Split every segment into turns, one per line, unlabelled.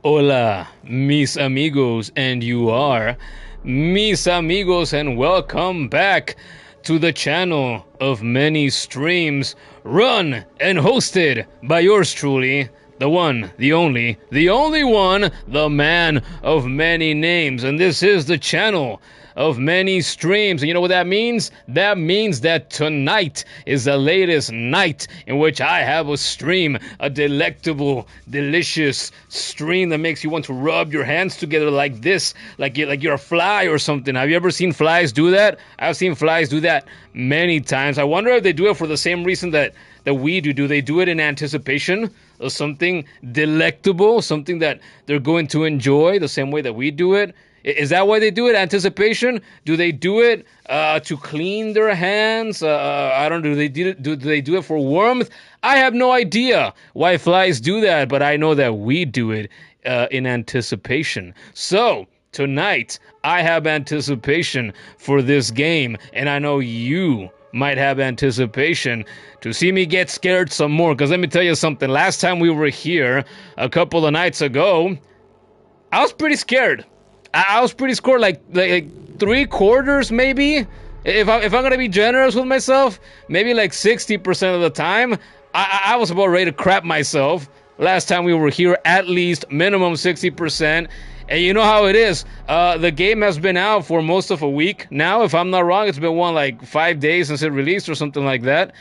Hola, mis amigos, and you are mis amigos, and welcome back to the channel of many streams, run and hosted by yours truly, the one, the only one, the man of many names, and this is the channel of many streams. And you know what that means? That means that tonight is the latest night in which I have a stream, a delectable, delicious stream that makes you want to rub your hands together like this, like you're a fly or something. Have you ever seen flies do that? I've seen flies do that many times. I wonder if they do it for the same reason that we do. Do they do it in anticipation of something delectable, something that they're going to enjoy the same way that we do it? Is that why they do it? Anticipation? Do they do it to clean their hands? I don't know. Do they do it for warmth? I have no idea why flies do that, but I know that we do it in anticipation. So tonight, I have anticipation for this game, and I know you might have anticipation to see me get scared some more. Because let me tell you something. Last time we were here, a couple of nights ago, I was pretty scared. I was pretty scared, like 3/4 maybe. If I'm gonna be generous with myself, maybe like 60% of the time, I was about ready to crap myself. Last time we were here, at least minimum 60%. And you know how it is. The game has been out for most of a week now. If I'm not wrong, it's been like 5 days since it released or something like that.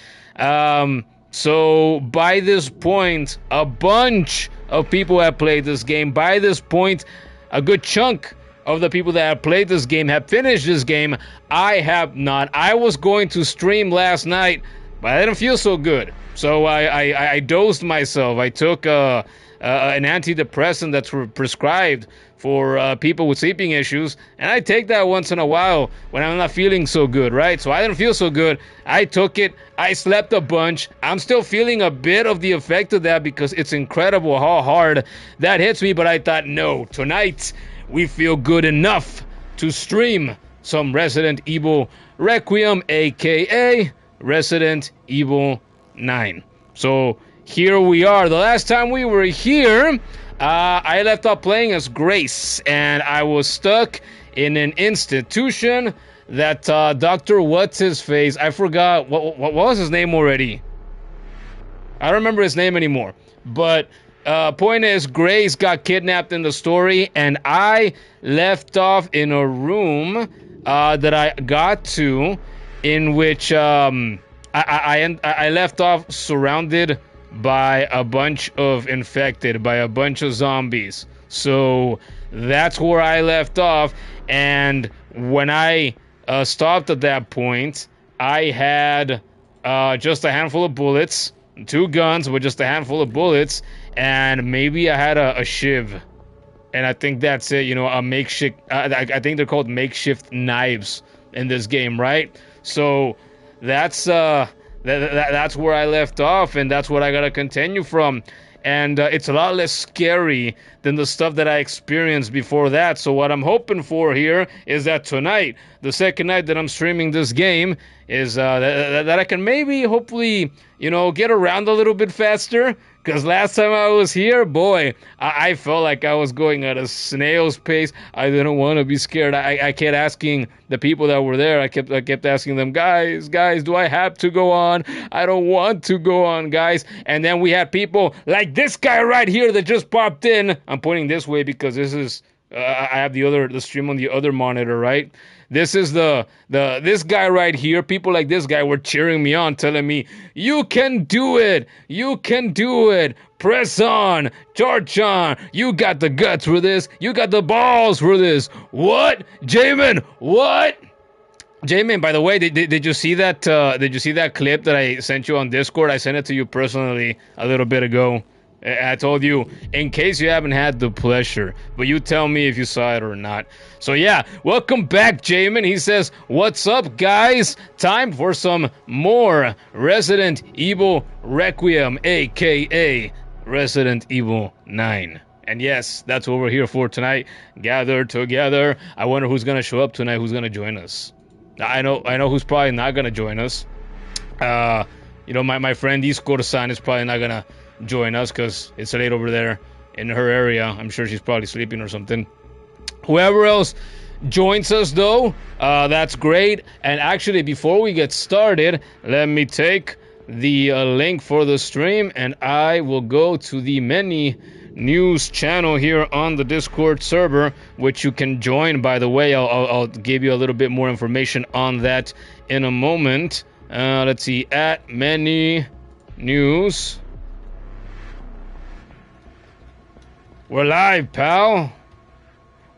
So by this point, a bunch of people have played this game. By this point, a good chunk of the people that have played this game have finished this game. I have not. I was going to stream last night, but I didn't feel so good. So I dosed myself. I took an antidepressant that's prescribed for people with sleeping issues, and I take that once in a while when I'm not feeling so good, right? So I didn't feel so good. I took it. I slept a bunch. I'm still feeling a bit of the effect of that because it's incredible how hard that hits me, but I thought, no, tonight we feel good enough to stream some Resident Evil Requiem, aka Resident Evil 9. So here we are. The last time we were here, I left off playing as Grace, and I was stuck in an institution that Dr. What's-His-Face, I forgot, what was his name already? I don't remember his name anymore, but point is, Grace got kidnapped in the story, and I left off in a room that I got to, in which I left off surrounded by a bunch of infected, by a bunch of zombies. So that's where I left off, and when I stopped at that point, I had just a handful of bullets, 2 guns with just a handful of bullets, and maybe I had a shiv, and I think that's it. You know, a makeshift. I think they're called makeshift knives in this game, right? So that's that's where I left off, and that's what I gotta continue from. And it's a lot less scary than the stuff that I experienced before that. So what I'm hoping for here is that tonight, the second night that I'm streaming this game, is that I can maybe, hopefully, you know, get around a little bit faster. Because last time I was here, boy, I felt like I was going at a snail's pace. I didn't want to be scared. I kept asking the people that were there. I kept asking them, guys, do I have to go on? I don't want to go on, guys. And then we had people like this guy right here that just popped in. I'm pointing this way because this is I have the stream on the other monitor, right? This is this guy right here. People like this guy were cheering me on, telling me, you can do it. You can do it. Press on. Charge on. You got the guts for this. You got the balls for this. What? Jamin, what? Jamin, by the way, did you see that? Did you see that clip that I sent you on Discord? I sent it to you personally a little bit ago. I told you, in case you haven't had the pleasure, but you tell me if you saw it or not. So yeah, welcome back, Jamin. He says, what's up, guys? Time for some more Resident Evil Requiem, aka Resident Evil 9. And yes, that's what we're here for tonight. Gather together. I wonder who's gonna show up tonight, who's gonna join us. I know who's probably not gonna join us. You know, my friend Iscor-san is probably not gonna join us because it's late over there. in her area. I'm sure she's probably sleeping or something. Whoever else joins us, though, that's great. And actually, before we get started, let me take the link for the stream, and I will go to the Many News channel here on the Discord server, which you can join, by the way. I'll give you a little bit more information on that in a moment. Let's see, at Many News. We're live, pal.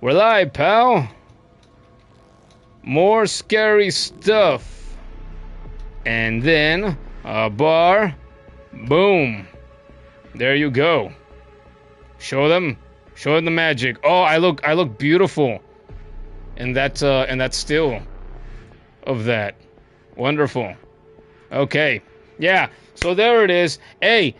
We're live, pal. More scary stuff. And then a bar. Boom. There you go. Show them the magic. Oh, I look beautiful. And that still of that. Wonderful. Okay. Yeah. So there it is. Hey,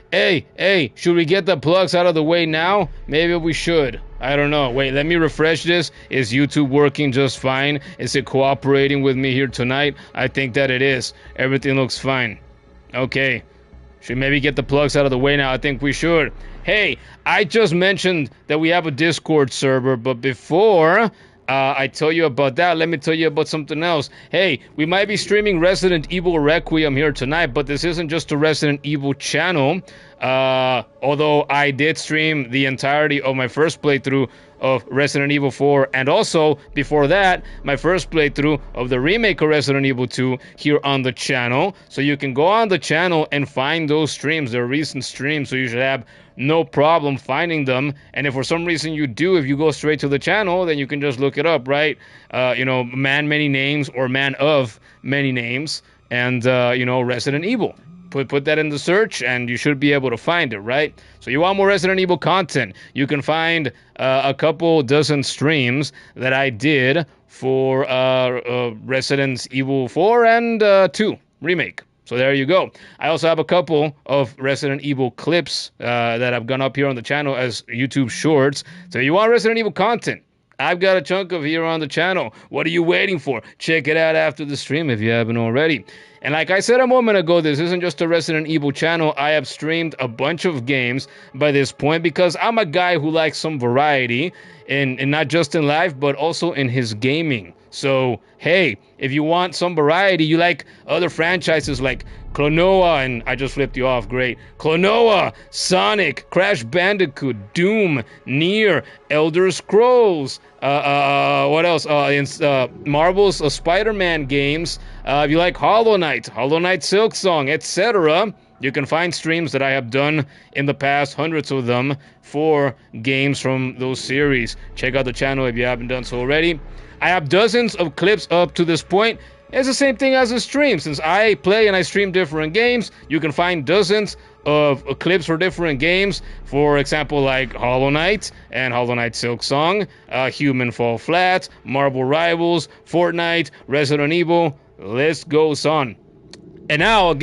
should we get the plugs out of the way now? Maybe we should. I don't know. Wait, let me refresh this. Is YouTube working just fine? Is it cooperating with me here tonight? I think that it is. Everything looks fine. Okay. Should maybe get the plugs out of the way now? I think we should. Hey, I just mentioned that we have a Discord server, but before I tell you about that, let me tell you about something else. Hey, we might be streaming Resident Evil Requiem here tonight, but this isn't just a Resident Evil channel. Although I did stream the entirety of my first playthrough of Resident Evil 4, and also, before that, my first playthrough of the remake of Resident Evil 2 here on the channel. So you can go on the channel and find those streams. They're recent streams, so you should have no problem finding them. And if for some reason you do, if you go straight to the channel, then you can just look it up, right? Man Many Names or Man of Many Names, and Resident Evil. Put that in the search, and you should be able to find it, right? So you want more Resident Evil content, you can find a couple dozen streams that I did for Resident Evil 4 and 2 remake. So there you go. I also have a couple of Resident Evil clips that have gone up here on the channel as YouTube shorts. So you want Resident Evil content, I've got a chunk of here on the channel. What are you waiting for? Check it out after the stream if you haven't already. And like I said a moment ago, this isn't just a Resident Evil channel. I have streamed a bunch of games by this point because I'm a guy who likes some variety, and not just in life, but also in his gaming. So, hey, if you want some variety, you like other franchises like Klonoa, and I just flipped you off, great. Klonoa, Sonic, Crash Bandicoot, Doom, Nier, Elder Scrolls, what else? Marvel's Spider-Man games. If you like Hollow Knight, Silksong, etc., you can find streams that I have done in the past, hundreds of them, for games from those series. Check out the channel if you haven't done so already. I have dozens of clips up to this point. It's the same thing as a stream. Since I play and I stream different games, you can find dozens of clips for different games. For example, like Hollow Knight and Hollow Knight Silksong, Human Fall Flat, Marvel Rivals, Fortnite, Resident Evil, list goes on. And now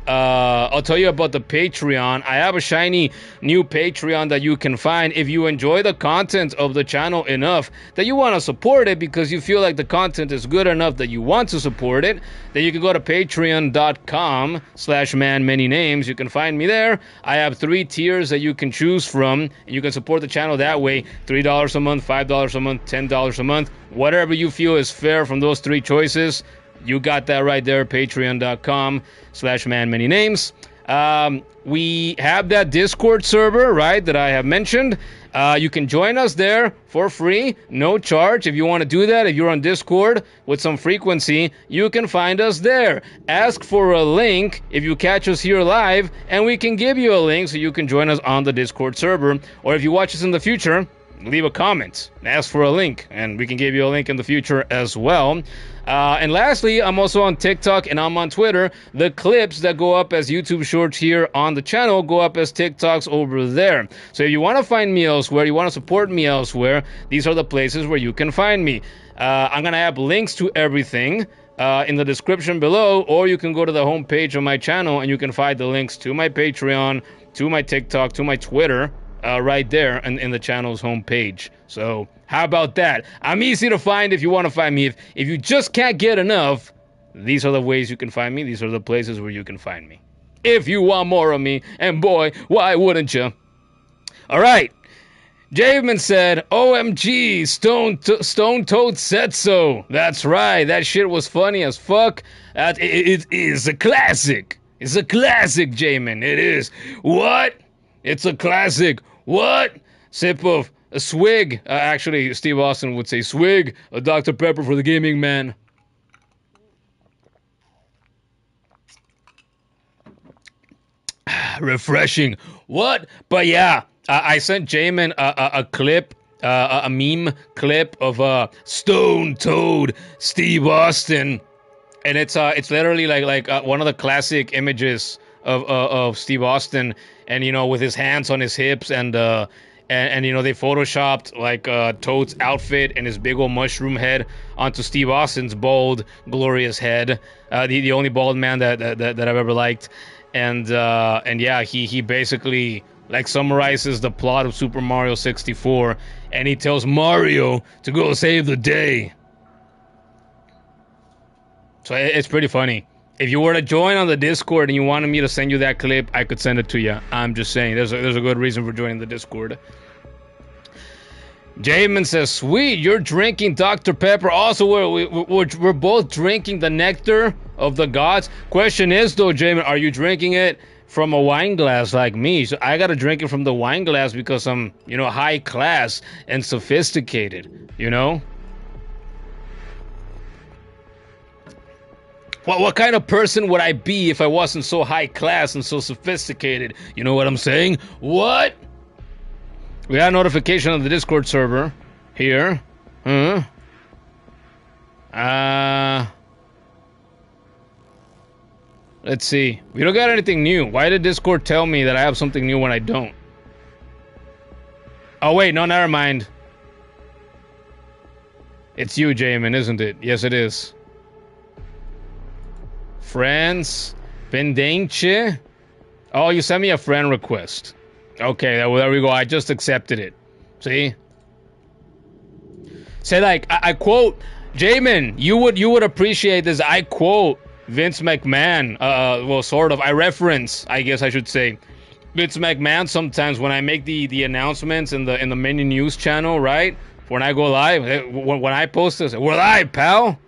I'll tell you about the Patreon. I have a shiny new Patreon that you can find if you enjoy the content of the channel enough that you want to support it because you feel like the content is good enough that you want to support it. Then you can go to patreon.com/manmanynames. You can find me there. I have 3 tiers that you can choose from, and you can support the channel that way. $3 a month, $5 a month, $10 a month. Whatever you feel is fair from those 3 choices. You got that right there, patreon.com/manmanynames. We have that Discord server, right, that I have mentioned. You can join us there for free, no charge. If you want to do that, if you're on Discord with some frequency, you can find us there. Ask for a link if you catch us here live, and we can give you a link so you can join us on the Discord server. Or if you watch us in the future, leave a comment, ask for a link, and we can give you a link in the future as well. And lastly, I'm also on TikTok and I'm on Twitter. The clips that go up as YouTube shorts here on the channel go up as TikToks over there. So if you want to find me elsewhere, you want to support me elsewhere, these are the places where you can find me. I'm going to have links to everything in the description below, or you can go to the homepage of my channel and you can find the links to my Patreon, to my TikTok, to my Twitter, right there in the channel's homepage. So how about that? I'm easy to find if you want to find me. If you just can't get enough, these are the ways you can find me. These are the places where you can find me. If you want more of me, and boy, why wouldn't you? All right. Javen said, OMG, Stone Toad said so. That's right. That shit was funny as fuck. It is a classic. It's a classic, Jamin. It is. What? It's a classic. What? Sip of a swig. Actually, Steve Austin would say swig. A Dr. Pepper for the gaming man. Refreshing. What? But yeah, I sent Jamin a clip, a meme clip of Stone Toad Steve Austin, and it's literally like one of the classic images of Steve Austin, and you know, with his hands on his hips, and you know, they photoshopped like Toad's outfit and his big old mushroom head onto Steve Austin's bald, glorious head. The only bald man that I've ever liked. And yeah, he basically like summarizes the plot of Super Mario 64, and he tells Mario to go save the day. So it's pretty funny. If you were to join on the Discord and you wanted me to send you that clip, I could send it to you. I'm just saying, there's a good reason for joining the Discord. Jamin says, sweet, you're drinking Dr. Pepper. Also, we're both drinking the nectar of the gods. Question is, though, Jamin, are you drinking it from a wine glass like me? So I gotta drink it from the wine glass because I'm, you know, high class and sophisticated, you know? What kind of person would I be if I wasn't so high class and so sophisticated? You know what I'm saying? What? We got a notification on the Discord server here. Huh? Let's see. We don't got anything new. Why did Discord tell me that I have something new when I don't? Oh, wait. No, never mind. It's you, Jamin, isn't it? Yes, it is. Friends. Pendenche. Oh, you sent me a friend request. Okay, there we go. I just accepted it. See? Say like, I quote, Jamin, you would appreciate this. I quote Vince McMahon. Well, sort of. I reference, I guess I should say, Vince McMahon sometimes when I make the announcements in the mini news channel, right? When I go live, when I post this, we're live, pal.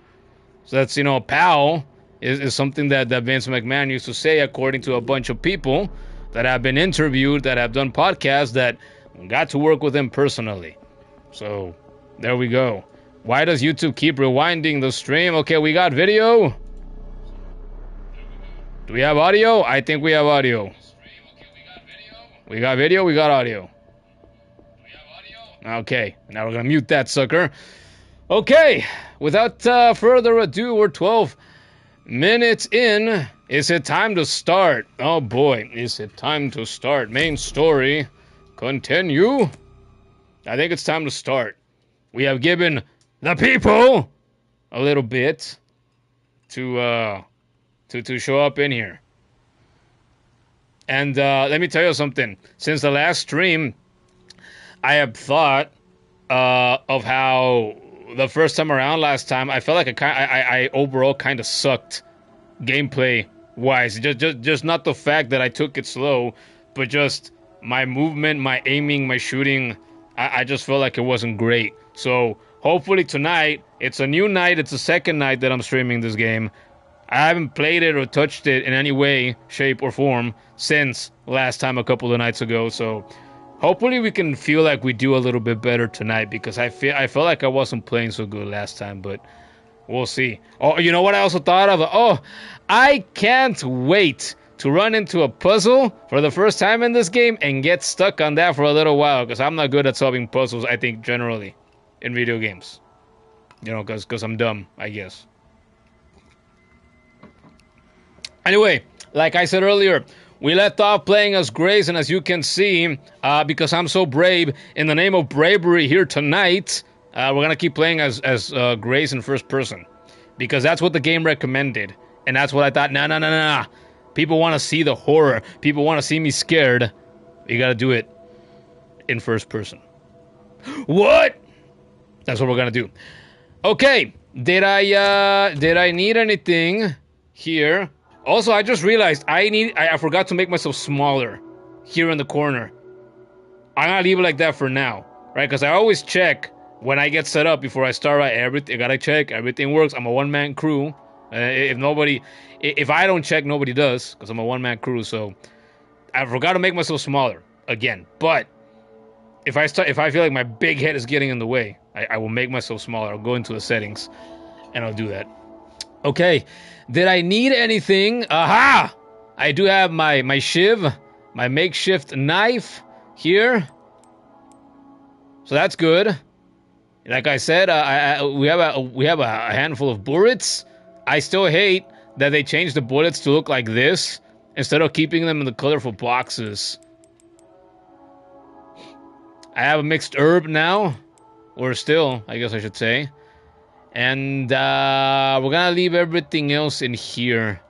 So that's, you know, pal is something that Vince McMahon used to say according to a bunch of people that have been interviewed, that have done podcasts, that got to work with him personally. So, there we go. Why does YouTube keep rewinding the stream? Okay, we got video. Do we have audio? I think we have audio. We got video, we got audio. Okay, now we're gonna mute that sucker. Okay, without further ado, we're 12 minutes in. Is it time to start? Oh boy, is it time to start? Main story, continue. I think it's time to start. We have given the people a little bit to show up in here. And let me tell you something. Since the last stream, I have thought of how the first time around last time, I felt like I overall kind of sucked gameplay wise. Just not the fact that I took it slow, but just my movement, my aiming, my shooting. I just felt like it wasn't great. So hopefully tonight, it's a new night. It's the second night that I'm streaming this game. I haven't played it or touched it in any way, shape, or form since last time a couple of nights ago. So hopefully we can feel like we do a little bit better tonight, because I felt like I wasn't playing so good last time, but we'll see. Oh, you know what I also thought of? Oh, I can't wait to run into a puzzle for the first time in this game and get stuck on that for a little while, because I'm not good at solving puzzles, I think, generally, in video games. You know, because I'm dumb, I guess. Anyway, like I said earlier, we left off playing as Grace, and as you can see, because I'm so brave, in the name of bravery here tonight, we're going to keep playing as Grace in first person, because that's what the game recommended, and that's what I thought, nah. People want to see the horror. People want to see me scared. You got to do it in first person. What? That's what we're going to do. Okay, did I need anything here? Also, I just realized I forgot to make myself smaller here in the corner. I'm gonna leave it like that for now, right? Because I always check when I get set up before I start. Right, everything I gotta check. Everything works. I'm a one-man crew. If I don't check, nobody does, because I'm a one-man crew. So I forgot to make myself smaller again. But if I feel like my big head is getting in the way, I will make myself smaller. I'll go into the settings, and I'll do that. Okay, did I need anything? Aha! I do have my shiv, my makeshift knife here. So that's good. Like I said, we have a handful of bullets. I still hate that they changed the bullets to look like this instead of keeping them in the colorful boxes. I have a mixed herb now, or still, I guess I should say. And we're gonna leave everything else in here,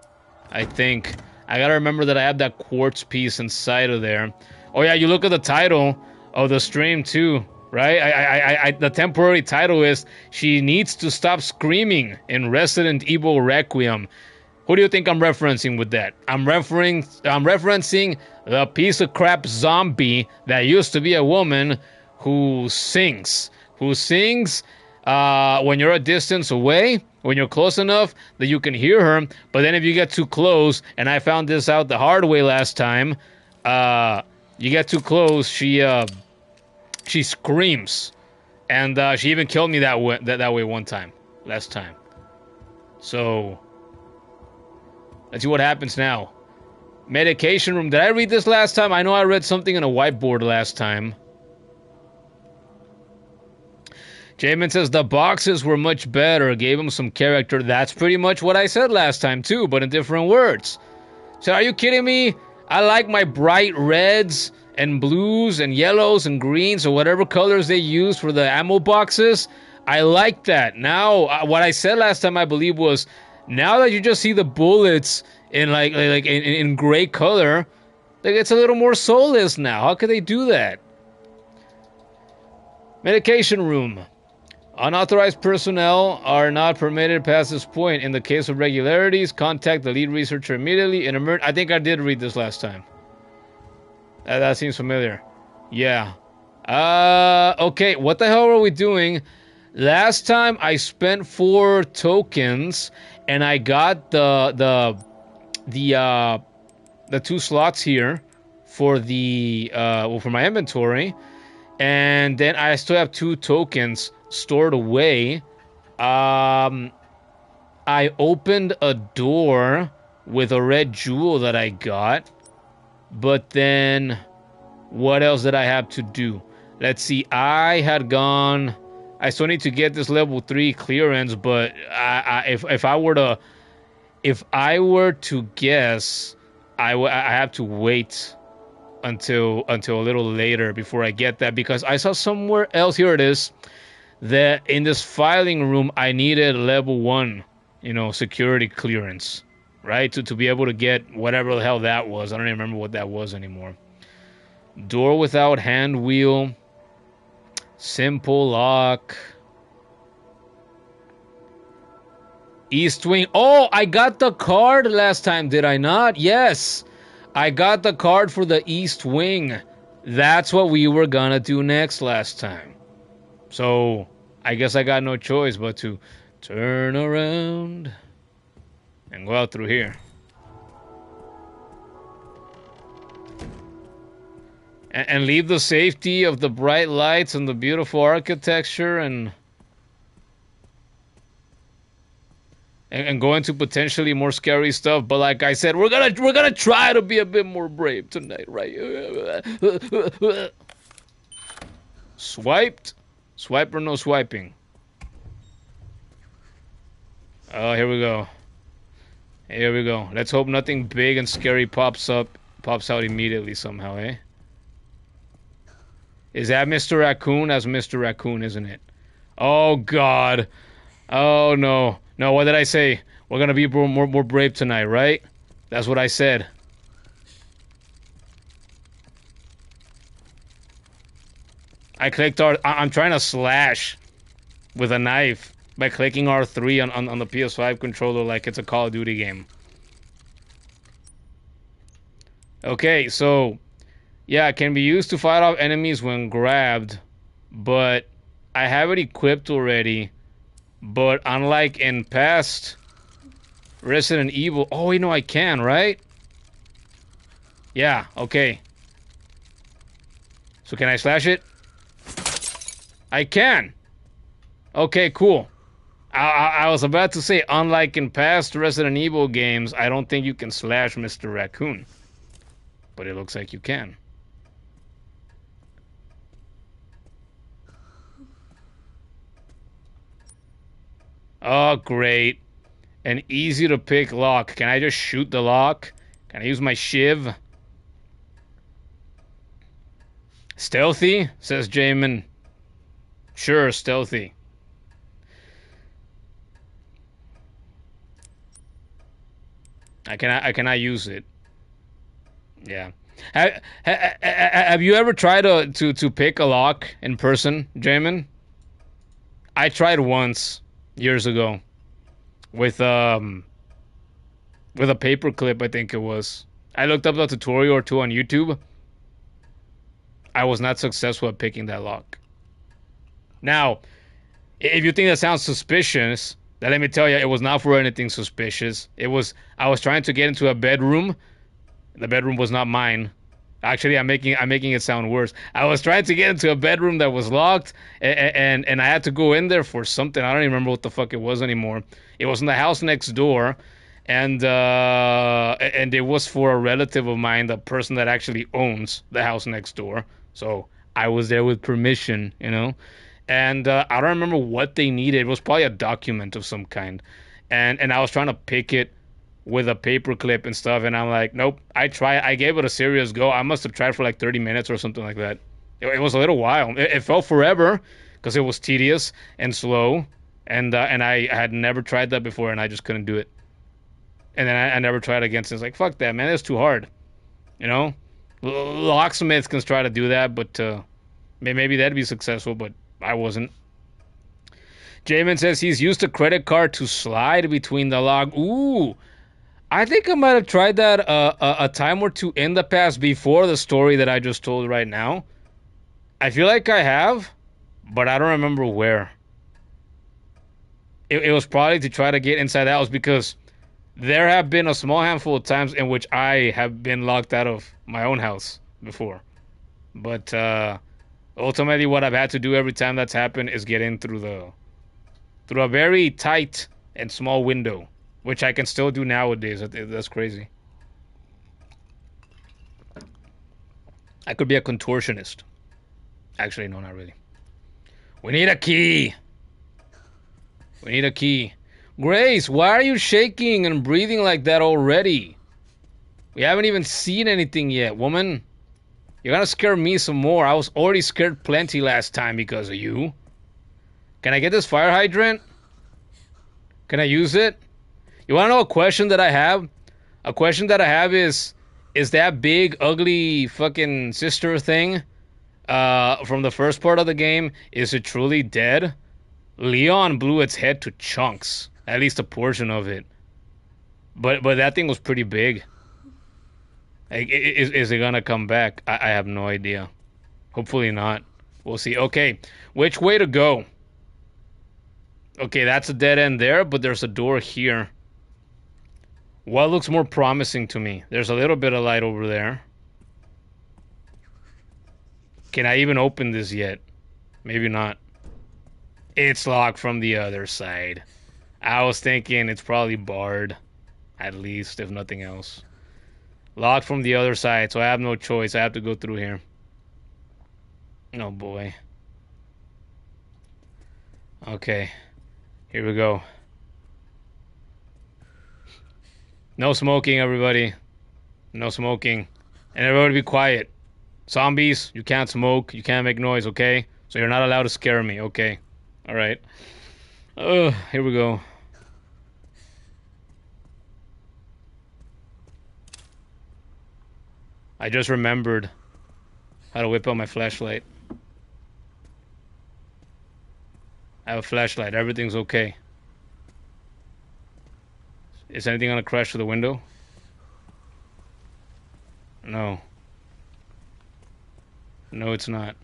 I think. I gotta remember that I have that quartz piece inside of there. Oh yeah, you look at the title of the stream too, right? The temporary title is "She Needs to Stop Screaming" in Resident Evil Requiem. Who do you think I'm referencing with that? I'm referencing the piece of crap zombie that used to be a woman who sings. When you're a distance away, when you're close enough that you can hear her, but then if you get too close, and I found this out the hard way last time, you get too close, she screams, and she even killed me that way one time, last time. So let's see what happens now. Medication room. Did I read this last time? I know I read something on a whiteboard last time. Jamin says the boxes were much better, gave him some character. That's pretty much what I said last time too, but in different words. So are you kidding me? I like my bright reds and blues and yellows and greens or whatever colors they use for the ammo boxes. I like that. Now, what I said last time, I believe, was now that you just see the bullets in in gray color, like it's a little more soulless now. How could they do that? Medication room. Unauthorized personnel are not permitted past this point. In the case of regularities, contact the lead researcher immediately. I think I did read this last time. That seems familiar. Yeah. Okay, what the hell were we doing? Last time I spent 4 tokens and I got the 2 slots here for for my inventory, and then I still have 2 tokens stored away. I opened a door with a red jewel that I got, but then what else did I have to do? Let's see. I still need to get this level 3 clearance, but if I were to guess, I have to wait until a little later before I get that, because I saw somewhere else, here it is, that in this filing room I needed level 1, security clearance, right? To be able to get whatever the hell that was. I don't even remember what that was anymore. Door without hand wheel. Simple lock. East wing. Oh, I got the card last time, did I not? Yes. I got the card for the east wing. That's what we were gonna do next last time. So, I guess I got no choice but to turn around and go out through here. And leave the safety of the bright lights and the beautiful architecture and go into potentially more scary stuff. But like I said, we're gonna try to be a bit more brave tonight, right? Swiped? Swipe or no swiping? Oh, here we go. Here we go. Let's hope nothing big and scary pops out immediately somehow, eh? Is that Mr. Raccoon? That's Mr. Raccoon, isn't it? Oh, God. Oh, no. No, what did I say? We're gonna be more brave tonight, right? That's what I said. I clicked I'm trying to slash with a knife by clicking R3 on the PS5 controller like it's a Call of Duty game. Okay, so Yeah, it can be used to fight off enemies when grabbed, but I have it equipped already. But unlike in past Resident Evil... Oh, wait, no, I can, right? Yeah, okay. So can I slash it? I can! Okay, cool. I was about to say, unlike in past Resident Evil games, I don't think you can slash Mr. Raccoon. But it looks like you can. Oh, great. An easy to pick lock. Can I just shoot the lock? Can I use my shiv? Stealthy? Says Jamin. Sure, stealthy. I cannot use it. Yeah. Have you ever tried to pick a lock in person, Jamin? I tried once years ago with a paper clip, I think it was. I looked up a tutorial or two on YouTube. I was not successful at picking that lock. Now, if you think that sounds suspicious, then let me tell you, it was not for anything suspicious. I was trying to get into a bedroom. The bedroom was not mine. Actually, I'm making it sound worse. I was trying to get into a bedroom that was locked, and I had to go in there for something. I don't even remember what the fuck it was anymore. It was in the house next door, and it was for a relative of mine, the person that actually owns the house next door. So I was there with permission, you know. And I don't remember what they needed. It was probably a document of some kind, and I was trying to pick it with a paper clip and stuff, and I'm like, nope. I gave it a serious go. I must have tried for like 30 minutes or something like that. It was a little while. It felt forever because it was tedious and slow, and I had never tried that before, and I just couldn't do it. And then I never tried again. So it's like, fuck that, man. It's too hard. You know, locksmiths can try to do that, but maybe that'd be successful. But I wasn't. Jamin says he's used a credit card to slide between the lock. Ooh. I think I might have tried that a time or two in the past before the story that I just told right now. I feel like I have, but I don't remember where. It was probably to try to get inside the house because there have been a small handful of times in which I have been locked out of my own house before. But ultimately what I've had to do every time that's happened is get in through a very tight and small window. Which I can still do nowadays. That's crazy. I could be a contortionist. Actually, no, not really. We need a key. We need a key. Grace, why are you shaking and breathing like that already? We haven't even seen anything yet, woman. You're gonna scare me some more. I was already scared plenty last time because of you. Can I get this fire hydrant? Can I use it? You want to know a question that I have? A question that I have is that big, ugly fucking sister thing from the first part of the game, is it truly dead? Leon blew its head to chunks. At least a portion of it. But that thing was pretty big. Like, is it gonna come back? I have no idea. Hopefully not. We'll see. Okay, which way to go? Okay, that's a dead end there, but there's a door here. What looks more promising to me? There's a little bit of light over there. Can I even open this yet? Maybe not. It's locked from the other side. I was thinking it's probably barred. At least, if nothing else. Locked from the other side, so I have no choice. I have to go through here. Oh boy. Okay. Here we go. No smoking, everybody. No smoking. And everybody be quiet. Zombies, you can't smoke. You can't make noise, okay? So you're not allowed to scare me, okay? Alright. Here we go. I just remembered how to whip out my flashlight. I have a flashlight. Everything's okay. Is anything gonna crash through the window? No. No, it's not.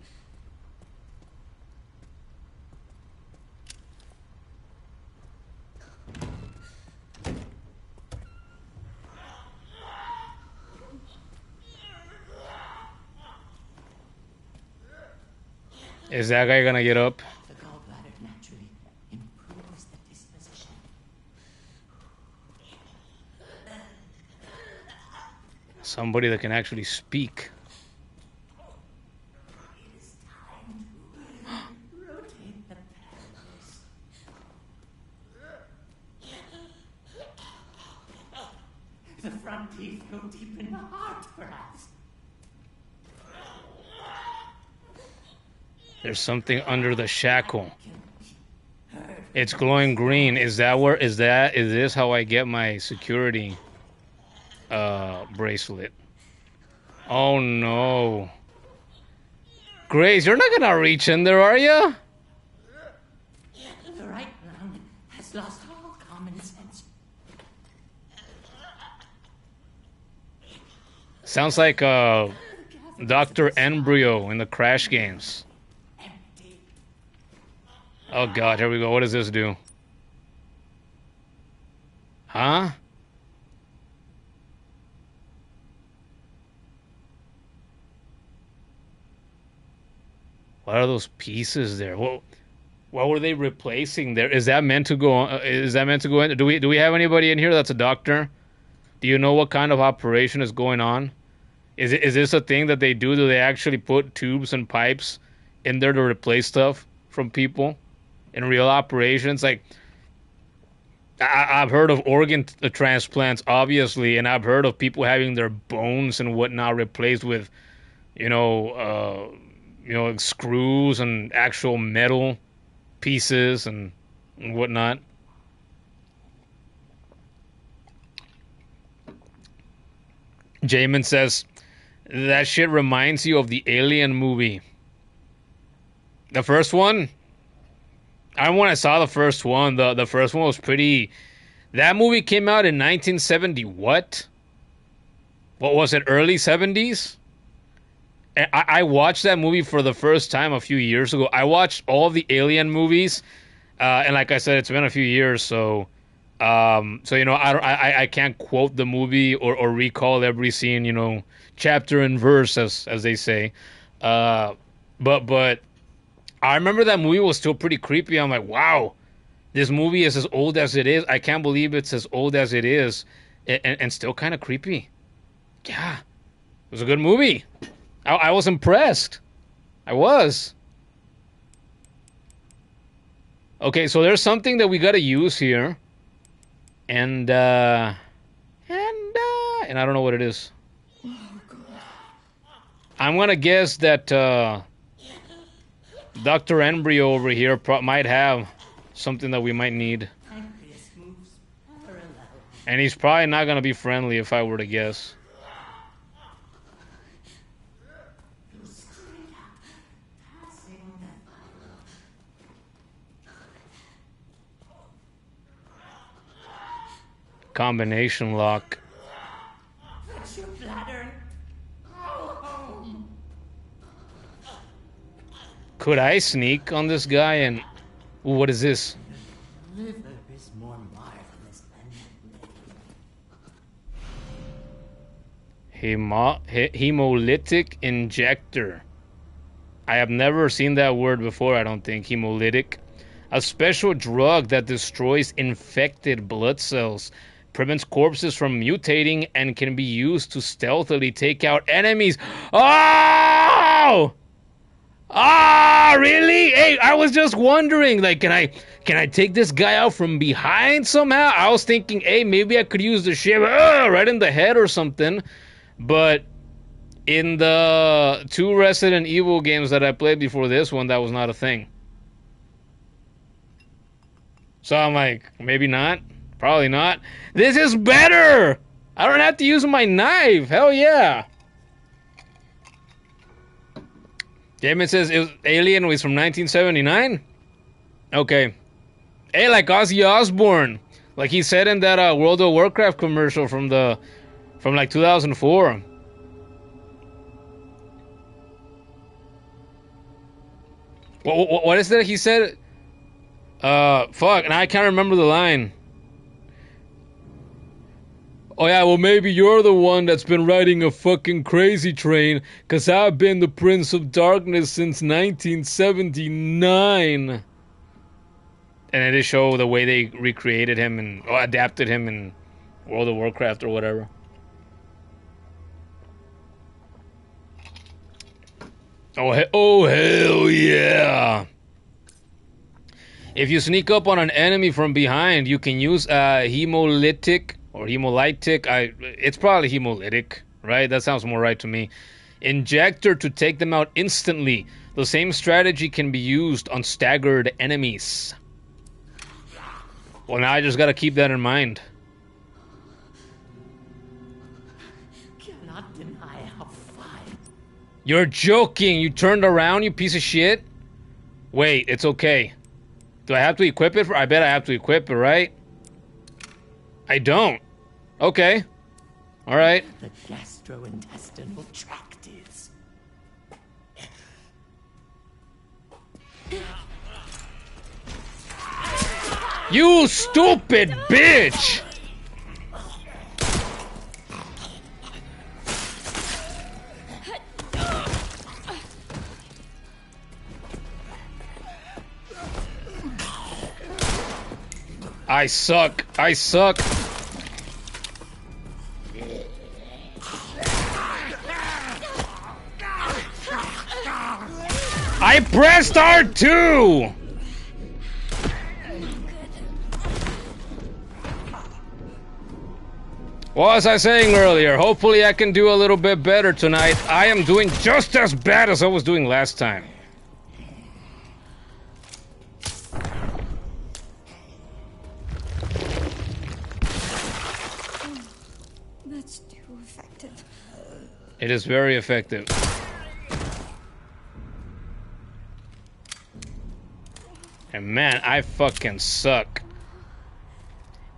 Is that guy gonna get up?
The gallbladder naturally improves the disposition.
Somebody that can actually speak.
It is time to rotate the pelvis. The front teeth go deep in the heart, perhaps.
There's something under the shackle. It's glowing green. Is this how I get my security bracelet? Oh no. Grace, you're not gonna reach in there, are you?
The right lung has lost all common sense.
Sounds like Dr. Embryo in the Crash games.
Empty.
Oh god, here we go. What does this do? Huh? What are those pieces there? What were they replacing there? Is that meant to go on? Is that meant to go in? Do we have anybody in here that's a doctor? Do you know what kind of operation is going on? Is this a thing that they do? Do they actually put tubes and pipes in there to replace stuff from people in real operations? Like, I've heard of organ transplants, obviously, and I've heard of people having their bones and whatnot replaced with, screws and actual metal pieces and whatnot. Jamin says, that shit reminds you of the Alien movie. The first one? When I saw the first one, the first one was pretty... That movie came out in 1970, what? What was it, early 70s? I watched that movie for the first time a few years ago. I watched all the Alien movies, and like I said, it's been a few years, so I can't quote the movie or recall every scene, chapter and verse as they say. But I remember that movie was still pretty creepy. I'm like, wow, this movie is as old as it is. I can't believe it's as old as it is, and still kind of creepy. Yeah, it was a good movie. I was impressed. I was. Okay, so there's something that we gotta use here. And I don't know what it is. I'm gonna guess that Dr. Embryo over here might have something that we might need. And he's probably not gonna be friendly if I were to guess. Combination lock.
Your bladder.
Could I sneak on this guy and... Ooh, what is this?
Liver is more marvelous than
Hemolytic injector. I have never seen that word before, I don't think. Hemolytic. A special drug that destroys infected blood cells, prevents corpses from mutating, and can be used to stealthily take out enemies. Oh! Ah, really? Hey, I was just wondering, like, can I take this guy out from behind somehow? I was thinking, hey, maybe I could use the shiv right in the head or something. But in the 2 Resident Evil games that I played before this one, that was not a thing. So I'm like, maybe not. Probably not. This is better! I don't have to use my knife. Hell yeah. Damon says it was Alien was from 1979? Okay. Hey, like Ozzy Osbourne. Like he said in that World of Warcraft commercial from like 2004. What is that he said? Fuck, and I can't remember the line. Oh yeah, well maybe you're the one that's been riding a fucking crazy train, 'cause I've been the Prince of Darkness since 1979. And then they show the way they recreated him and adapted him in World of Warcraft or whatever. Oh hell yeah! If you sneak up on an enemy from behind, you can use hemolytic or hemolytic. It's probably hemolytic, right? That sounds more right to me. Injector to take them out instantly. The same strategy can be used on staggered enemies. Well, now I just gotta keep that in mind.
Cannot deny how fine.
You're joking! You turned around, you piece of shit? Wait, it's okay. Do I have to equip it? I bet I have to equip it, right? I don't. Okay. Alright.
The gastrointestinal tract is.
You stupid bitch! I suck. I suck. I pressed R2! What was I saying earlier? Hopefully I can do a little bit better tonight. I am doing just as bad as I was doing last time.
That's too effective.
It is very effective. And man, I fucking suck.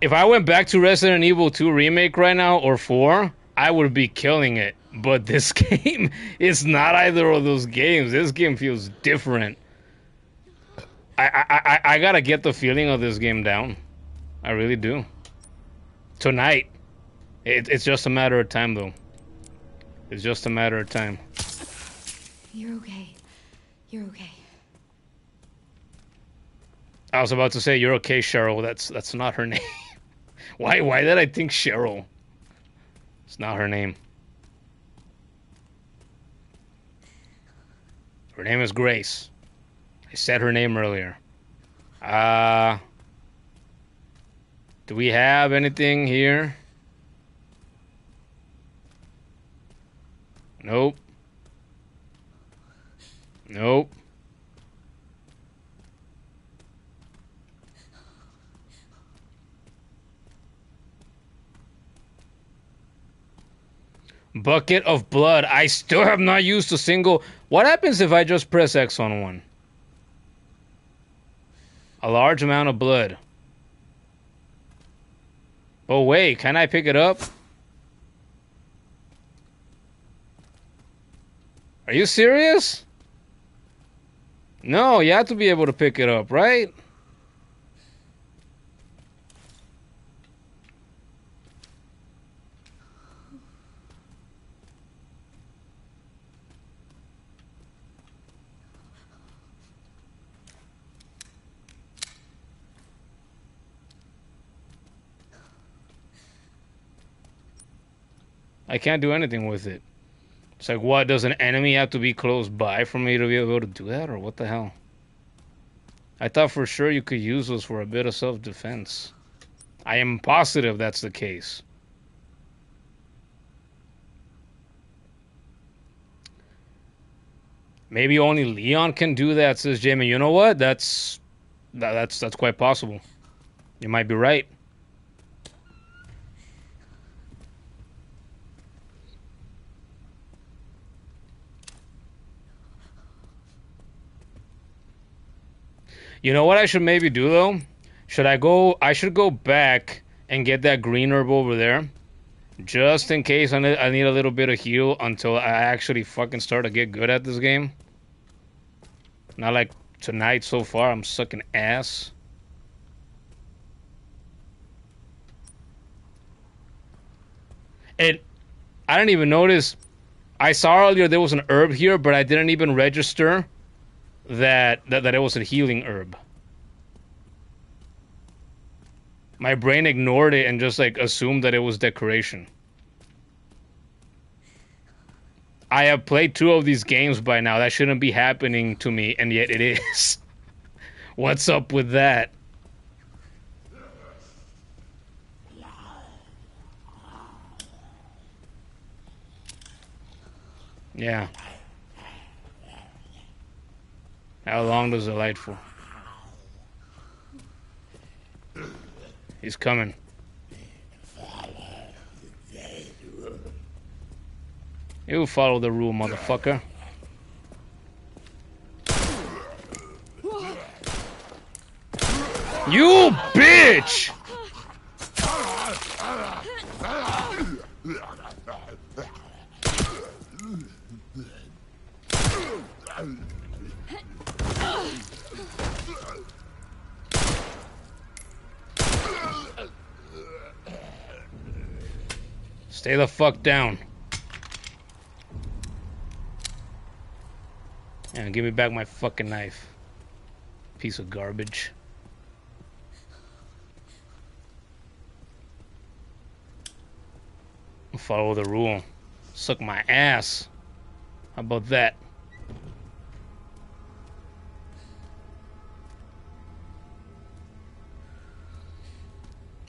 If I went back to Resident Evil 2 Remake right now, or 4, I would be killing it. But this game is not either of those games. This game feels different. I gotta get the feeling of this game down. I really do. Tonight. It's just a matter of time, though. It's just a matter of time.
You're okay. You're okay.
I was about to say, you're okay, Cheryl. That's not her name. Why did I think Cheryl? It's not her name. Her name is Grace. I said her name earlier. Do we have anything here? Nope. Nope. Bucket of blood. I still have not used a single... What happens if I just press X on one? A large amount of blood. Oh wait, can I pick it up? Are you serious? No, you have to be able to pick it up, right? I can't do anything with it. It's like, what, does an enemy have to be close by for me to be able to do that, or what the hell? I thought for sure you could use those for a bit of self-defense. I am positive that's the case. Maybe only Leon can do that, says Jamie. You know what? That's quite possible. You might be right. You know what I should maybe do, though? I should go back and get that green herb over there. Just in case I need a little bit of heal until I actually fucking start to get good at this game. Not like tonight so far. I'm sucking ass. And I didn't even notice. I saw earlier there was an herb here, but I didn't even register that it was a healing herb. My brain ignored it and just like assumed that it was decoration. I have played 2 of these games by now. That shouldn't be happening to me, and yet it is. What's up with that? Yeah. How long does the light for? He's coming. You follow the rule, motherfucker. You bitch! Stay the fuck down. And give me back my fucking knife. Piece of garbage. Follow the rule. Suck my ass. How about that?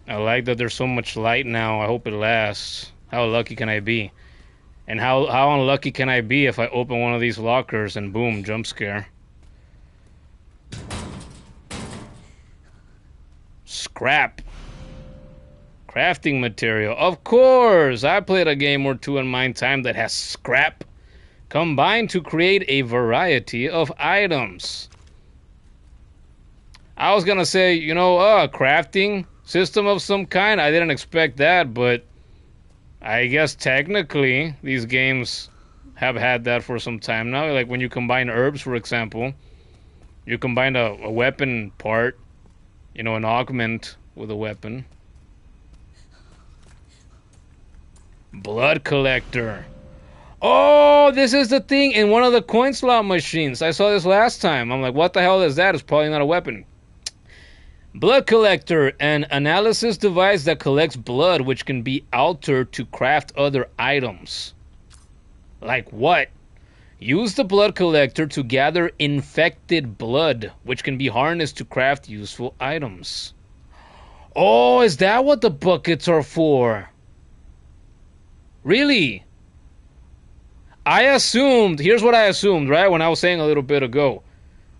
I like that there's so much light now. I hope it lasts. How lucky can I be? And how unlucky can I be if I open one of these lockers and boom, jump scare? Scrap. Crafting material. Of course! I played a game or 2 in my time that has scrap combined to create a variety of items. I was gonna say, you know, a crafting system of some kind. I didn't expect that, but I guess technically these games have had that for some time now. Like when you combine herbs, for example, you combine a weapon part, you know, an augment with a weapon. Blood collector. Oh, this is the thing in one of the coin slot machines. I saw this last time. I'm like, what the hell is that? It's probably not a weapon. Blood collector, an analysis device that collects blood which can be altered to craft other items. Like what? Use the blood collector to gather infected blood which can be harnessed to craft useful items. Oh, is that what the buckets are for? Really? I assumed, here's what I assumed, right, when I was saying a little bit ago.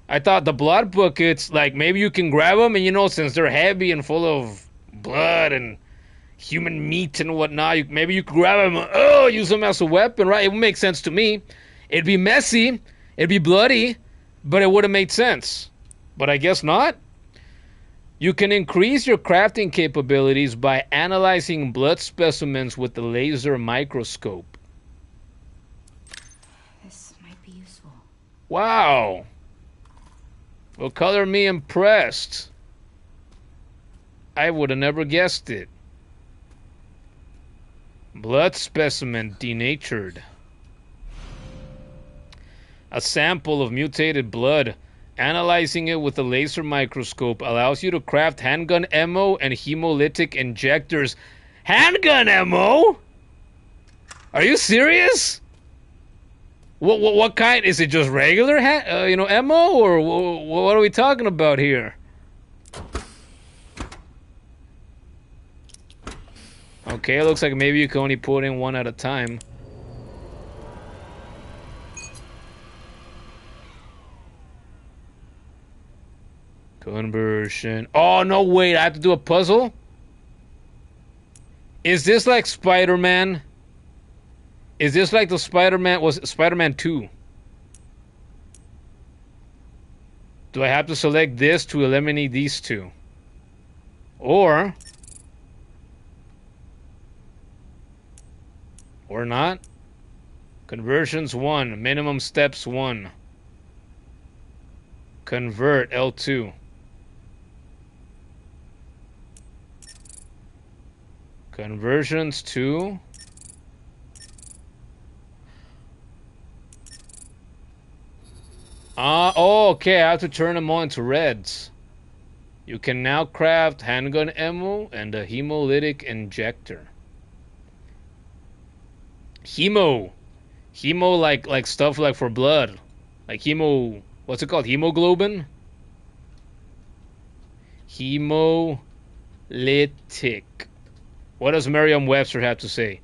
I thought the blood buckets, like, maybe you can grab them, and, you know, since they're heavy and full of blood and human meat and whatnot, maybe you could grab them and, use them as a weapon, right? It would make sense to me. It'd be messy, it'd be bloody, but it would have made sense. But I guess not. You can increase your crafting capabilities by analyzing blood specimens with the laser microscope.
This might be useful.
Wow. Well, color me impressed. I would have never guessed it. Blood specimen denatured. A sample of mutated blood. Analyzing it with a laser microscope allows you to craft handgun ammo and hemolytic injectors. Handgun ammo? Are you serious? What kind? Is it just regular ammo, or what are we talking about here? Okay, it looks like maybe you can only put in one at a time. Conversion. Oh, no, wait, I have to do a puzzle? Is this like Spider-Man? Is this like the Spider-Man, was Spider-Man 2? Do I have to select this to eliminate these two? Or not? Conversions 1, minimum steps 1. Convert L2. Conversions to... oh, okay, I have to turn them all into reds. You can now craft handgun ammo and a hemolytic injector. Hemo like stuff like for blood. Like hemo, what's it called? Hemoglobin? Hemolytic. What does Merriam-Webster have to say?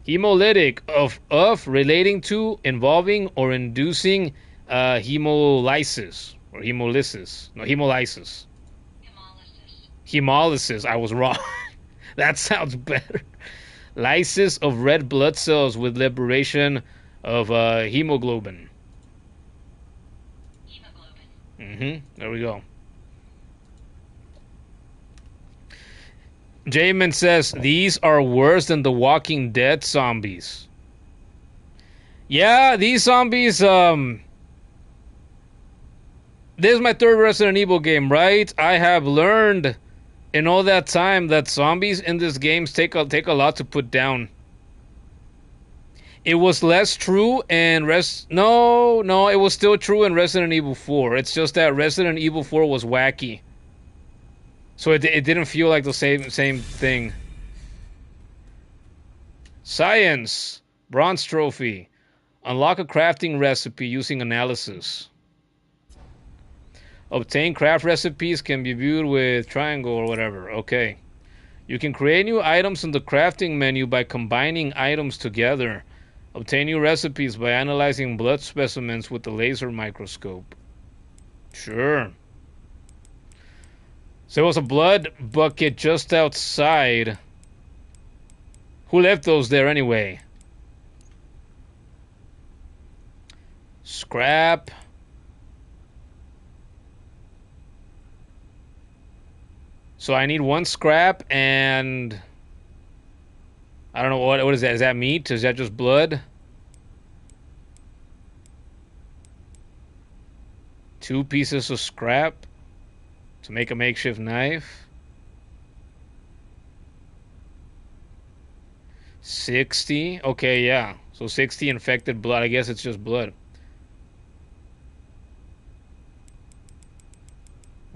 Hemolytic of relating to, involving, or inducing hemolysis or hemolysis. No, hemolysis. Hemolysis. I was wrong. That sounds better. Lysis of red blood cells with liberation of hemoglobin. There we go. Jamin says, these are worse than the Walking Dead zombies. Yeah, these zombies, this is my third Resident Evil game, right? I have learned in all that time that zombies in this game take a lot to put down. It was less true in No, it was still true in Resident Evil 4. It's just that Resident Evil 4 was wacky. So it didn't feel like the same thing. Science. Bronze trophy. Unlock a crafting recipe using analysis. Obtain craft recipes can be viewed with triangle or whatever. Okay. You can create new items in the crafting menu by combining items together. Obtain new recipes by analyzing blood specimens with the laser microscope. Sure. So there was a blood bucket just outside. Who left those there anyway? Scrap. So I need one scrap and... I don't know, what is that? Is that meat? Is that just blood? 2 pieces of scrap to make a makeshift knife. 60. Okay, yeah. So 60 infected blood. I guess it's just blood.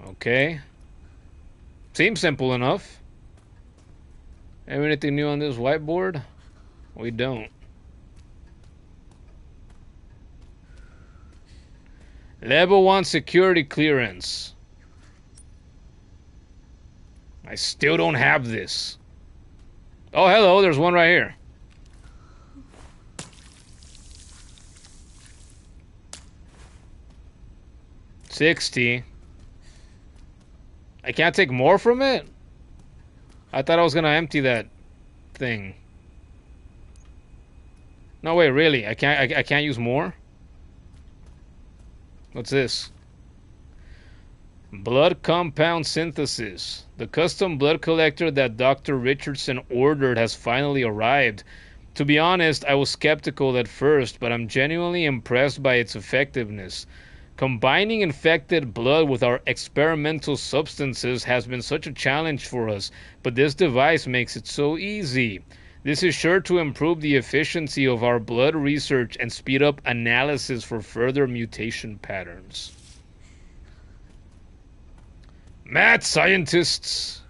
Okay. Seems simple enough. Have anything new on this whiteboard? We don't. Level 1 security clearance. I still don't have this. Oh, hello, there's one right here. $60. I can't take more from it? I thought I was gonna empty that thing. No, wait, really? I can't use more? What's this? Blood compound synthesis. The custom blood collector that Dr. Richardson ordered has finally arrived. To be honest, I was skeptical at first, but I'm genuinely impressed by its effectiveness. Combining infected blood with our experimental substances has been such a challenge for us, but this device makes it so easy. This is sure to improve the efficiency of our blood research and speed up analysis for further mutation patterns. Mad scientists!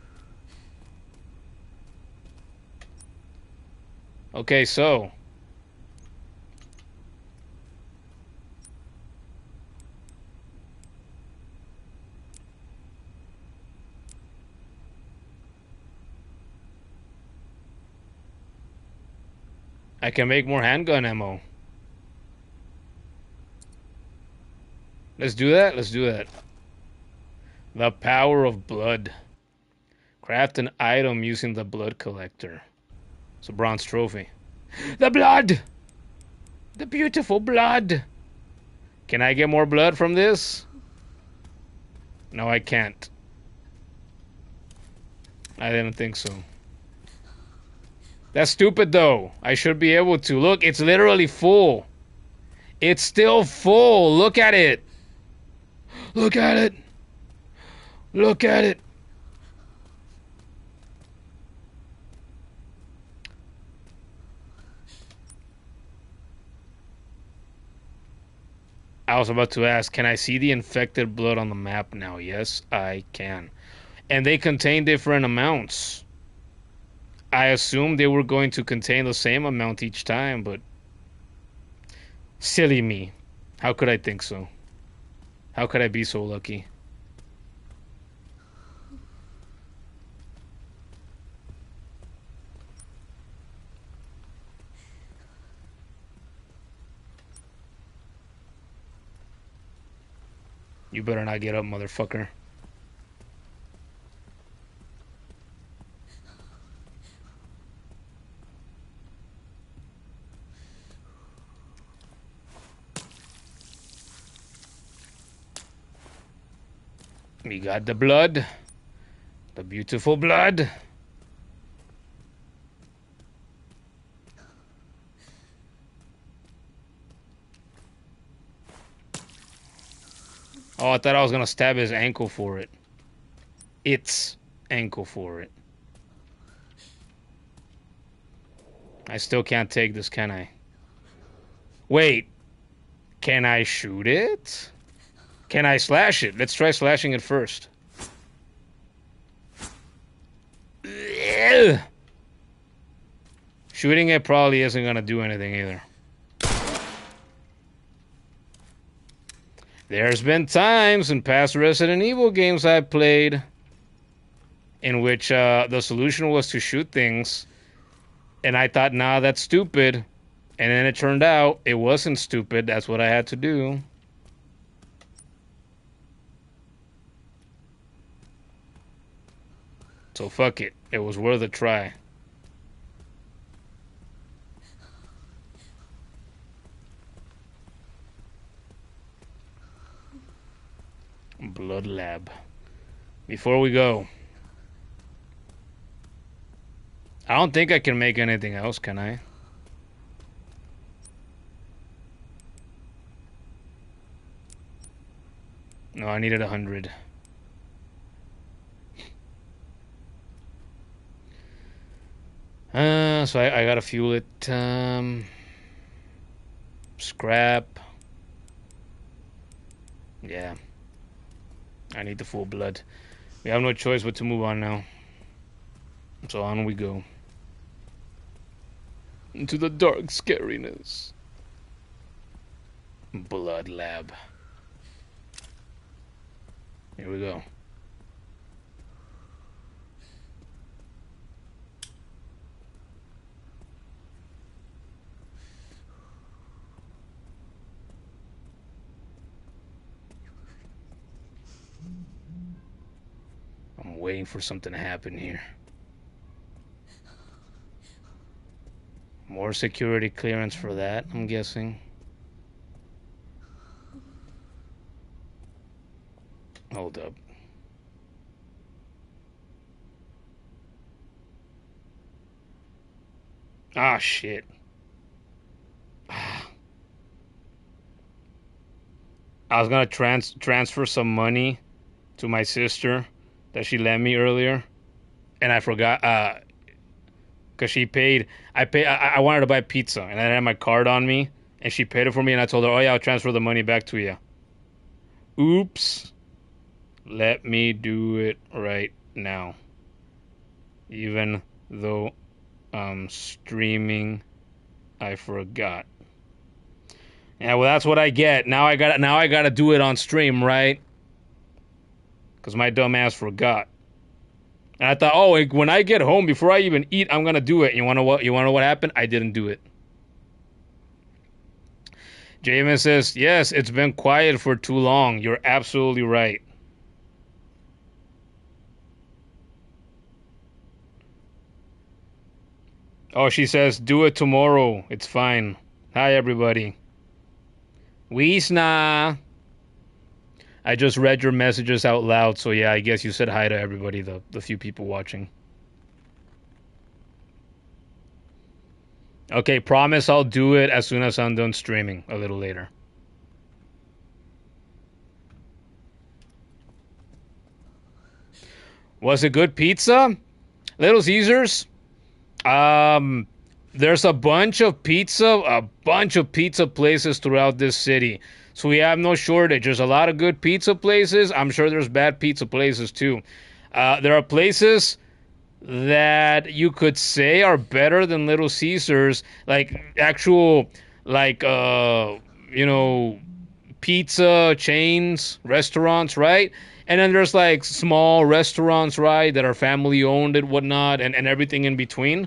Okay, so... I can make more handgun ammo. Let's do that? Let's do that. The power of blood. Craft an item using the blood collector. It's a bronze trophy. The blood! The beautiful blood! Can I get more blood from this? No, I can't. I didn't think so. That's stupid though. I should be able to. Look, it's literally full. It's still full. Look at it. Look at it. Look at it. I was about to ask, can I see the infected blood on the map now? Yes, I can. And they contain different amounts. I assumed they were going to contain the same amount each time, but... Silly me. How could I think so? How could I be so lucky? You better not get up, motherfucker. We got the blood. The beautiful blood. Oh, I thought I was gonna stab his ankle for it. Its ankle for it. I still can't take this, can I? Wait. Can I shoot it? Can I slash it? Let's try slashing it first. Ugh. Shooting it probably isn't gonna do anything either. There's been times in past Resident Evil games I've played in which the solution was to shoot things, and I thought, nah, that's stupid. And then it turned out it wasn't stupid. That's what I had to do. So fuck it. It was worth a try. Blood lab. Before we go, I don't think I can make anything else, can I? No, I needed 100. So I gotta fuel it. Scrap. Yeah. I need the full blood. We have no choice but to move on now. So on we go. Into the dark scariness. Blood lab. Here we go. I'm waiting for something to happen here. More security clearance for that, I'm guessing. Hold up. Ah, shit. I was gonna transfer some money to my sister that she lent me earlier, and I forgot, because she paid. I wanted to buy pizza, and I had my card on me, and she paid it for me, and I told her, oh yeah, I'll transfer the money back to you. Oops. Let me do it right now. Even though I'm streaming, I forgot. Yeah, well, that's what I get. Now I gotta do it on stream, right? Because my dumb ass forgot. And I thought, oh, when I get home, before I even eat, I'm gonna do it. You wanna know what happened? I didn't do it. Jamin says, yes, it's been quiet for too long. You're absolutely right. Oh, she says, do it tomorrow. It's fine. Hi, everybody. Weesna. I just read your messages out loud, so yeah, I guess you said hi to everybody, the few people watching. Okay, promise I'll do it as soon as I'm done streaming, a little later. Was it good pizza? Little Caesars? There's a bunch of pizza places throughout this city. So we have no shortage. There's a lot of good pizza places. I'm sure there's bad pizza places too. There are places that you could say are better than Little Caesars, like actual, like, pizza chains, restaurants, right? And then there's like small restaurants, right, that are family owned and whatnot, and everything in between.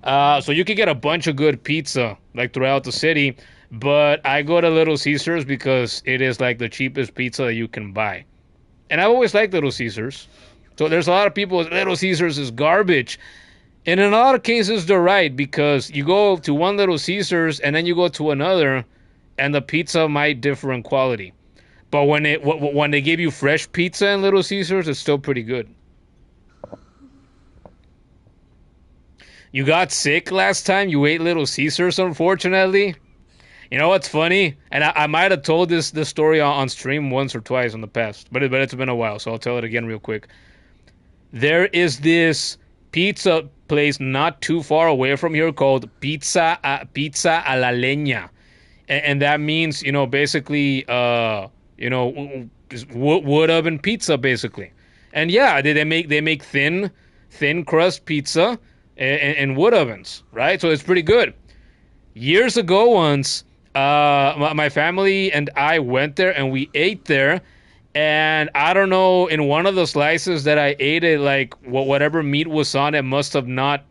So you could get a bunch of good pizza like throughout the city, but I go to Little Caesars because it is like the cheapest pizza that you can buy. And I've always liked Little Caesars. So there's a lot of people, Little Caesars is garbage. And in a lot of cases, they're right, because you go to one Little Caesars and then you go to another, and the pizza might differ in quality. But when they give you fresh pizza in Little Caesars, it's still pretty good. You got sick last time you ate Little Caesars, unfortunately. You know what's funny? And I might have told this story on stream once or twice in the past, but it's been a while, so I'll tell it again real quick. There is this pizza place not too far away from here called Pizza a la Leña. And that means, basically, wood oven pizza, basically. And yeah, they make thin crust pizza in wood ovens, right? So it's pretty good. Years ago, once my family and I went there and we ate there, and I don't know, in one of the slices that I ate, it like whatever meat was on it must have not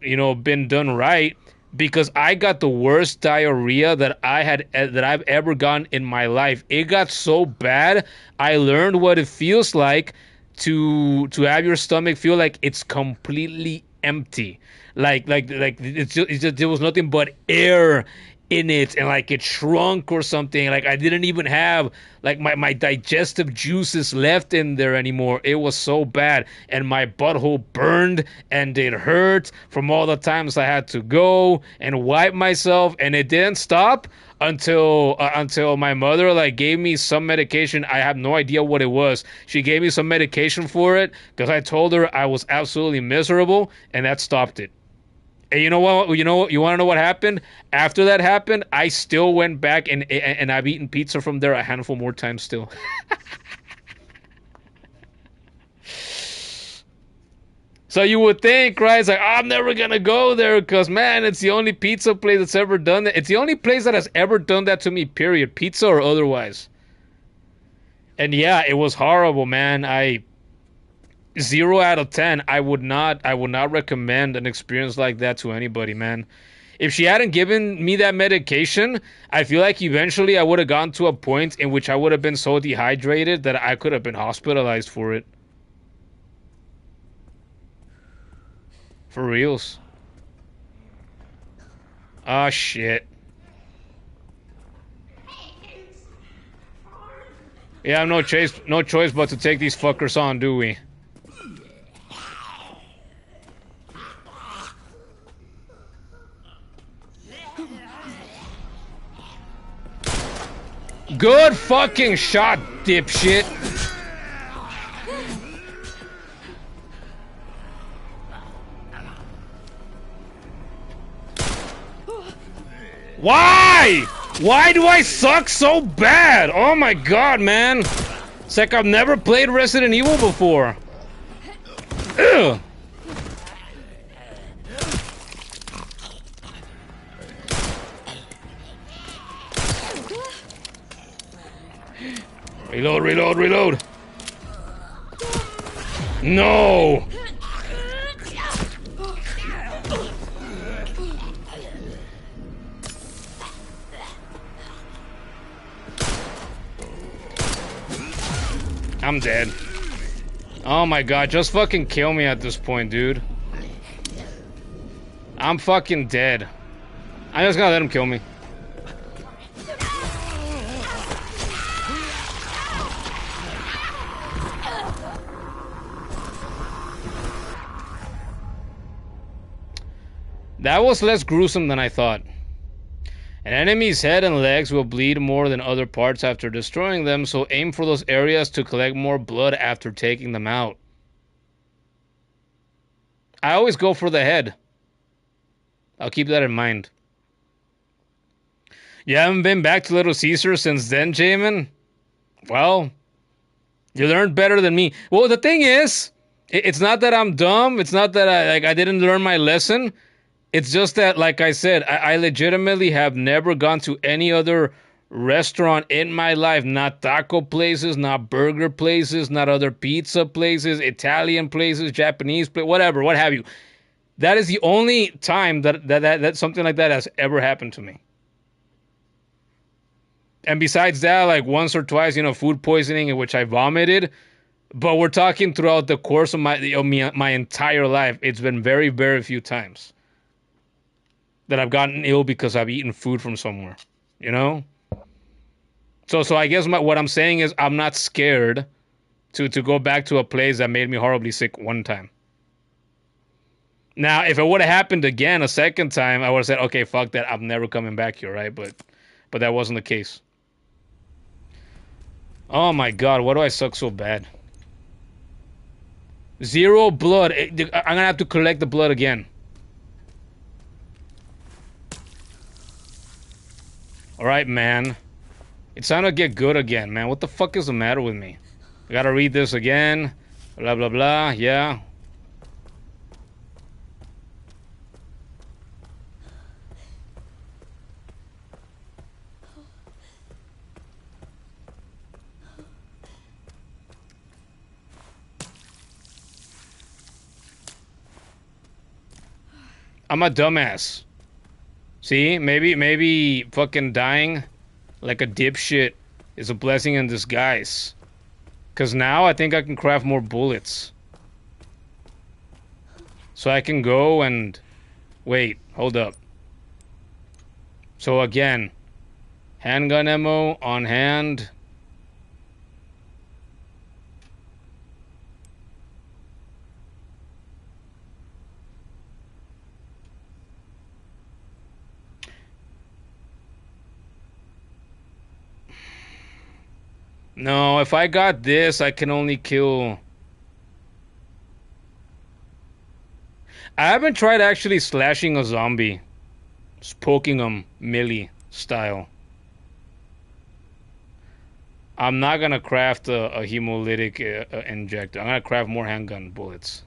been done right, because I got the worst diarrhea that I've ever gotten in my life. It got so bad, I learned what it feels like to have your stomach feel like it's completely empty, like it's just there was nothing but air in it, and like it shrunk or something. Like I didn't even have like my digestive juices left in there anymore. It was so bad, and my butthole burned, and it hurt from all the times I had to go and wipe myself, and it didn't stop until my mother like gave me some medication. I have no idea what it was. She gave me some medication for it because I told her I was absolutely miserable, and that stopped it. And you know what? You want to know what happened? After that happened, I still went back and I've eaten pizza from there a handful more times still. So you would think, right? It's like, I'm never going to go there because, man, it's the only pizza place that's ever done that. It's the only place that has ever done that to me, period. Pizza or otherwise. And yeah, it was horrible, man. 0 out of 10. I would not recommend an experience like that to anybody, man. If she hadn't given me that medication, I feel like eventually I would have gotten to a point in which I would have been so dehydrated that I could have been hospitalized for it. For reals. Ah, shit. Yeah, no choice but to take these fuckers on, do we? Good fucking shot, dipshit. Why? Why do I suck so bad? Oh my god, man. It's like I've never played Resident Evil before. Ugh. Reload. No! I'm dead. Oh my god, just fucking kill me at this point, dude. I'm fucking dead. I'm just gonna let him kill me. That was less gruesome than I thought. An enemy's head and legs will bleed more than other parts after destroying them, so aim for those areas to collect more blood after taking them out. I always go for the head. I'll keep that in mind. You haven't been back to Little Caesar since then, Jamin? Well, you learned better than me. Well, the thing is, it's not that I'm dumb. It's not that I didn't learn my lesson. It's just that, like I said, I legitimately have never gone to any other restaurant in my life. Not taco places, not burger places, not other pizza places, Italian places, Japanese places, whatever, what have you. That is the only time that something like that has ever happened to me. And besides that, like once or twice, food poisoning in which I vomited. But we're talking throughout the course of my entire life. It's been very, very few times that I've gotten ill because I've eaten food from somewhere. So I guess what I'm saying is I'm not scared to go back to a place that made me horribly sick one time. Now, if it would have happened again a second time, I would have said, okay, fuck that. I'm never coming back here, right? But that wasn't the case. Oh my god, why do I suck so bad? 0 blood. I'm gonna have to collect the blood again. Alright, man. It's time to get good again, man. What the fuck is the matter with me? I gotta read this again. Blah, blah, blah. Yeah. I'm a dumbass. See, maybe fucking dying like a dipshit is a blessing in disguise. Cause now I think I can craft more bullets. So I can go and... Wait, hold up. So again, handgun ammo on hand. No, if I got this, I can only kill... I haven't tried actually slashing a zombie. Just poking him melee style. I'm not gonna craft a hemolytic injector. I'm gonna craft more handgun bullets.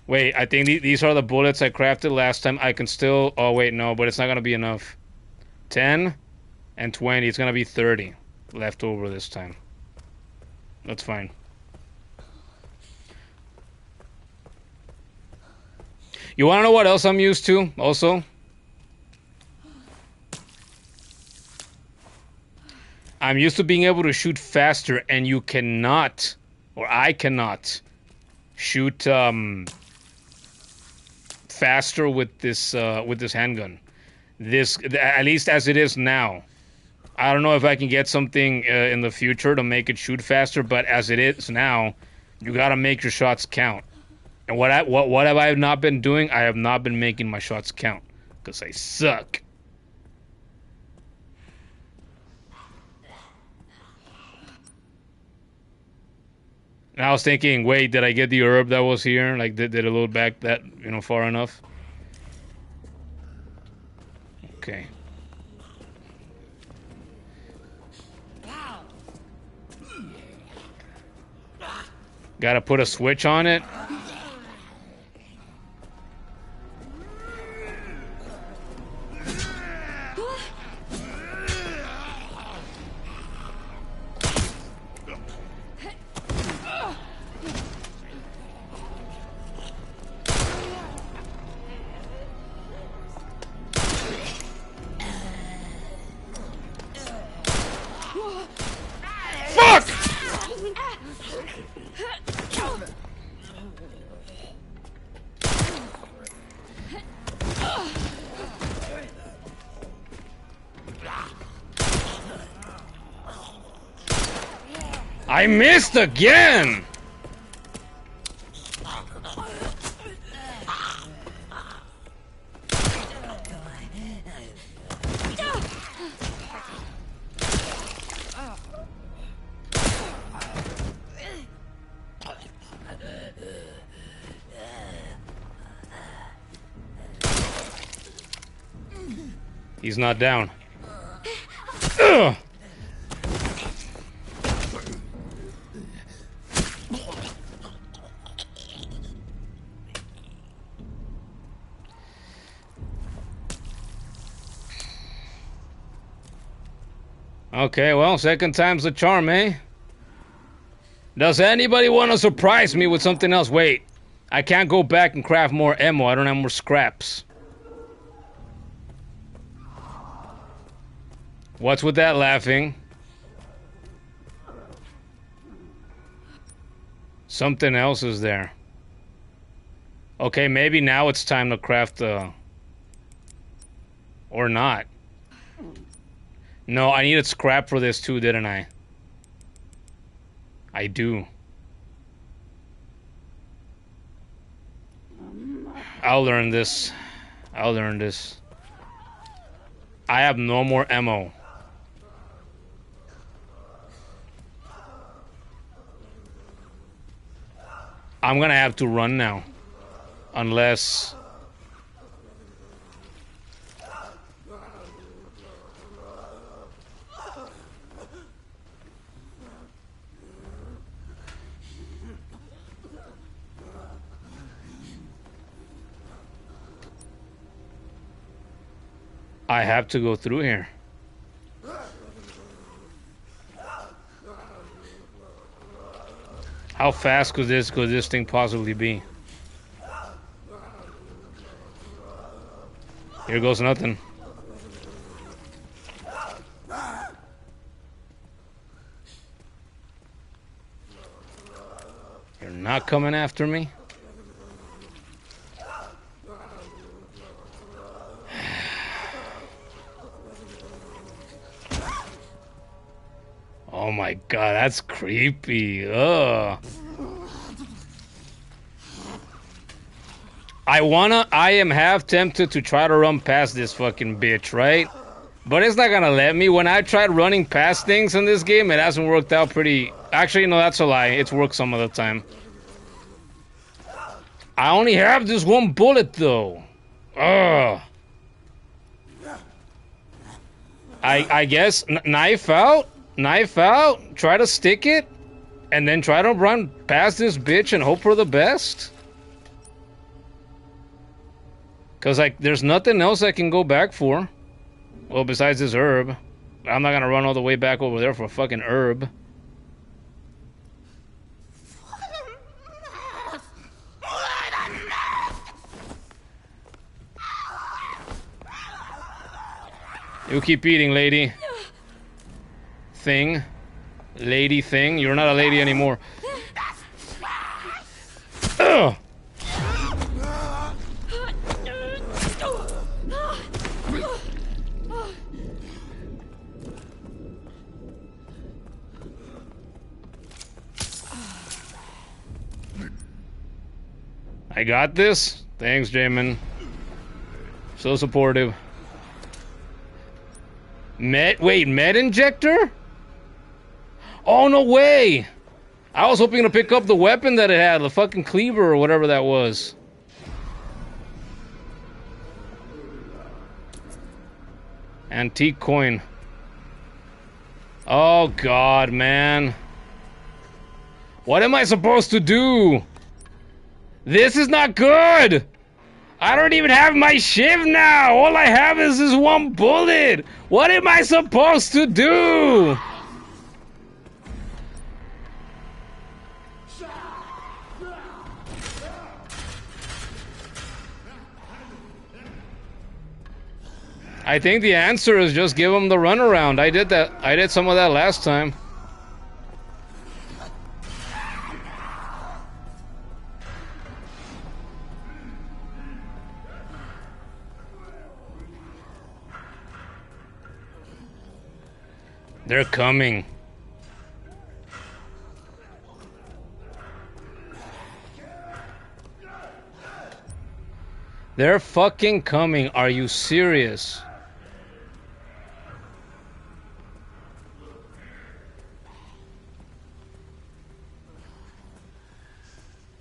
Wait, I think these are the bullets I crafted last time. I can still... Oh, wait, no, but it's not going to be enough. 10 and 20. It's going to be 30 left over this time. That's fine. You want to know what else I'm used to, also? I'm used to being able to shoot faster, and you cannot, or I cannot, shoot... faster with this handgun. This, at least as it is now. I don't know if I can get something in the future to make it shoot faster, but as it is now, you gotta make your shots count. And what have I not been doing? I have not been making my shots count because I suck. And I was thinking, wait, did I get the herb that was here? Like, did it load back that, far enough? Okay. Gotta put a switch on it. I missed again! He's not down. Ugh. Okay, well, second time's the charm, eh? Does anybody want to surprise me with something else? Wait, I can't go back and craft more ammo. I don't have more scraps. What's with that laughing? Something else is there. Okay, maybe now it's time to craft the... Or not. No, I needed scrap for this too, didn't I? I do. I'll learn this. I'll learn this. I have no more ammo. I'm gonna have to run now. Unless... I have to go through here. How fast could this thing possibly be? Here goes nothing. You're not coming after me? Oh my god, that's creepy. Ugh. I am half tempted to try to run past this fucking bitch, right? But it's not gonna let me. When I tried running past things in this game, it hasn't worked out pretty... Actually, no, that's a lie. It's worked some of the time. I only have this one bullet, though. Ugh. I guess knife out? Knife out? Try to stick it? And then try to run past this bitch and hope for the best? Because, like, there's nothing else I can go back for. Well, besides this herb. I'm not gonna run all the way back over there for a fucking herb. You keep eating, lady. Thing. Lady thing. You're not a lady anymore. Ugh! I got this. Thanks, Jamin. So supportive. Wait, med injector? Oh, no way! I was hoping to pick up the weapon that it had, the fucking cleaver or whatever that was. Antique coin. Oh, God, man. What am I supposed to do? This is not good! I don't even have my shiv now! All I have is this one bullet! What am I supposed to do? I think the answer is just give him the runaround. I did that. I did some of that last time. They're coming. They're fucking coming. Are you serious?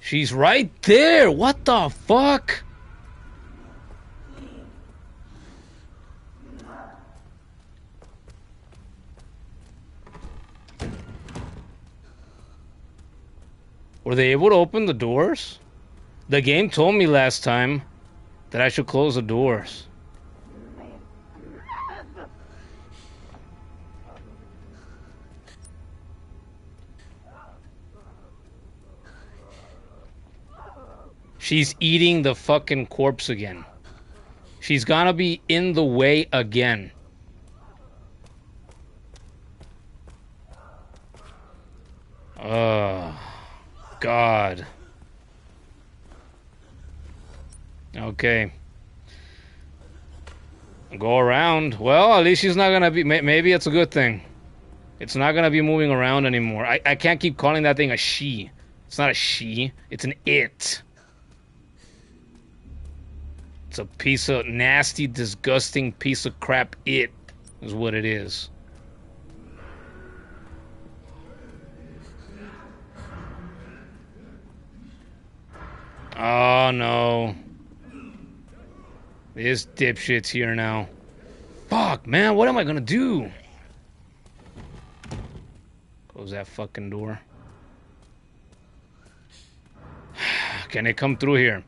She's right there. What the fuck? Were they able to open the doors? The game told me last time that I should close the doors. She's eating the fucking corpse again. She's gonna be in the way again. Oh, God. Okay. Go around. Well, at least she's not gonna be... Maybe it's a good thing. It's not gonna be moving around anymore. I can't keep calling that thing a she. It's not a she. It's an it. It's a piece of nasty, disgusting piece of crap. It is what it is. Oh, no. This dipshit's here now. Fuck, man. What am I gonna do? Close that fucking door. Can it come through here?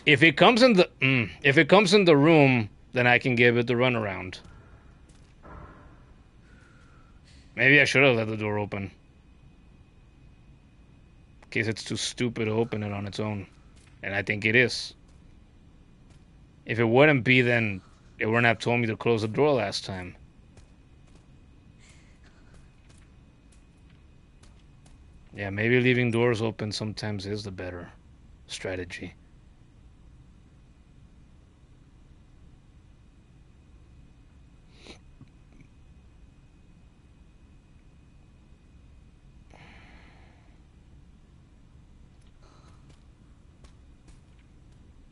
If it comes in the room, then I can give it the runaround. Maybe I should have let the door open. In case it's too stupid to open it on its own. And I think it is. If it wouldn't be, then it wouldn't have told me to close the door last time. Yeah, maybe leaving doors open sometimes is the better strategy.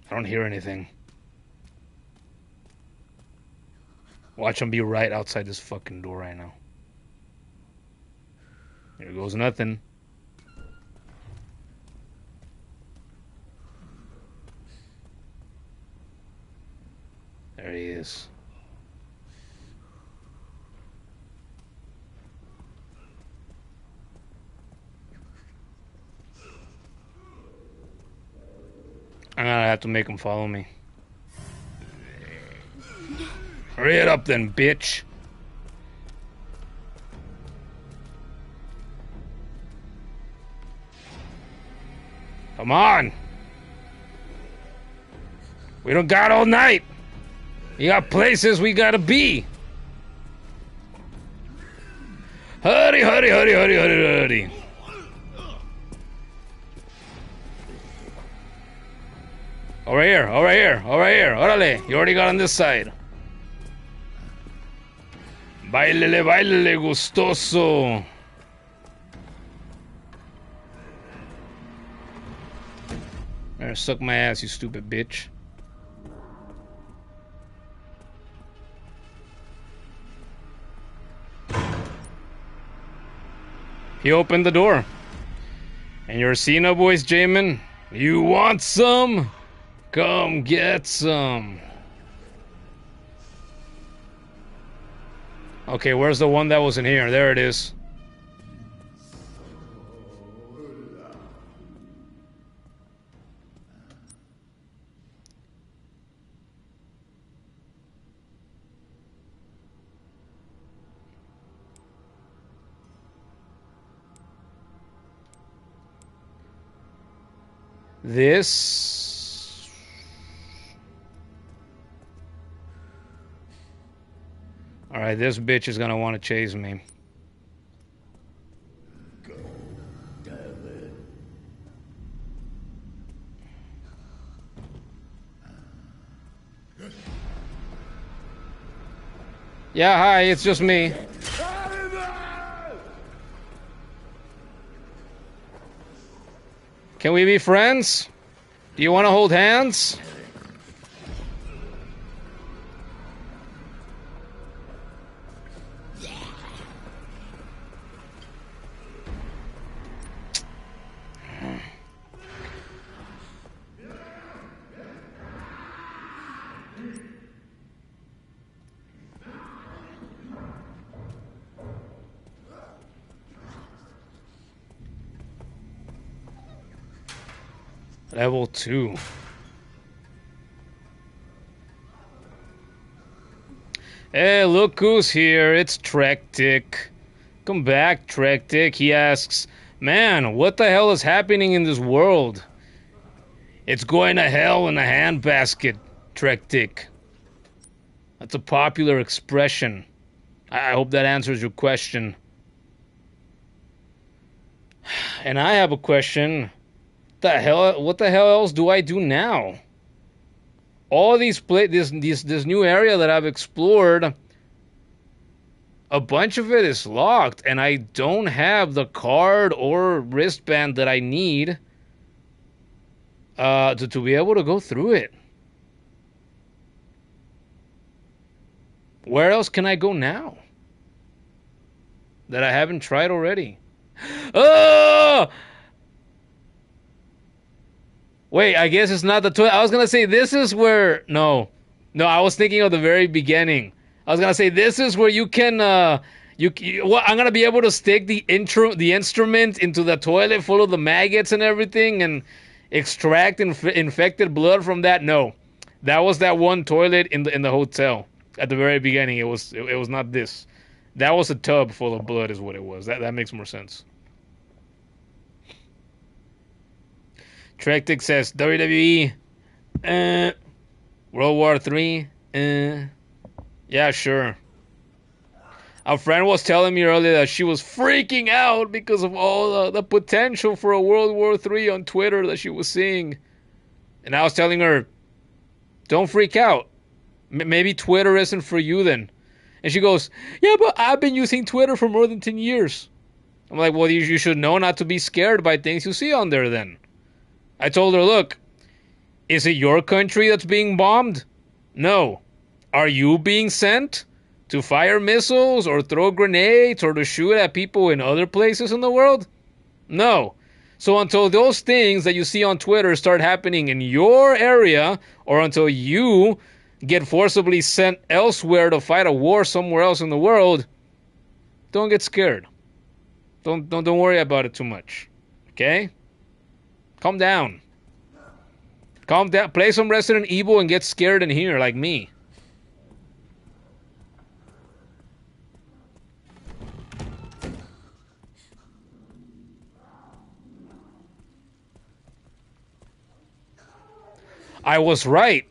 I don't hear anything. Watch him be right outside this fucking door right now. Here goes nothing. There he is. I'm gonna have to make him follow me. Hurry it up then, bitch. Come on. We don't got all night. We got places we gotta be. Hurry, hurry, hurry, hurry, hurry, hurry. Over here, over here, over here. Órale, you already got on this side. Bailele, bailele, gustoso. There, suck my ass, you stupid bitch. He opened the door. And you're seeing a voice, Jamin? You want some? Come get some. Okay, where's the one that was in here? There it is. This... Alright, this bitch is gonna want to chase me. Yeah, hi, it's just me. Can we be friends? Do you want to hold hands? Level 2. Hey, look who's here. It's Trektic. Come back, Trektic. He asks, man, what the hell is happening in this world? It's going to hell in a handbasket, Trektic. That's a popular expression. I hope that answers your question. And I have a question. What the hell else do I do now? All these this new area that I've explored, a bunch of it is locked, and I don't have the card or wristband that I need to be able to go through it. Where else can I go now that I haven't tried already? Oh! Wait, I guess it's not the toilet. I was gonna say this is where... No, I was thinking of the very beginning. I was gonna say this is where you can... well, I'm gonna be able to stick the instrument into the toilet full of the maggots and everything and extract infected blood from that. No, that was that one toilet in the hotel at the very beginning. It was not this. That was a tub full of blood is what it was. That makes more sense. Trektic says WWE, World War III, yeah, sure. A friend was telling me earlier that she was freaking out because of all the potential for a World War III on Twitter that she was seeing. And I was telling her, don't freak out. Maybe Twitter isn't for you then. And she goes, yeah, but I've been using Twitter for more than 10 years. I'm like, well, you should know not to be scared by things you see on there then. I told her, look, is it your country that's being bombed? No. Are you being sent to fire missiles or throw grenades or to shoot at people in other places in the world? No. So until those things that you see on Twitter start happening in your area, or until you get forcibly sent elsewhere to fight a war somewhere else in the world, don't get scared. Don't worry about it too much. Okay? Calm down. Calm down. Play some Resident Evil and get scared in here like me. I was right.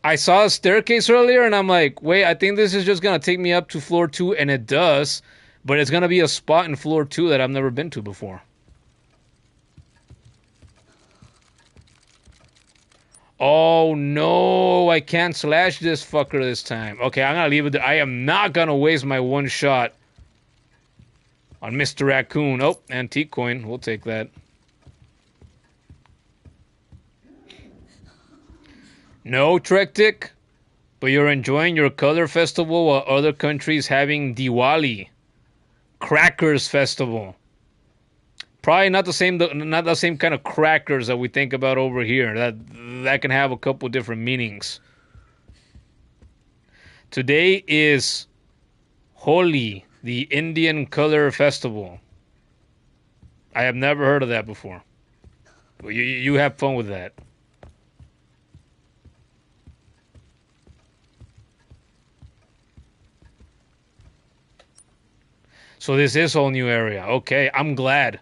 I saw a staircase earlier and I'm like, wait, I think this is just going to take me up to floor 2, and it does. But it's going to be a spot in floor 2 that I've never been to before. Oh no, I can't slash this fucker this time. Okay, I'm gonna leave it there. I am not gonna waste my one shot on Mr. Raccoon. Oh, antique coin. We'll take that. No, Trektic, but you're enjoying your color festival while other countries having Diwali. Crackers festival. Probably not the same kind of crackers that we think about over here. That can have a couple different meanings. Today is Holi, the Indian Color Festival. I have never heard of that before. Well, you have fun with that. So this is a whole new area. Okay, I'm glad.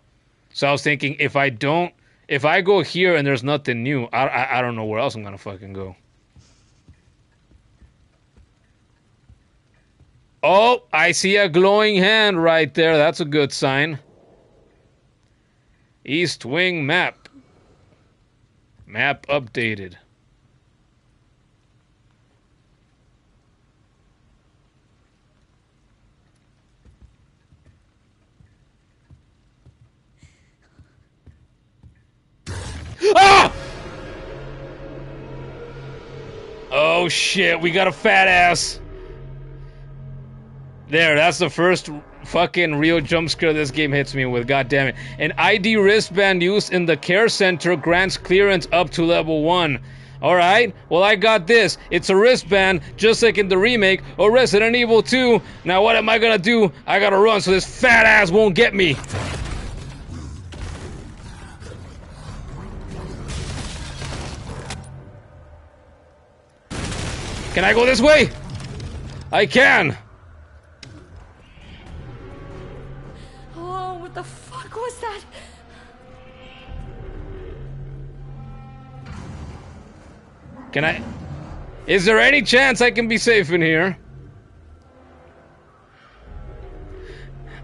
So I was thinking, if I go here and there's nothing new, I don't know where else I'm gonna fucking go. Oh, I see a glowing hand right there. That's a good sign. East Wing map. Map updated. Ah! Oh shit, we got a fat ass. There, that's the first fucking real jump scare this game hits me with, god damn it. An ID wristband used in the care center grants clearance up to level 1. Alright, well I got this. It's a wristband, just like in the remake of Resident Evil 2. Now what am I gonna do? I gotta run so this fat ass won't get me. Can I go this way? I can.
Oh, what the fuck was that?
Can I? Is there any chance I can be safe in here?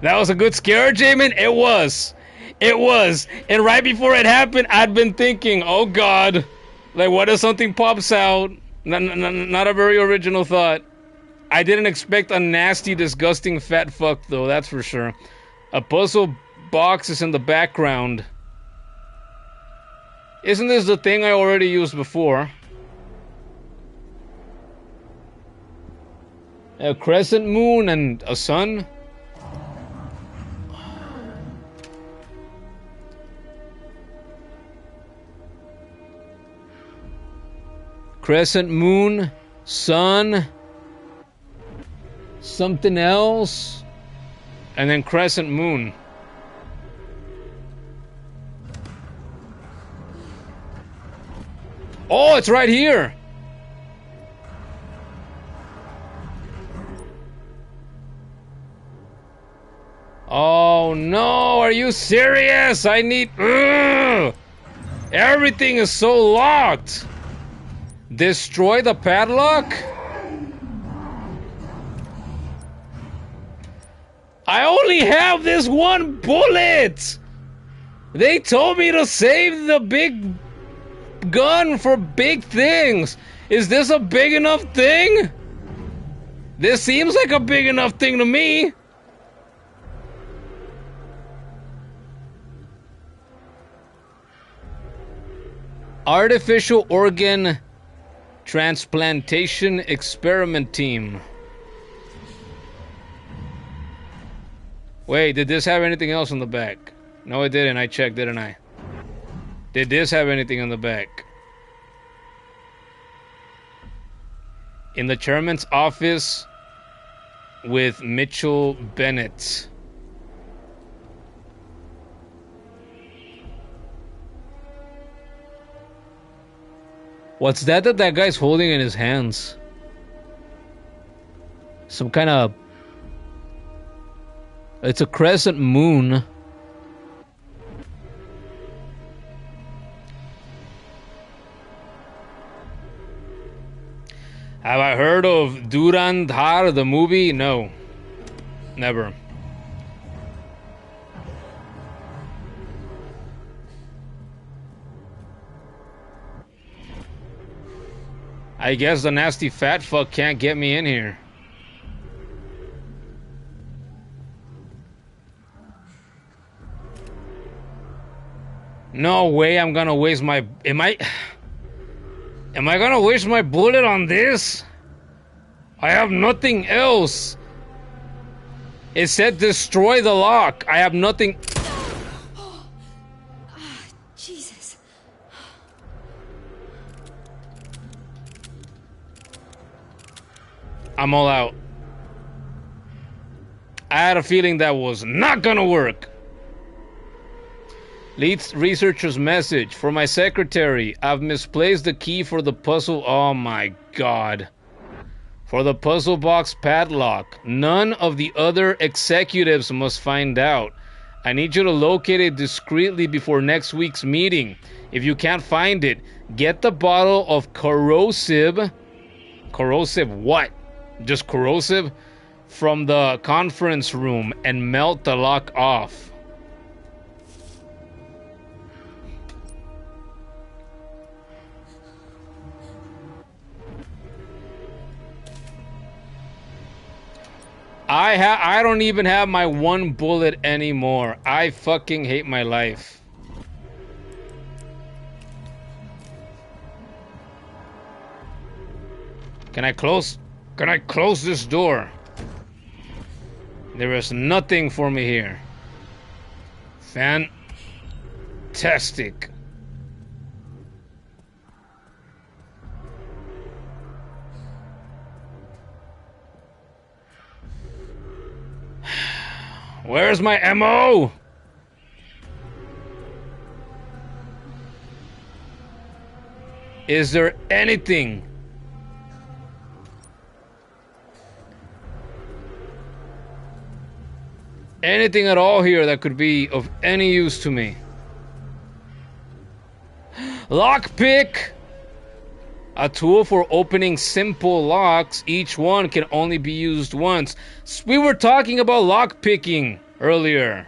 That was a good scare, Jamin? It was. It was. And right before it happened, I'd been thinking, oh God. Like, what if something pops out? Not a very original thought. I didn't expect a nasty, disgusting fat fuck, though, that's for sure. A puzzle box is in the background. Isn't this the thing I already used before? A crescent moon and a sun? Crescent moon, sun, something else, and then crescent moon. Oh, it's right here. Oh no, are you serious? I need... Ugh! Everything is so locked. Destroy the padlock? I only have this one bullet! They told me to save the big gun for big things. Is this a big enough thing? This seems like a big enough thing to me. Artificial organ transplantation experiment team. Wait, did this have anything else on the back? No, it didn't. I checked, didn't I? Did this have anything on the back? In the chairman's office with Mitchell Bennett. What's that that guy's holding in his hands? Some kind of... It's a crescent moon. Have I heard of Durandar, the movie? No. Never. I guess the nasty fat fuck can't get me in here. No way I'm gonna waste my... Am I gonna waste my bullet on this? I have nothing else. It said destroy the lock. I have nothing...
Jesus.
I'm all out. I had a feeling that was not gonna work. Lead researcher's message. For my secretary, I've misplaced the key for the puzzle. Oh my god. For the puzzle box padlock. None of the other executives must find out. I need you to locate it discreetly before next week's meeting. If you can't find it, get the bottle of corrosive... Corrosive what? Just corrosive? From the conference room and melt the lock off. I don't even have my one bullet anymore. I fucking hate my life. Can I close this door? There is nothing for me here. Fantastic. Where's my ammo? Is there anything anything at all here that could be of any use to me. Lockpick! A tool for opening simple locks. Each one can only be used once. We were talking about lockpicking earlier.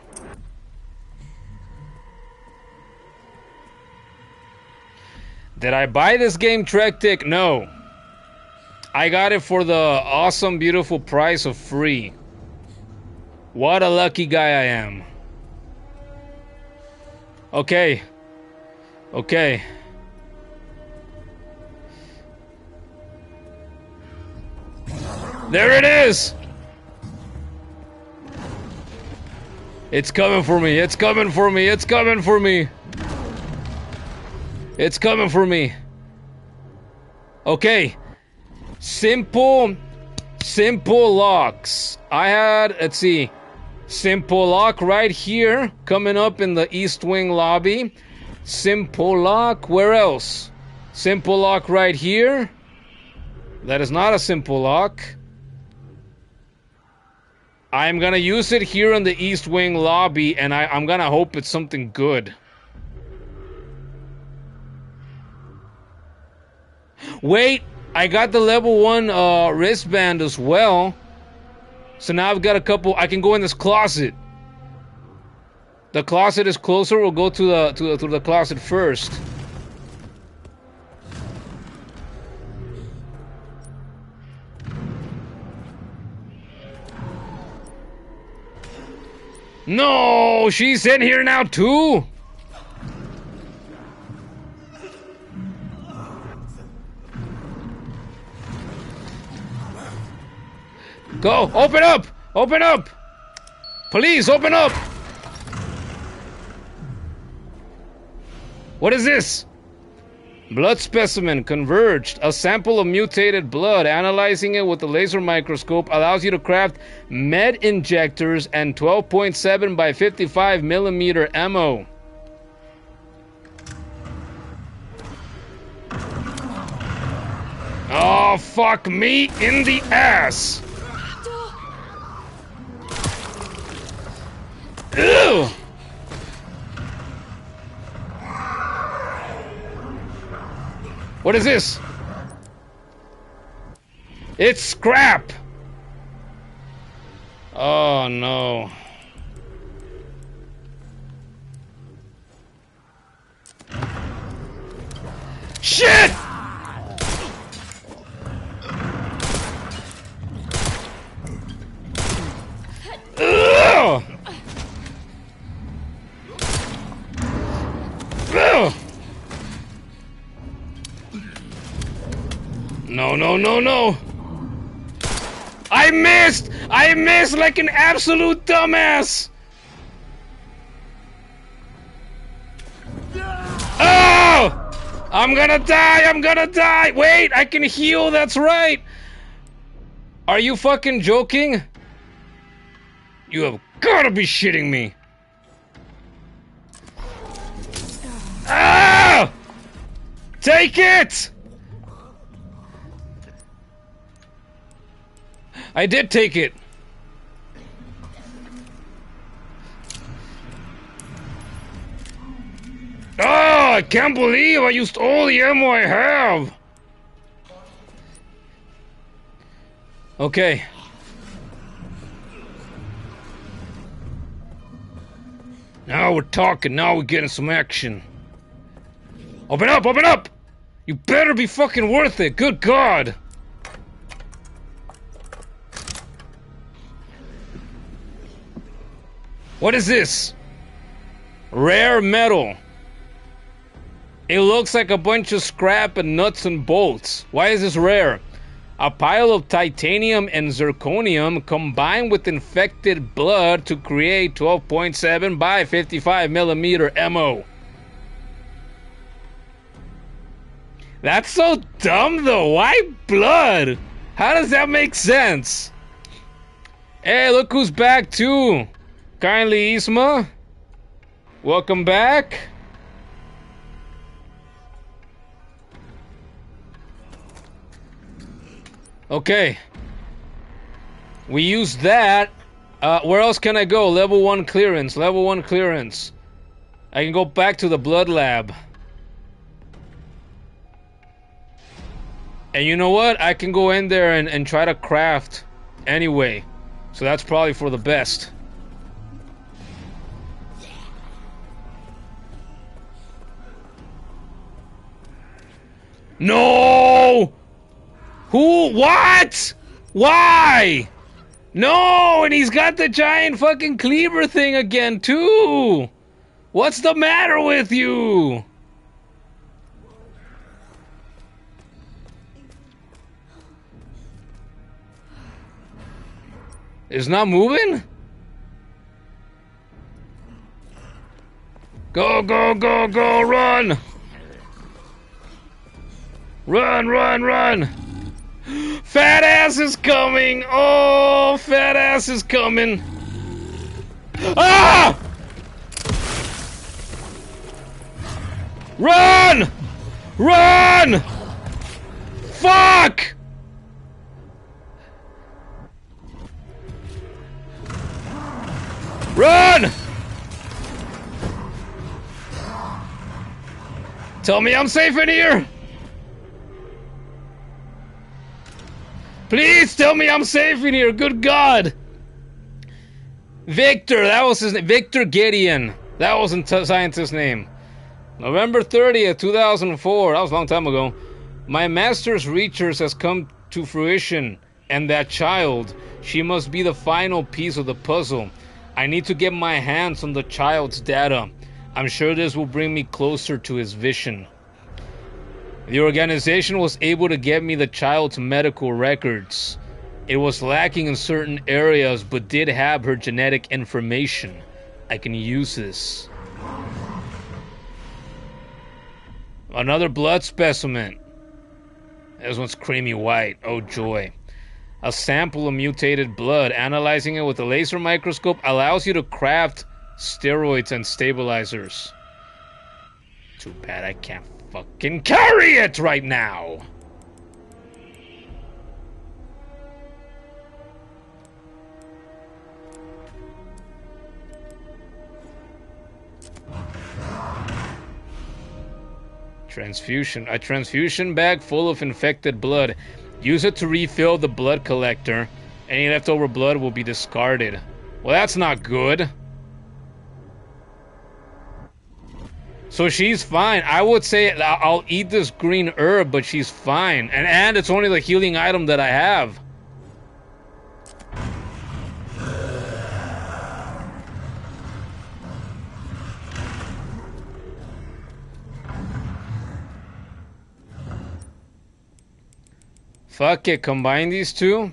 Did I buy this game, Trektic? No. I got it for the awesome, beautiful price of free. What a lucky guy I am. Okay. Okay. There it is! It's coming for me, it's coming for me, it's coming for me! It's coming for me. Okay. Simple locks. I had, let's see, simple lock right here, coming up in the East Wing lobby. Simple lock, where else? Simple lock right here. That is not a simple lock. I'm gonna use it here in the East Wing lobby, and I'm gonna hope it's something good. Wait, I got the level 1 wristband as well. So now I've got a couple. I can go in this closet. The closet is closer. We'll go to the closet first. No, she's in here now too. Go! Open up! Open up! Please, open up! What is this? Blood specimen converged. A sample of mutated blood. Analyzing it with a laser microscope allows you to craft med injectors and 12.7 by 55 millimeter ammo. Oh, fuck me in the ass! Ew! What is this? It's scrap! Oh no. Shit! Ugh! Ugh! No, no, no, no! I missed! I missed like an absolute dumbass! Oh! I'm gonna die! I'm gonna die! Wait, I can heal, that's right! Are you fucking joking? You have gotta be shitting me! Ah! Take it! I did take it. Oh, I can't believe I used all the ammo I have. Okay. Now we're talking, now we're getting some action. Open up, open up! You better be fucking worth it, good God! What is this? Rare metal. It looks like a bunch of scrap and nuts and bolts. Why is this rare? A pile of titanium and zirconium combined with infected blood to create 12.7 by 55 millimeter ammo. That's so dumb though. Why blood? How does that make sense? Hey, look who's back too. Kindly Isma. Welcome back. Okay. We used that. Where else can I go? Level 1 clearance. Level 1 clearance. I can go back to the blood lab. And you know what? I can go in there and try to craft anyway. So that's probably for the best. No! Who? What? Why? No! And he's got the giant fucking cleaver thing again, too! What's the matter with you? It's not moving? Go, go, go, go, run! Run, run, run! Fat ass is coming! Oh, fat ass is coming! Ah! Run! Run! Fuck! Run! Tell me I'm safe in here! Please tell me I'm safe in here, good God! Victor, that was his name. Victor Gideon. That wasn't scientist's name. November 30th, 2004. That was a long time ago. My master's research has come to fruition, and that child, she must be the final piece of the puzzle. I need to get my hands on the child's data. I'm sure this will bring me closer to his vision. The organization was able to get me the child's medical records. It was lacking in certain areas, but did have her genetic information. I can use this. Another blood specimen. This one's creamy white. Oh joy. A sample of mutated blood. Analyzing it with a laser microscope allows you to craft steroids and stabilizers. Too bad I can't fucking carry it right now. Transfusion. A transfusion bag full of infected blood. Use it to refill the blood collector. Any leftover blood will be discarded. Well, that's not good. So she's fine. I would say I'll eat this green herb, but she's fine. And it's only the healing item that I have. Fuck it, combine these two.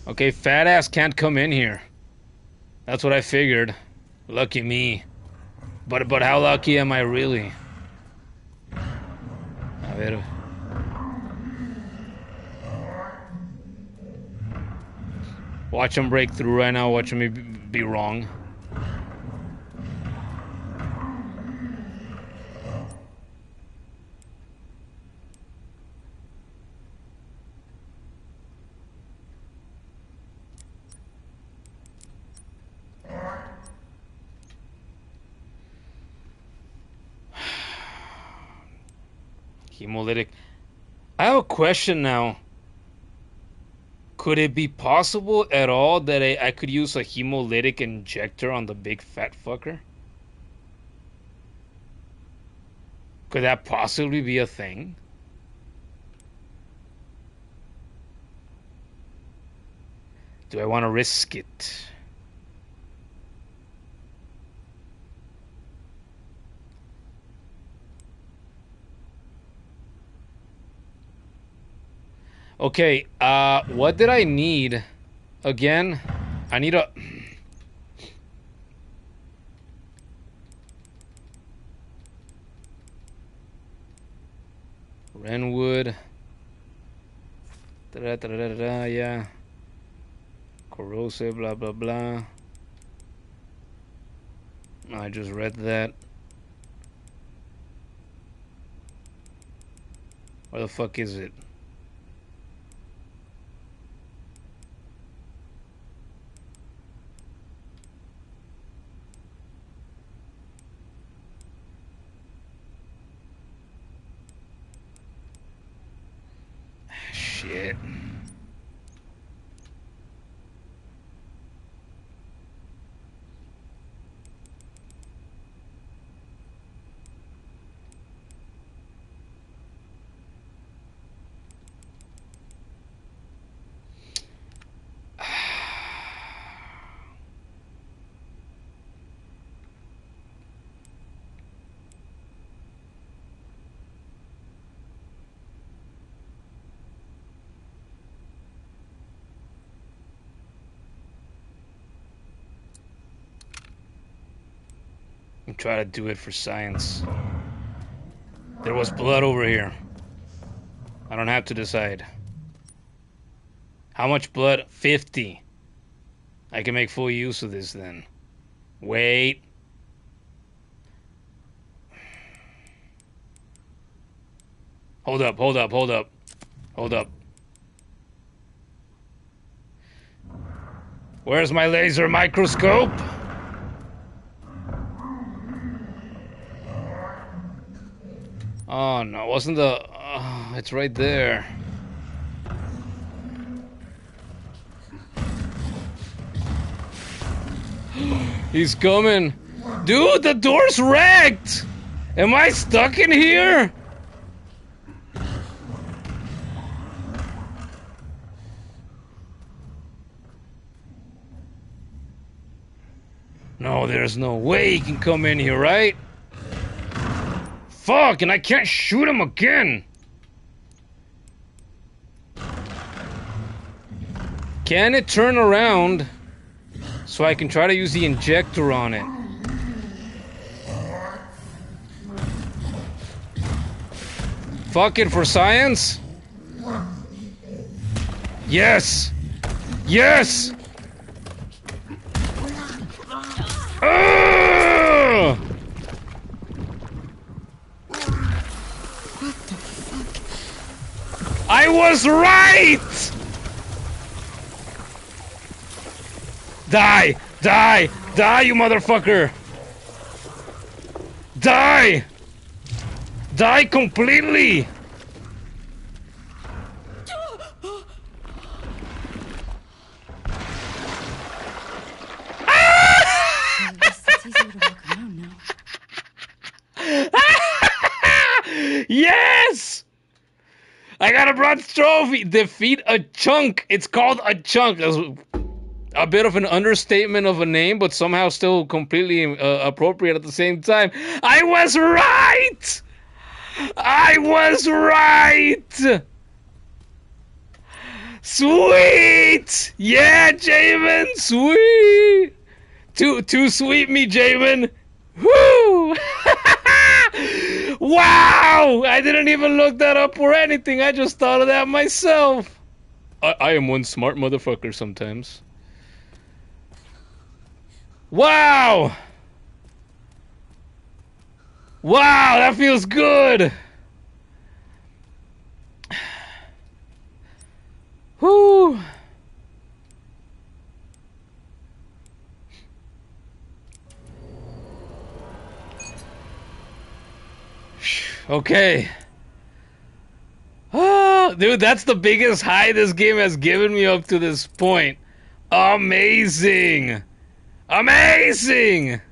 Okay, fat ass can't come in here. That's what I figured. Lucky me. But how lucky am I really? A ver. Watch him break through right now. Watch me be wrong. Hemolytic. I have a question now. Could it be possible at all that I could use a hemolytic injector on the big fat fucker? Could that possibly be a thing? Do I want to risk it? Okay, what did I need? Again, I need a... Renwood. Yeah. Corrosive, blah, blah, blah. I just read that. Where the fuck is it? Shit. Try to do it for science. There was blood over here. I don't have to decide. How much blood? 50. I can make full use of this then. Wait. Hold up, hold up, hold up. Hold up. Where's my laser microscope? Oh no, wasn't the... it's right there. He's coming. Dude, the door's wrecked! Am I stuck in here? No, there's no way he can come in here, right? Fuck, and I can't shoot him again. Can it turn around so I can try to use the injector on it? Fuck it for science? Yes! Yes! Ugh! I was right! Die! Die! Die, you motherfucker! Die! Die completely! Yes! I got a bronze trophy! Defeat a chunk! It's called a chunk. That's a bit of an understatement of a name, but somehow still completely appropriate at the same time. I was right! I was right! Sweet! Yeah, Jamin! Sweet! Too sweet me, Jamin! Woo! Wow! I didn't even look that up or anything. I just thought of that myself. I am one smart motherfucker sometimes. Wow! Wow, that feels good! Whew! Okay. Oh, dude, that's the biggest high this game has given me up to this point. Amazing! Amazing!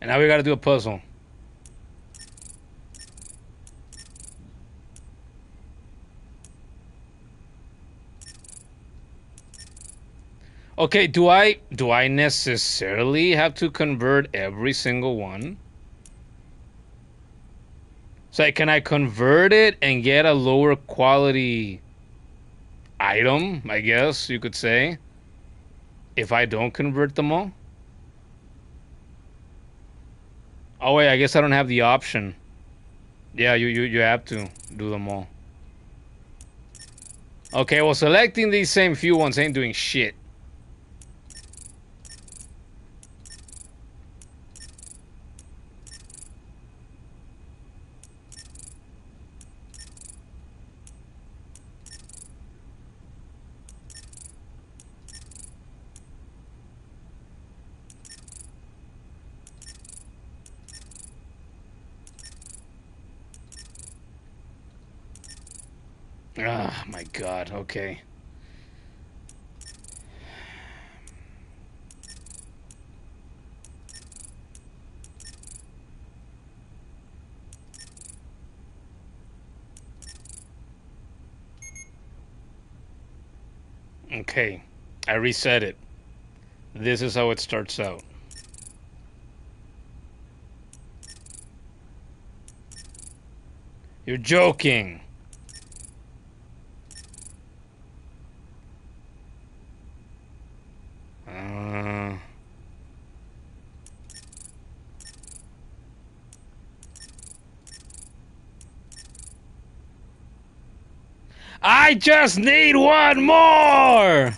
And now we gotta do a puzzle. Okay, do I necessarily have to convert every single one? So can I convert it and get a lower quality item, I guess you could say, if I don't convert them all? Oh wait, I guess I don't have the option. Yeah, you have to do them all. Okay, well, selecting these same few ones ain't doing shit. Ah, my God, okay. Okay, I reset it. This is how it starts out. You're joking. I just need one more!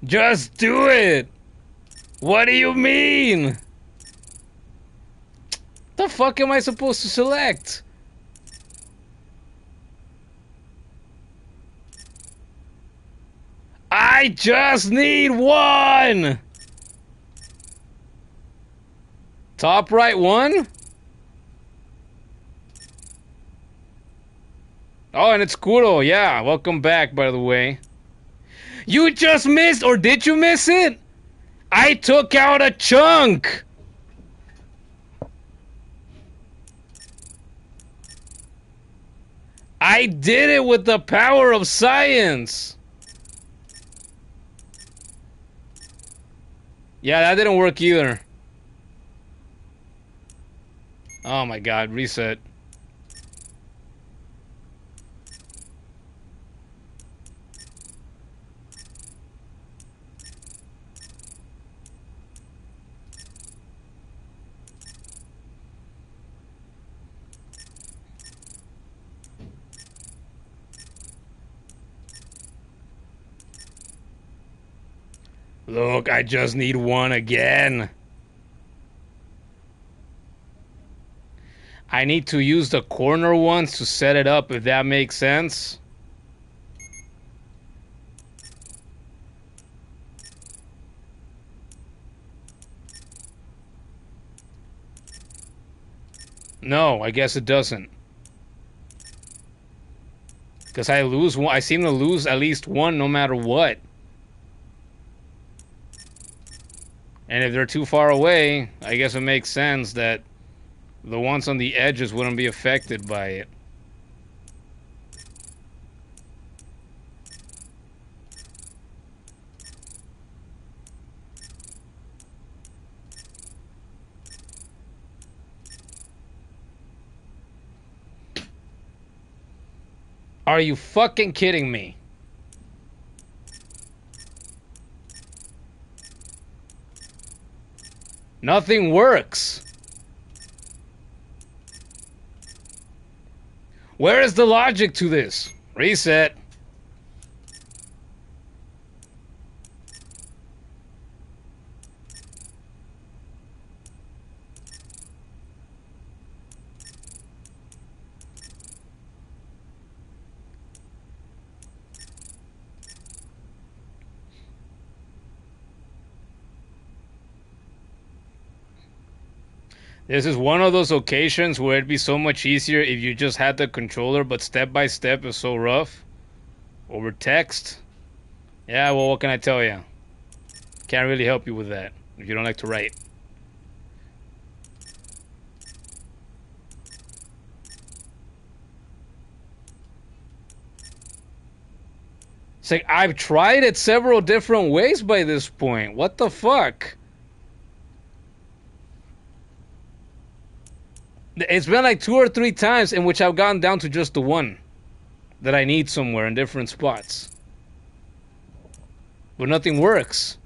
Just do it! What do you mean? The fuck am I supposed to select? I just need one! Top right one? Oh, and it's Kuro. Yeah, welcome back, by the way. You just missed, or did you miss it? I took out a chunk! I did it with the power of science! Yeah, that didn't work either. Oh my God, reset. Look, I just need one again. I need to use the corner ones to set it up, if that makes sense. No, I guess it doesn't. Because I lose one. I seem to lose at least one no matter what. And if they're too far away, I guess it makes sense that the ones on the edges wouldn't be affected by it. Are you fucking kidding me? Nothing works. Where is the logic to this? Reset. This is one of those occasions where it'd be so much easier if you just had the controller, but step by step is so rough. Over text? Yeah, well, what can I tell you? Can't really help you with that if you don't like to write. It's like, I've tried it several different ways by this point. What the fuck? It's been like 2 or 3 times in which I've gotten down to just the one that I need somewhere in different spots. But nothing works.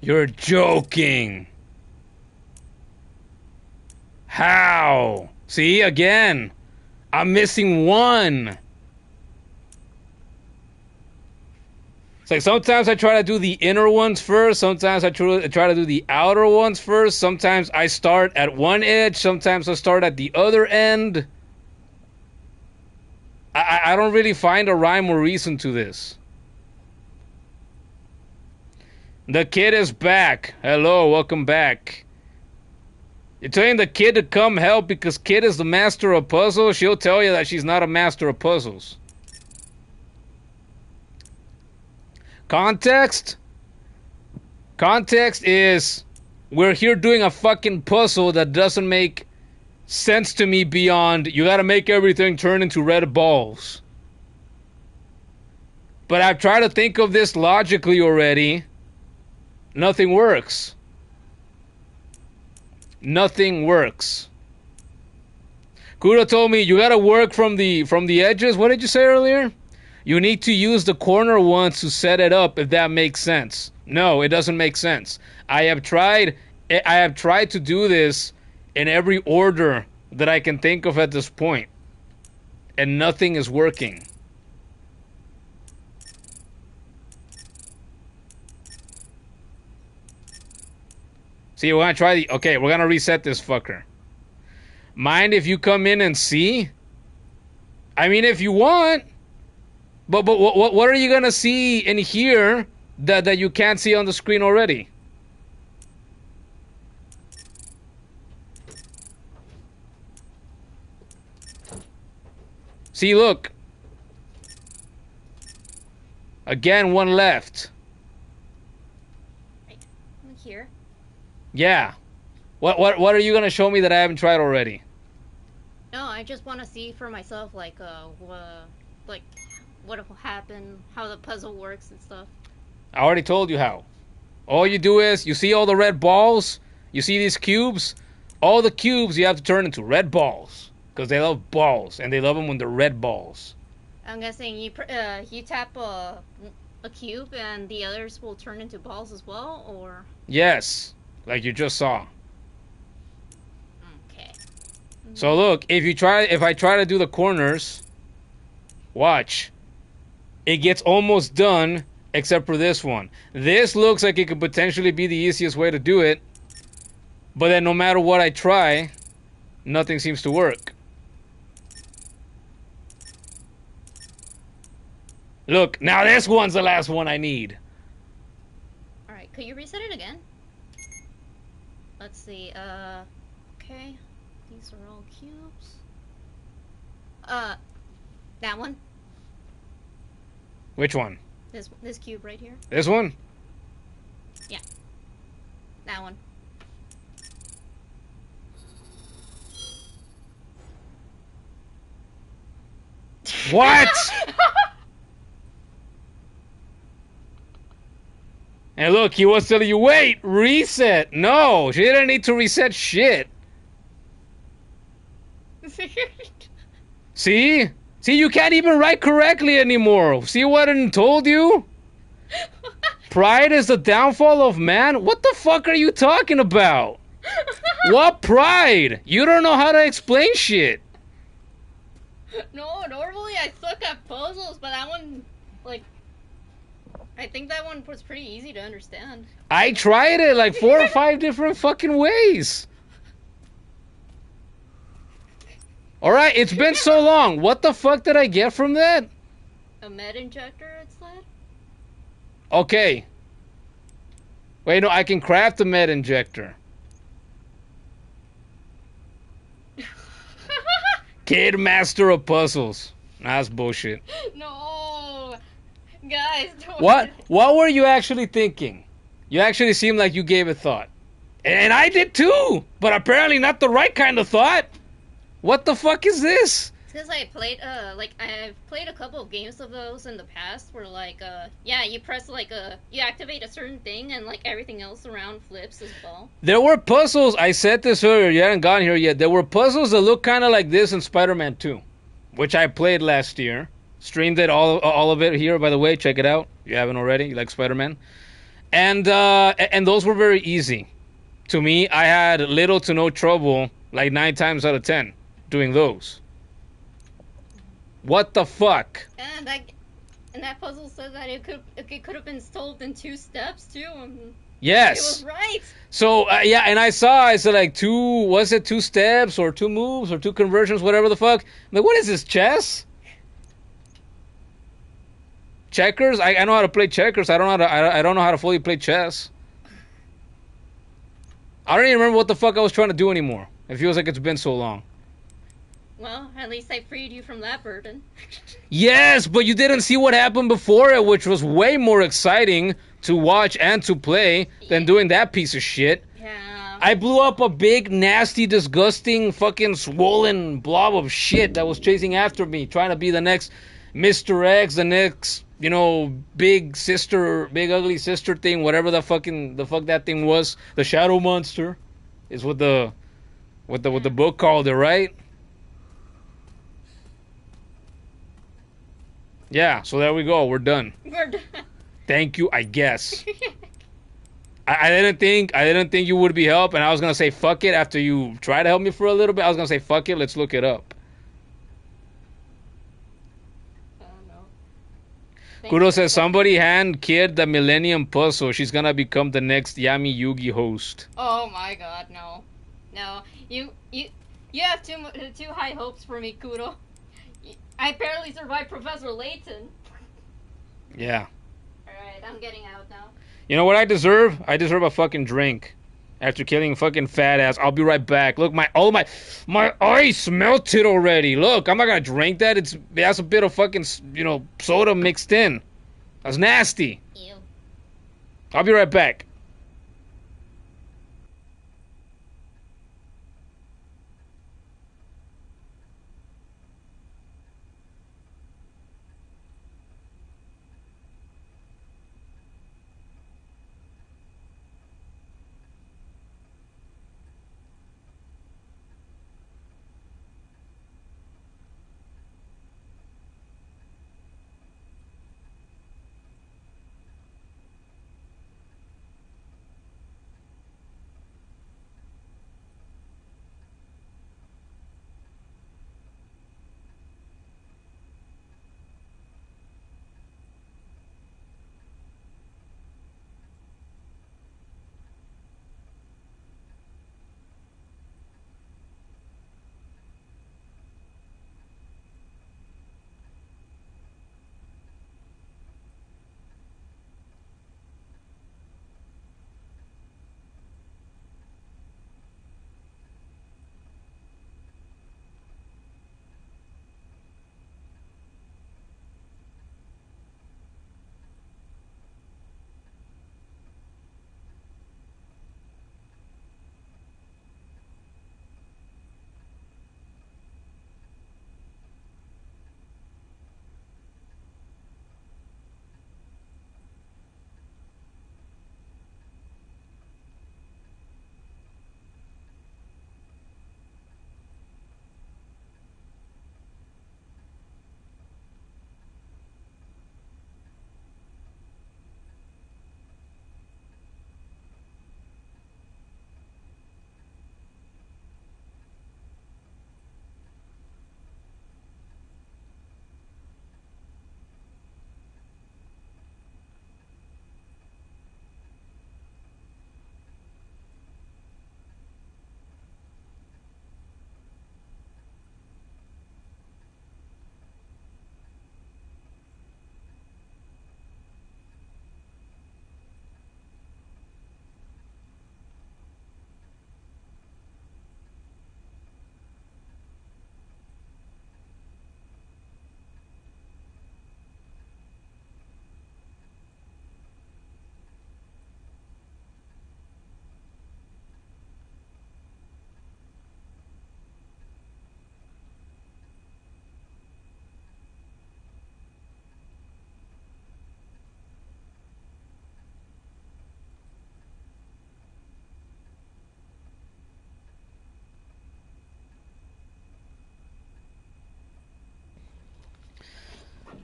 You're joking. How? See, again, I'm missing one. It's like sometimes I try to do the inner ones first. Sometimes I try to do the outer ones first. Sometimes I start at one edge. Sometimes I start at the other end. I don't really find a rhyme or reason to this. The kid is back. Hello, welcome back. You're telling the kid to come help because kid is the master of puzzles? She'll tell you that she's not a master of puzzles. Context? Context is we're here doing a fucking puzzle that doesn't make sense to me beyond you gotta make everything turn into red balls. But I've tried to think of this logically already. Nothing works. Nothing works. Kudo told me you gotta work from the edges. What did you say earlier? You need to use the corner ones to set it up, if that makes sense. No, it doesn't make sense. I have tried to do this in every order that I can think of at this point, and nothing is working. See, we're gonna try the... Okay, we're gonna reset this fucker. Mind if you come in and see? I mean, if you want. But what are you gonna see in here that you can't see on the screen already? See, look. Again, one left.
Here.
Yeah. What are you gonna show me that I haven't tried already?
No, I just want to see for myself, like what will happen, how the puzzle works and stuff.
I already told you how. All you do is, you see all the red balls? You see these cubes? All the cubes you have to turn into red balls. Because they love balls, and they love them when they're red balls.
I'm guessing you tap a cube and the others will turn into balls as well, or?
Yes, like you just saw.
Okay.
So look, if I try to do the corners, watch. It gets almost done, except for this one. This looks like it could potentially be the easiest way to do it, but then no matter what I try, nothing seems to work. Look, now this one's the last one I need.
Alright, could you reset it again? Let's see, okay. These are all cubes. That one?
Which one?
This cube right here?
This one?
Yeah. That one.
What? And look, he was telling you, wait, reset. No, she didn't need to reset shit. See? See, you can't even write correctly anymore. See what I told you? Pride is the downfall of man? What the fuck are you talking about? What pride? You don't know how to explain shit.
No, normally I suck at puzzles, but that one, like, I think that one was pretty easy to understand.
I tried it like 4 or 5 different fucking ways. Alright, it's been so long. What the fuck did I get from that?
A med injector, it said?
Okay. Wait, no, I can craft a med injector. Kid master of puzzles. Nah, that's bullshit.
No, Guys, don't.
What were you actually thinking? You actually seemed like you gave it thought. And I did too, but apparently not the right kind of thought. What the fuck is this?
It's because I played, like, I've played a couple of games of those in the past where, like, yeah, you press, like, you activate a certain thing and, like, everything else around flips as well.
There were puzzles, I said this earlier, you hadn't gotten here yet. There were puzzles that look kind of like this in Spider-Man 2, which I played last year. Streamed it, all of it here, by the way, check it out. If you haven't already, you like Spider-Man. And those were very easy. To me, I had little to no trouble, like 9 times out of 10, doing those. What the fuck?
And that puzzle said that it could have been solved in 2 steps too. And
Yes.
it was right.
So yeah, and I said like 2 steps or 2 moves or 2 conversions, whatever the fuck. I'm like, what is this, chess? Checkers? I know how to play checkers. I don't know how to fully play chess. I don't even remember what the fuck I was trying to do anymore. It feels like it's been so long.
Well, at least I freed you from that burden.
Yes, but you didn't see what happened before it, which was way more exciting to watch and to play than doing that piece of shit.
Yeah.
I blew up a big, nasty, disgusting, fucking swollen blob of shit that was chasing after me, trying to be the next Mr. X, the next, big ugly sister thing, whatever the fuck that thing was. The shadow monster is what the book called it, right? Yeah, so there we go. We're done.
We're done.
Thank you, I guess. I didn't think you would be help, and I was gonna say fuck it after you try to help me for a little bit. I was gonna say fuck it, let's look it up.
No.
Kuro says somebody hand Kid the Millennium Puzzle. She's gonna become the next Yami Yugi host.
Oh my god, no. No. You have too high hopes for me, Kudo. I barely survived Professor Layton.
Yeah.
Alright, I'm getting out now.
You know what I deserve? I deserve a fucking drink. After killing fucking fat ass. I'll be right back. Look, my ice melted already. Look, I'm not gonna drink that. It has a bit of fucking, soda mixed in. That's nasty.
Ew.
I'll be right back.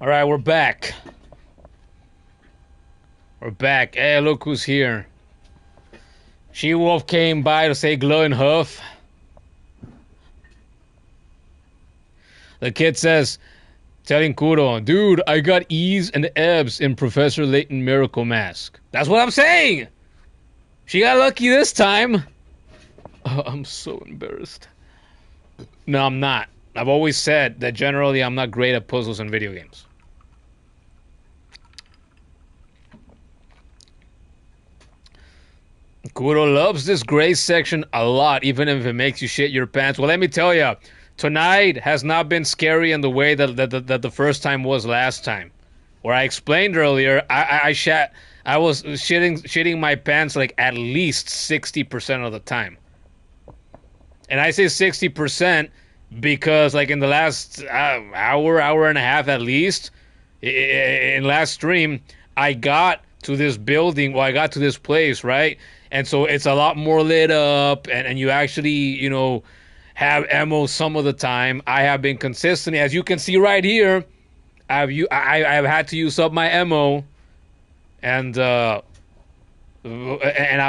All right, we're back. We're back. Hey, look who's here. She-Wolf came by to say glow and huff. The kid says, telling Kuro, dude, I got E's and F's in Professor Layton Miracle Mask. That's what I'm saying! She got lucky this time. Oh, I'm so embarrassed. No, I'm not. I've always said that generally I'm not great at puzzles in video games. Kuro loves this gray section a lot, even if it makes you shit your pants. Well, let me tell you, tonight has not been scary in the way that the first time was last time. Where I explained earlier, I was shitting my pants like at least 60% of the time. And I say 60% because like in the last hour and a half at least, in last stream, I got to this building, well, I got to this place, right? And so it's a lot more lit up, and you actually, you know, have ammo some of the time. I have been consistent, as you can see right here. I've had to use up my ammo, and I've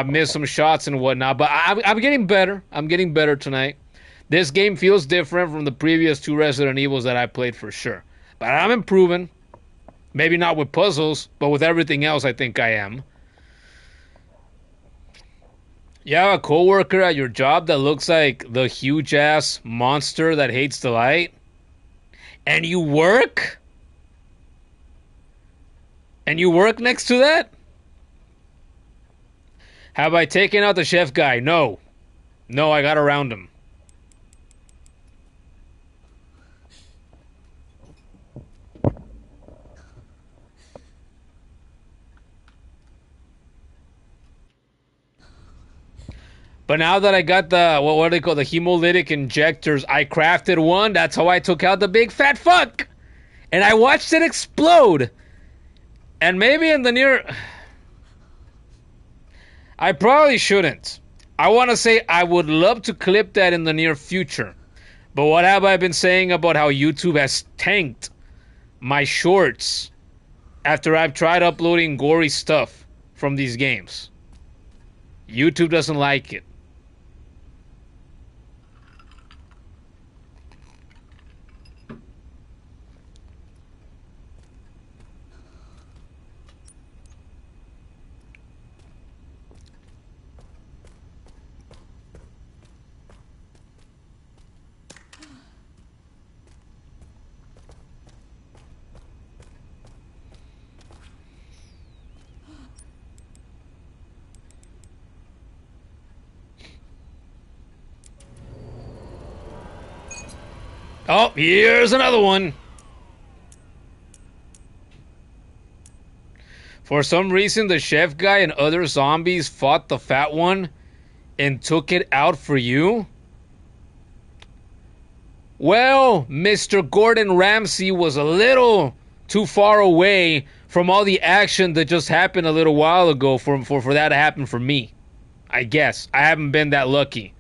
missed some shots and whatnot. But I'm getting better. I'm getting better tonight. This game feels different from the previous 2 Resident Evils that I played for sure. But I'm improving. Maybe not with puzzles, but with everything else, I think I am. You have a coworker at your job that looks like the huge-ass monster that hates the light? And you work? And you work next to that? Have I taken out the chef guy? No. No, I got around him. But now that I got the, what do they call, the hemolytic injectors, I crafted one. That's how I took out the big fat fuck. And I watched it explode. And maybe in the near... I probably shouldn't. I want to say I would love to clip that in the near future. But what have I been saying about how YouTube has tanked my shorts after I've tried uploading gory stuff from these games? YouTube doesn't like it. Oh, here's another one. For some reason, the chef guy and other zombies fought the fat one and took it out for you? Well, Mr. Gordon Ramsay was a little too far away from all the action that just happened a little while ago for that to happen for me. I guess. I haven't been that lucky.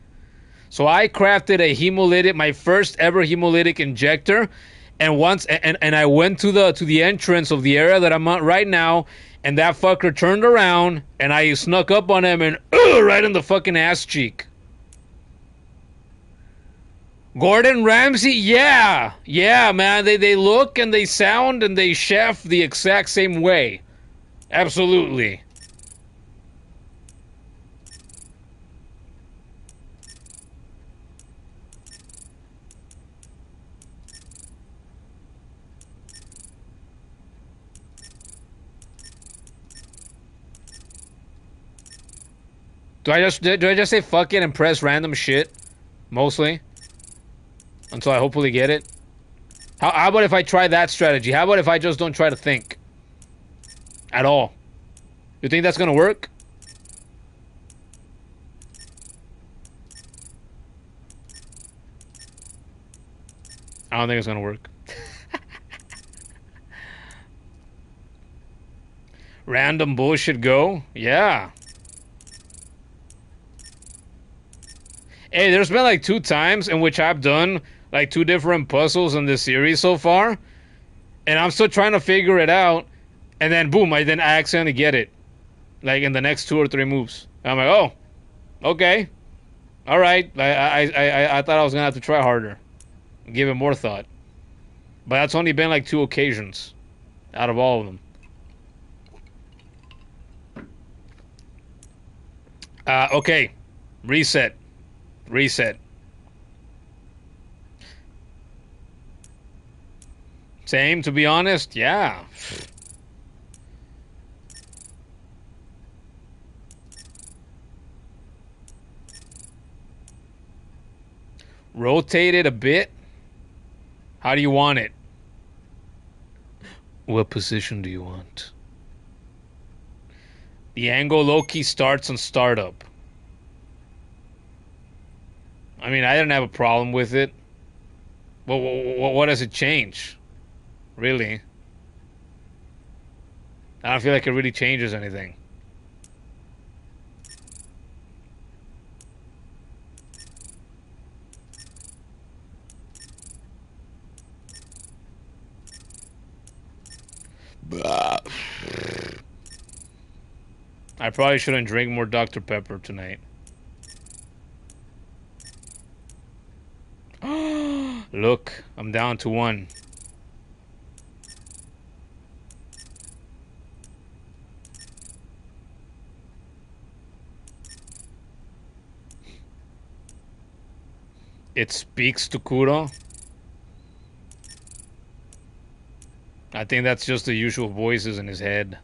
So I crafted a hemolytic, my first ever hemolytic injector, and I went to the entrance of the area that I'm at right now, and that fucker turned around, and I snuck up on him and right in the fucking ass cheek. Gordon Ramsay, yeah, man, they look and they sound and they chef the exact same way, absolutely. Do I just say fuck it and press random shit? Mostly. Until I hopefully get it. How about if I try that strategy? How about if I just don't try to think? At all. You think that's gonna work? I don't think it's gonna work. Random bullshit go? Yeah. Hey, there's been like 2 times in which I've done like 2 different puzzles in this series so far. And I'm still trying to figure it out. And then, boom, I accidentally get it. Like, in the next 2 or 3 moves. I'm like, oh, okay. All right. I thought I was going to have to try harder. Give it more thought. But that's only been like 2 occasions out of all of them. Okay. Reset. Same, to be honest. Yeah. Rotate it a bit. How do you want it? What position do you want? The angle low-key starts on startup. I mean, I didn't have a problem with it. Well, what does it change? Really? I don't feel like it really changes anything. I probably shouldn't drink more Dr. Pepper tonight. Look, I'm down to 1. It speaks to Kuro. I think that's just the usual voices in his head.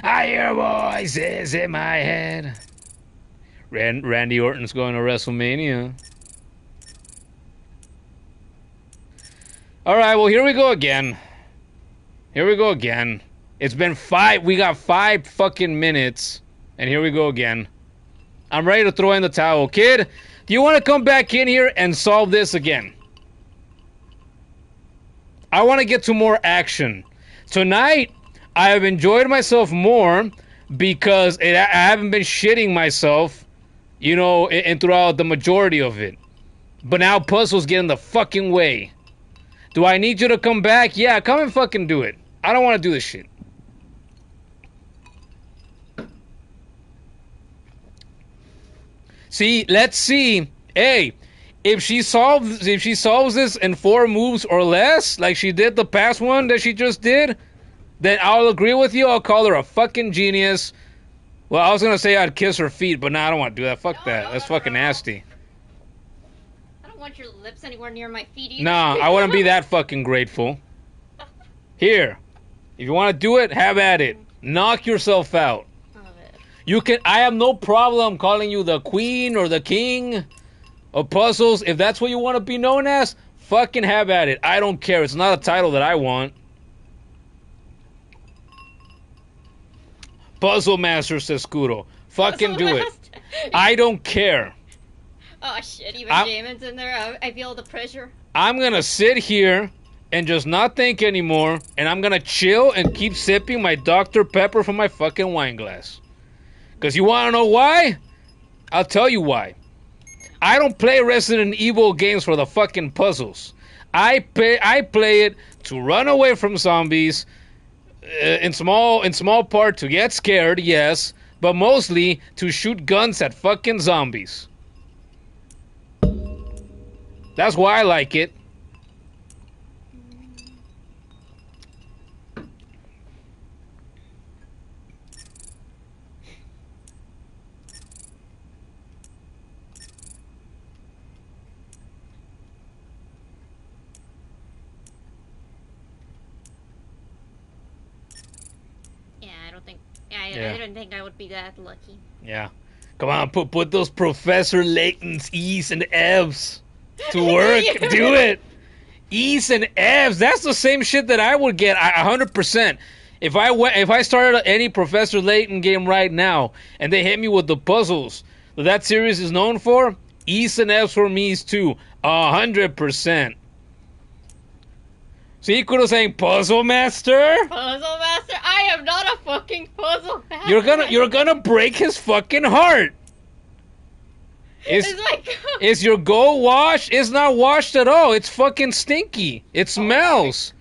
I hear voices in my head. Randy Orton's going to WrestleMania. Alright, well, here we go again. It's been 5. We got 5 fucking minutes. And here we go again. I'm ready to throw in the towel. Kid, do you want to come back in here and solve this again? I want to get to more action. Tonight, I have enjoyed myself more because I haven't been shitting myself, you know, and throughout the majority of it. But now puzzles get in the fucking way. Do I need you to come back? Yeah, come and fucking do it. I don't want to do this shit. See, let's see. Hey, if she solves this in 4 moves or less, like she did the past one that she just did, then I'll agree with you. I'll call her a fucking genius. Well, I was gonna say I'd kiss her feet, but no, I don't want to do that. Fuck that. That's fucking nasty.
I don't want your lips anywhere near my feet either.
Nah, I wouldn't be that fucking grateful. Here, if you want to do it, have at it. Knock yourself out. You can. I have no problem calling you the queen or the king of puzzles. If that's what you want to be known as, fucking have at it. I don't care. It's not a title that I want. Puzzle Master, says Kuro. Fucking do it. I don't care.
Oh shit, even Jamin's in there. I feel the pressure.
I'm gonna sit here and just not think anymore, and I'm gonna chill and keep sipping my Dr. Pepper from my fucking wine glass. Because you want to know why? I'll tell you why. I don't play Resident Evil games for the fucking puzzles. I play it to run away from zombies, in small part to get scared, yes, but mostly to shoot guns at fucking zombies. That's why I like it.
I didn't think I would be that lucky.
Yeah. Come on, put those Professor Layton's E's and F's to work. Do it. E's and F's. That's the same shit that I would get 100%. If I started any Professor Layton game right now and they hit me with the puzzles that series is known for, E's and F's for me is too. 100%. See, Kuro saying Puzzle Master?
Puzzle Master? I am not a fucking puzzle master.
You're gonna break his fucking heart.
It's like
Is your goat washed? It's not washed at all. It's fucking stinky. It smells.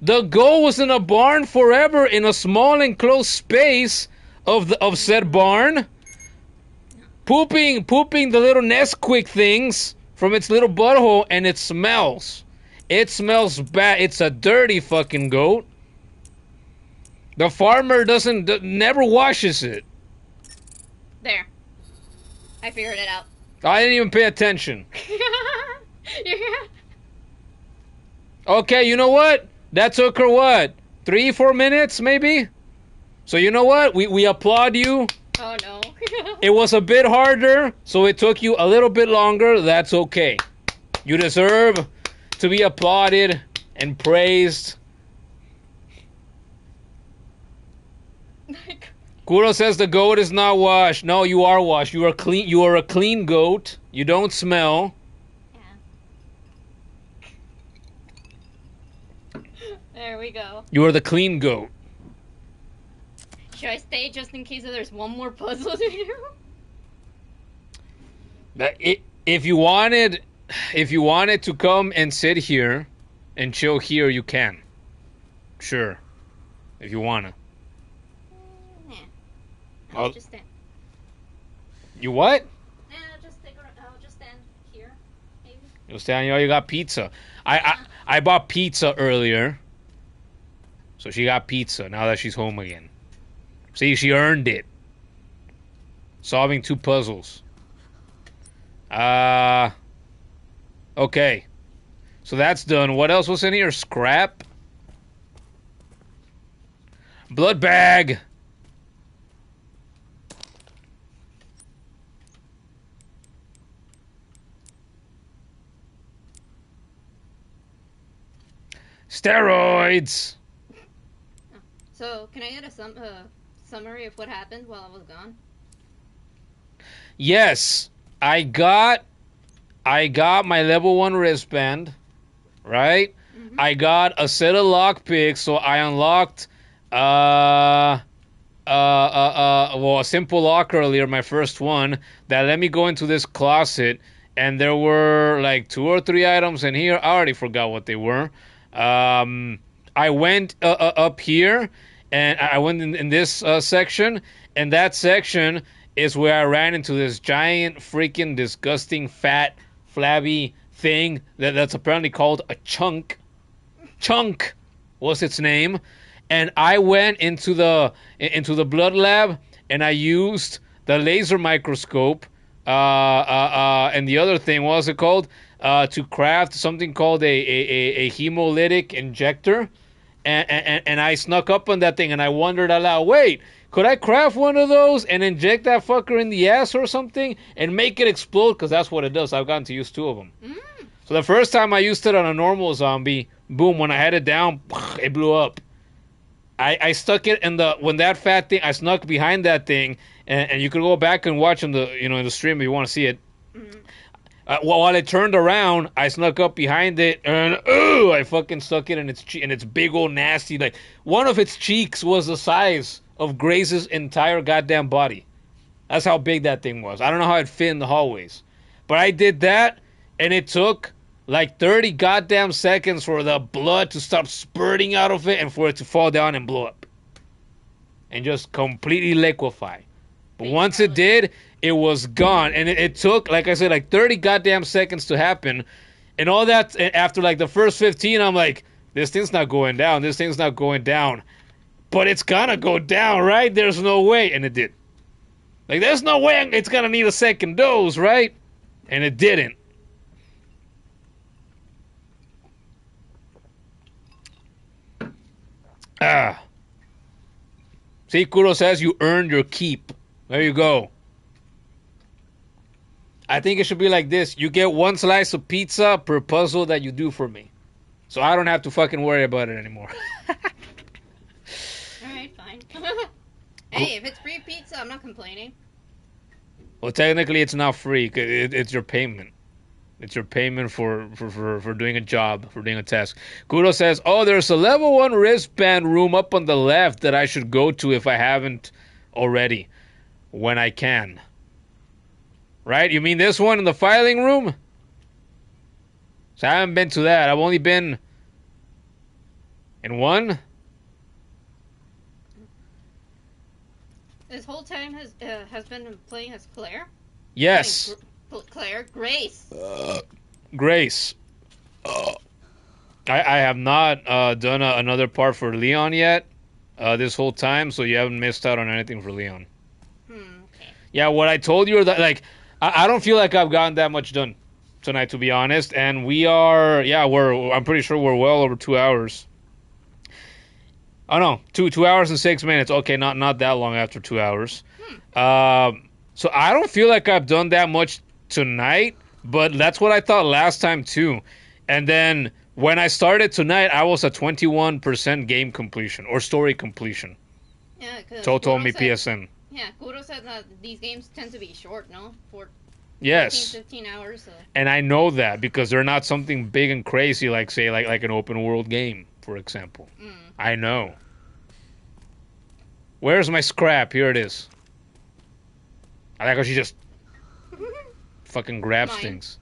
The goat was in a barn forever in a small enclosed space of said barn. Pooping the little Nesquik things from its little butthole, and it smells. It smells bad. It's a dirty fucking goat. The farmer never washes it.
there. I figured it out.
I didn't even pay attention. Okay, you know what? That took her what? 3-4 minutes maybe? So you know what? We applaud you.
Oh no.
It was a bit harder, so it took you a little bit longer. That's okay. You deserve to be applauded and praised. Kuro says the goat is not washed. No, you are washed. You are clean. You are a clean goat. You don't smell.
Yeah. There we go.
You are the clean goat.
Should I stay just in case there's one more puzzle to do?
If you wanted to come and sit here and chill here, you can. Sure. If you wanna.
Yeah.
I'll
I'll just stand.
You what?
Yeah, I'll just stand here. Maybe.
You'll stand. You got pizza. I bought pizza earlier, so she got pizza now that she's home again. See, she earned it. Solving 2 puzzles. Okay. So that's done. What else was in here? Scrap. Blood bag. Steroids.
So, can I get a summary of what happened while I was gone?
Yes, I got my level 1 wristband, right?
Mm-hmm.
I got a set of lockpicks, so I unlocked well, a simple lock earlier, my first one, that let me go into this closet, and there were like 2 or 3 items in here. I already forgot what they were. I went up here, and I went in this section, and that section is where I ran into this giant, freaking, disgusting, fat, flabby thing that's apparently called a chunk. Chunk was its name. And I went into the blood lab, and I used the laser microscope and the other thing, what was it called? To craft something called a hemolytic injector. And I snuck up on that thing, and I wondered aloud, wait, could I craft one of those and inject that fucker in the ass or something and make it explode? Because that's what it does. I've gotten to use 2 of them.
Mm.
So the first time I used it on a normal zombie, boom, when I had it down, it blew up. I stuck it when that fat thing, I snuck behind that thing, and you could go back and watch in the stream if you want to see it.
Mm.
While it turned around, I snuck up behind it, and I fucking stuck it in its big old nasty, like, one of its cheeks was the size of Grace's entire goddamn body. That's how big that thing was. I don't know how it fit in the hallways. But I did that, and it took like 30 goddamn seconds for the blood to start spurting out of it and for it to fall down and blow up. And just completely liquefy. But once it did, it was gone. And it took, like I said, like 30 goddamn seconds to happen. And all that, after like the first 15, I'm like, this thing's not going down. This thing's not going down. But it's gonna go down, right? There's no way. And it did. Like, there's no way it's gonna need a second dose, right? And it didn't. See, Kuro says you earned your keep. There you go. I think it should be like this. You get 1 slice of pizza per puzzle that you do for me. So I don't have to fucking worry about it anymore.
Alright, fine. Hey, if it's free pizza, I'm not complaining.
Well, technically it's not free. It's your payment. It's your payment for doing a job, for doing a task. Kudo says, oh, there's a level 1 wristband room up on the left that I should go to if I haven't already. When I can. Right? You mean this one in the filing room? So I haven't been to that. I've only been in one.
This whole time has been playing as Claire?
Yes.
Claire? Grace.
Grace. I have not done another part for Leon yet this whole time, so you haven't missed out on anything for Leon.
Okay.
Yeah, what I told you, that like I don't feel like I've gotten that much done tonight, to be honest. And we are, I'm pretty sure we're well over 2 hours. Oh no, 2 hours and 6 minutes. Okay, not that long after 2 hours. So I don't feel like I've done that much tonight, but that's what I thought last time too. And then when I started tonight, I was at 21% game completion or story completion.
Yeah, because
Told me PSN.
Yeah, Kuro said that these games tend to be short, no?
Yes.
15 hours. So.
And I know that because they're not something big and crazy like, say, like an open world game, for example. I know. Where's my scrap? Here it is. I like how she just fucking grabs things.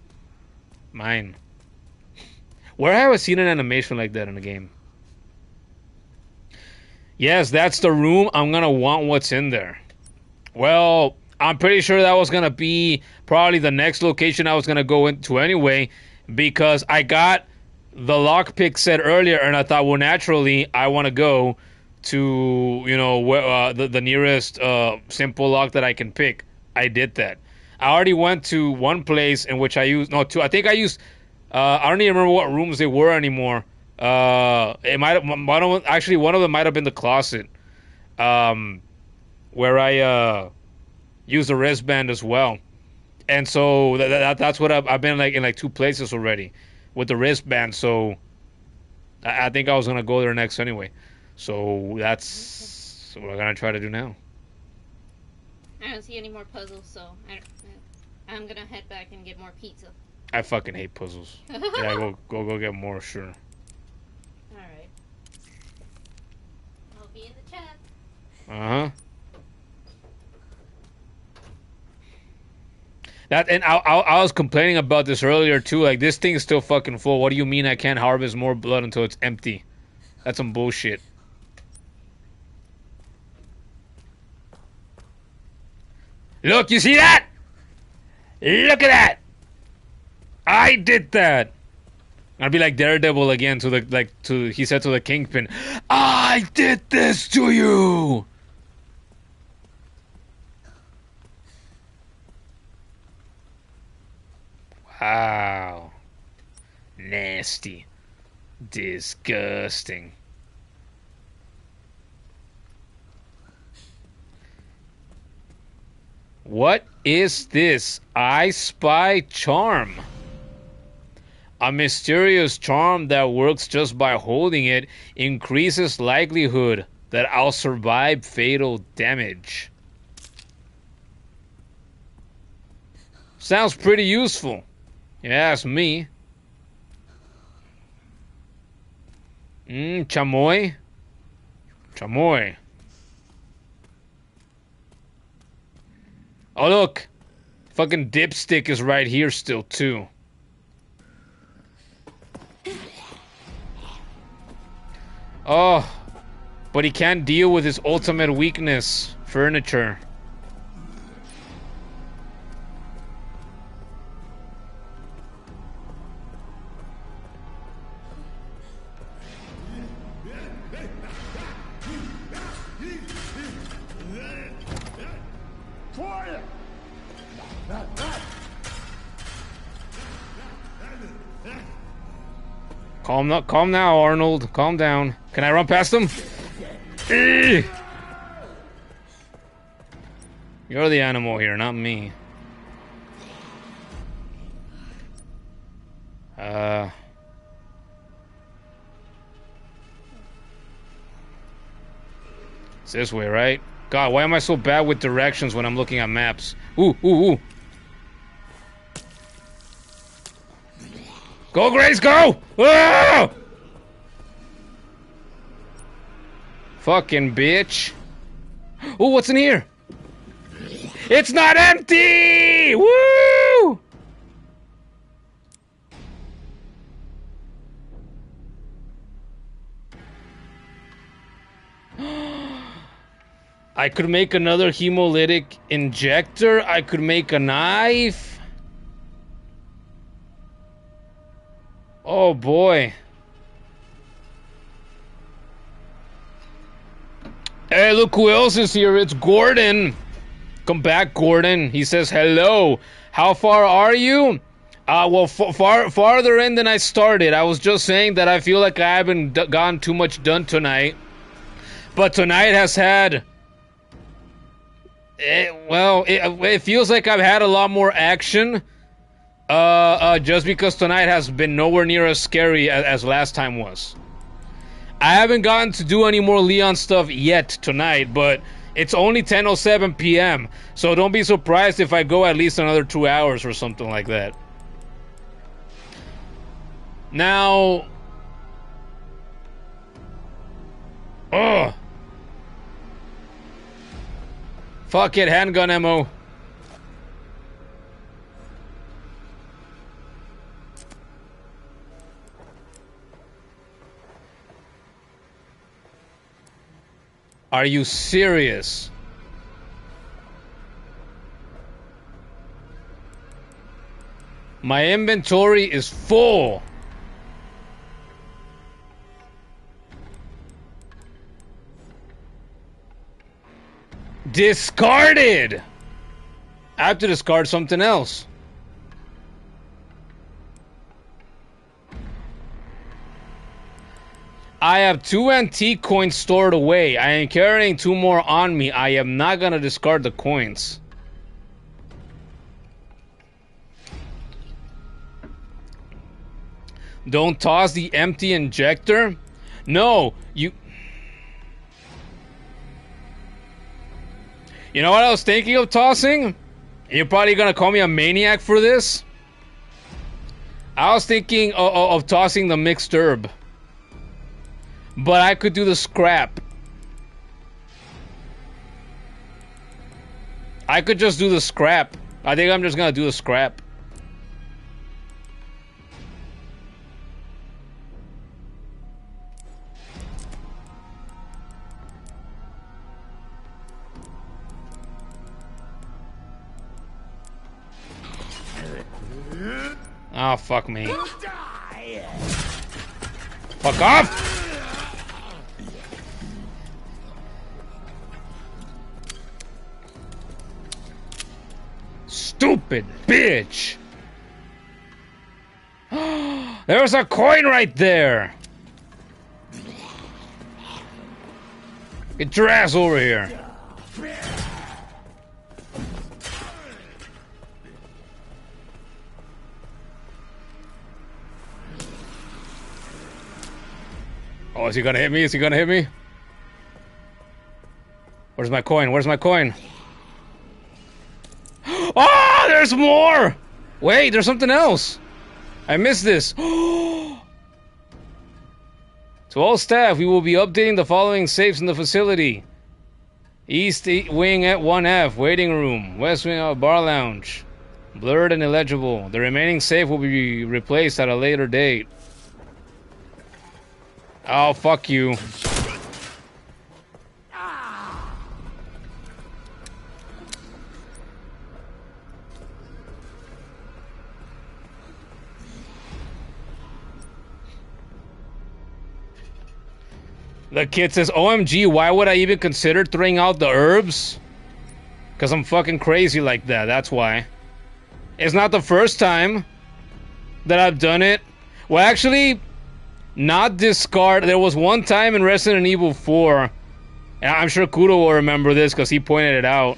Mine. Where have I seen an animation like that in a game? Yes, that's the room. I'm gonna want what's in there. Well, I'm pretty sure that was gonna be probably the next location I was gonna go into anyway, because I got the lockpick set earlier, and I thought, well, naturally, I want to go to, you know, the nearest simple lock that I can pick. I did that. I already went to one place in which I used, no, two. I think I used. I don't even remember what rooms they were anymore. It might actually one of them might have been the closet, where I used the wristband as well. And so that's what I've been like in like two places already with the wristband. So I think I was gonna go there next anyway. So that's what I'm gonna try to do now.
I don't see any more puzzles, so I'm gonna head back and get more pizza.
I fucking hate puzzles. Yeah, go get more, sure.
Alright. I'll be in the chat.
Uh-huh. That, and I was complaining about this earlier too. Like, this thing is still fucking full. What do you mean I can't harvest more blood until it's empty? That's some bullshit. Look, you see that? Look at that! I did that! I'd be like Daredevil again he said to the Kingpin, I did this to you! Wow. Nasty. Disgusting. What is this? I Spy charm. A mysterious charm that works just by holding it increases likelihood that I'll survive fatal damage. Sounds pretty useful. You ask me. Chamoy. Chamoy. Oh, look. Fucking dipstick is right here still, too. Oh. But he can't deal with his ultimate weakness. Furniture. Calm now, Arnold. Calm down. Can I run past him? You're the animal here, not me. It's this way, right? God, why am I so bad with directions when I'm looking at maps? Ooh, ooh, ooh. Go, Grace, go! Ah! Fucking bitch. Oh, what's in here? It's not empty! Woo! I could make another hemolytic injector. I could make a knife. Oh boy. Hey, look who else is here. It's Gordon. Come back, Gordon. He says hello. How far are you? Well, farther in than I started. I was just saying that I feel like I haven't gotten too much done tonight. But tonight has had... it feels like I've had a lot more action. Just because tonight has been nowhere near as scary as last time was. I haven't gotten to do any more Leon stuff yet tonight, but it's only 10:07 p.m. So don't be surprised if I go at least another 2 hours or something like that. Now... Ugh. Fuck it, handgun ammo. Are you serious? My inventory is full. Discarded! I have to discard something else. I have 2 antique coins stored away. I am carrying 2 more on me. I am not gonna discard the coins. Don't toss the empty injector? No, you... You know what I was thinking of tossing? You're probably gonna call me a maniac for this. I was thinking of tossing the mixed herb. But I could do the scrap. I could just do the scrap. I think I'm just gonna do the scrap. Oh, fuck me. Fuck off! Stupid bitch! There's a coin right there! Get your ass over here! Oh, is he gonna hit me? Is he gonna hit me? Where's my coin? Where's my coin? Oh, there's more! Wait, there's something else. I missed this. To all staff, we will be updating the following safes in the facility. East Wing at 1F, waiting room. West Wing bar lounge. Blurred and illegible. The remaining safe will be replaced at a later date. Oh, fuck you. The kid says, OMG, why would I even consider throwing out the herbs? Because I'm fucking crazy like that, that's why. It's not the first time that I've done it. Well, actually, not discard. There was one time in Resident Evil 4, and I'm sure Kudo will remember this because he pointed it out.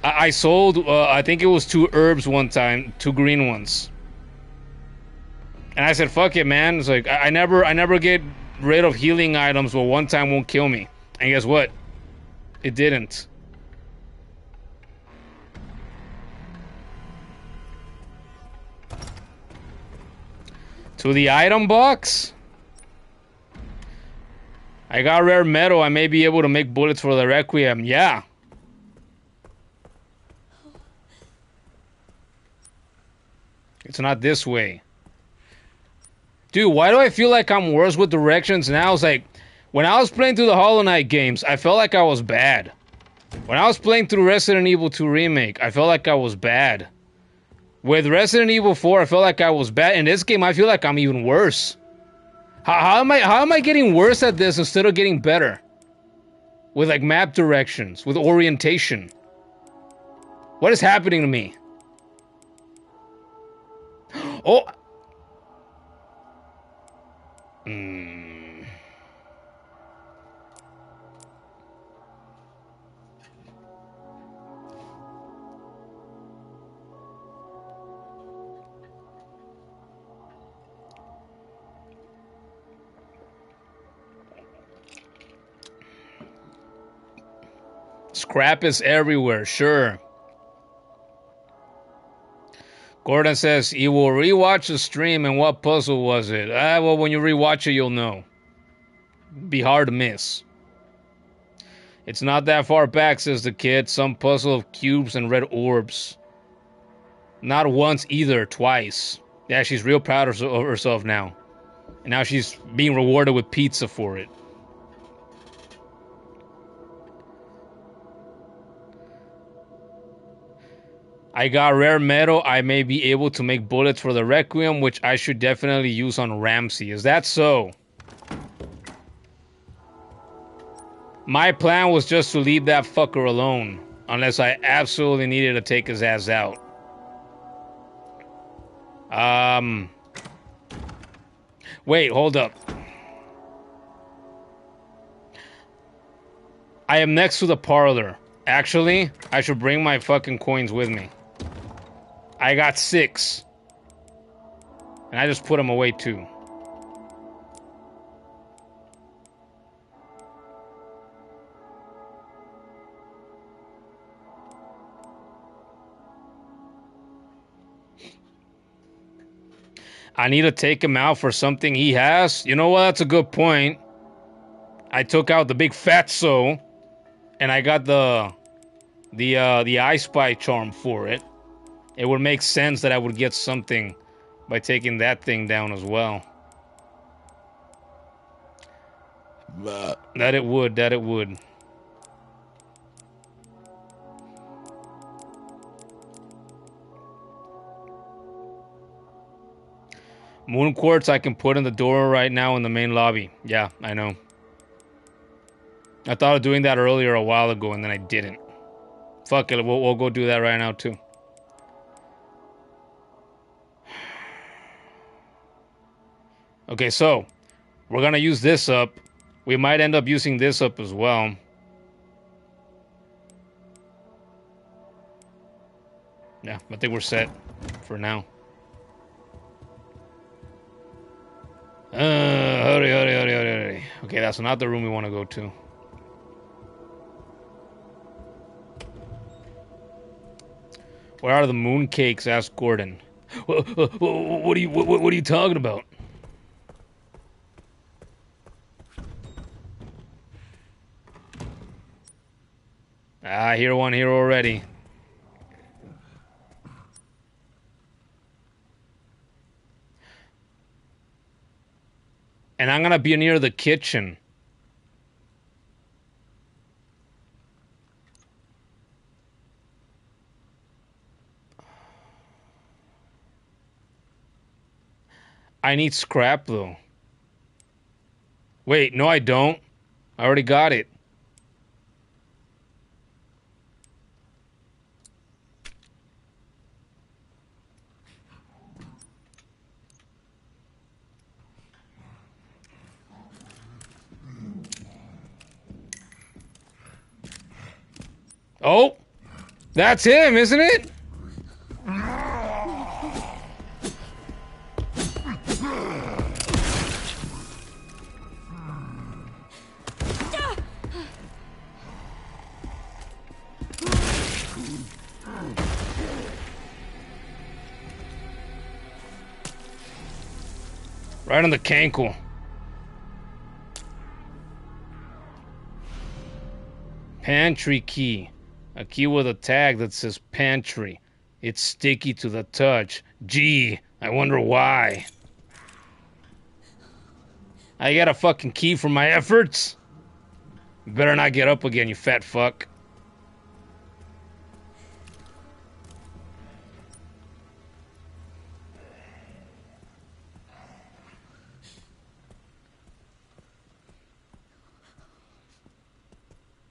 I sold, I think it was 2 herbs one time, 2 green ones. And I said, fuck it, man. It's like, I never get rid of healing items, but one time won't kill me. And guess what? It didn't. To the item box? I got rare metal. I may be able to make bullets for the Requiem. Yeah. It's not this way. Dude, why do I feel like I'm worse with directions now? It's like, when I was playing through the Hollow Knight games, I felt like I was bad. When I was playing through Resident Evil 2 Remake, I felt like I was bad. With Resident Evil 4, I felt like I was bad. In this game, I feel like I'm even worse. How am I getting worse at this instead of getting better? With like map directions, with orientation. What is happening to me? Oh! Scrap is everywhere, sure. Gordon says he will rewatch the stream, and what puzzle was it? Well, when you rewatch it, you'll know. Be hard to miss. It's not that far back, says the kid. Some puzzle of cubes and red orbs. Not once either, twice. Yeah, she's real proud of herself now. And now she's being rewarded with pizza for it. I got rare metal. I may be able to make bullets for the Requiem, which I should definitely use on Ramsey. Is that so? My plan was just to leave that fucker alone. Unless I absolutely needed to take his ass out. Wait, hold up. I am next to the parlor. Actually, I should bring my fucking coins with me. I got 6. And I just put them away too. I need to take him out for something he has. You know what? That's a good point. I took out the big fatso. And I got the I Spy charm for it. It would make sense that I would get something by taking that thing down as well. That it would. Moon quartz I can put in the door right now in the main lobby. Yeah, I know. I thought of doing that earlier a while ago and then I didn't. Fuck it, we'll go do that right now too. Okay, so we're gonna use this up. We might end up using this up as well. Yeah, I think we're set for now. Hurry. Okay, that's not the room we want to go to. Where are the moon cakes? Asked Gordon. What are you talking about? I hear one here already. And I'm gonna be near the kitchen. I need scrap though. Wait, no I don't. I already got it. Oh, that's him, isn't it? Right on the cankle. Pantry key. A key with a tag that says pantry. It's sticky to the touch. Gee, I wonder why. I got a fucking key for my efforts. You better not get up again, you fat fuck.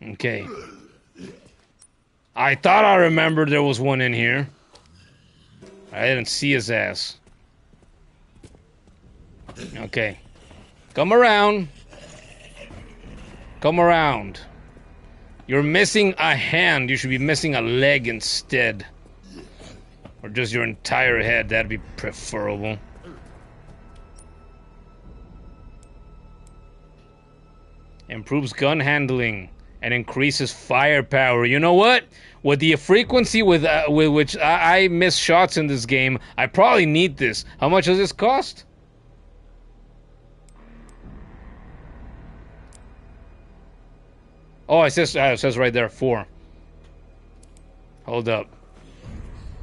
Okay. I thought I remembered there was one in here. I didn't see his ass. Okay. Come around. Come around. You're missing a hand. You should be missing a leg instead. Or just your entire head. That'd be preferable. Improves gun handling and increases firepower. You know what? With the frequency with which I miss shots in this game, I probably need this. How much does this cost? Oh, it says right there, 4. Hold up.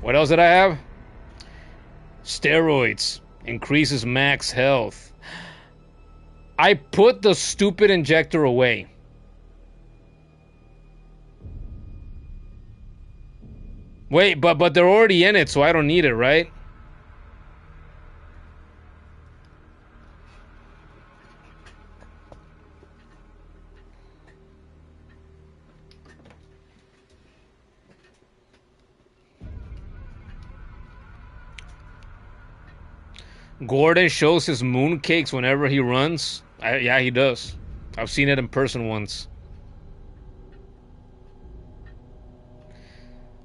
What else did I have? Steroids. Increases max health. I put the stupid injector away. Wait, but they're already in it, so I don't need it, right? Gordon shows his mooncakes whenever he runs. Yeah, he does. I've seen it in person once.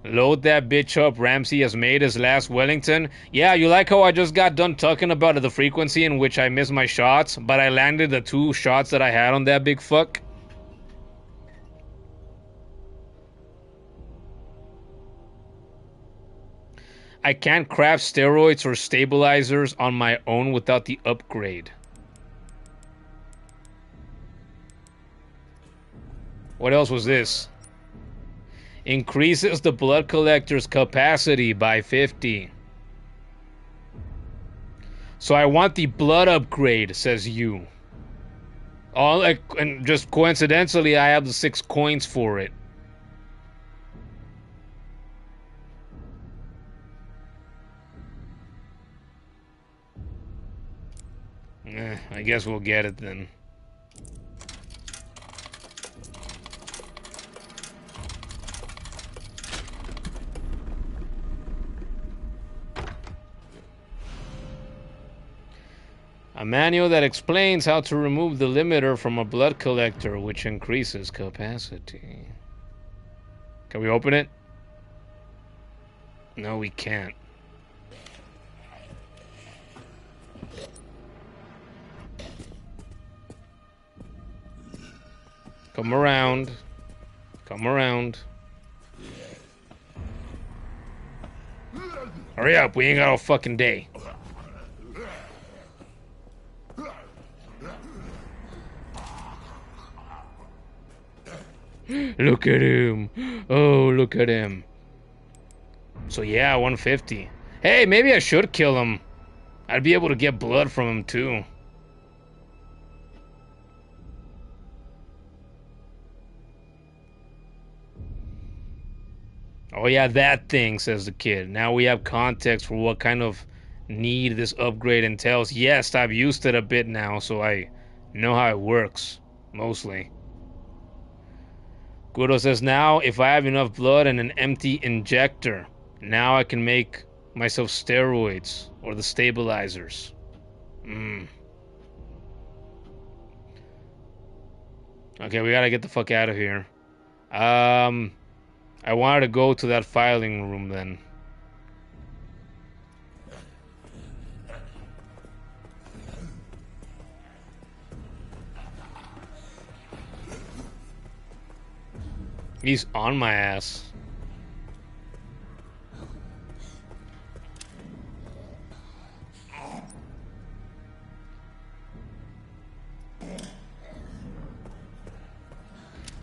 Load that bitch up. Ramsey has made his last Wellington. Yeah, you like how I just got done talking about the frequency in which I miss my shots, but I landed the 2 shots that I had on that big fuck? I can't craft steroids or stabilizers on my own without the upgrade. What else was this? Increases the blood collector's capacity by 50. So I want the blood upgrade, says you. And just coincidentally, I have the 6 coins for it. I guess we'll get it then. A manual that explains how to remove the limiter from a blood collector, which increases capacity. Can we open it? No, we can't. Come around. Come around. Hurry up, we ain't got all fucking day. Look at him. Oh, look at him. So yeah, 150. Hey, maybe I should kill him. I'd be able to get blood from him too. Oh yeah, that thing, says the kid. Now we have context for what kind of need this upgrade entails. Yes, I've used it a bit now, so I know how it works, mostly. Guido says, now if I have enough blood and an empty injector, now I can make myself steroids or the stabilizers. Okay, we gotta get the fuck out of here. I wanted to go to that filing room then. He's on my ass.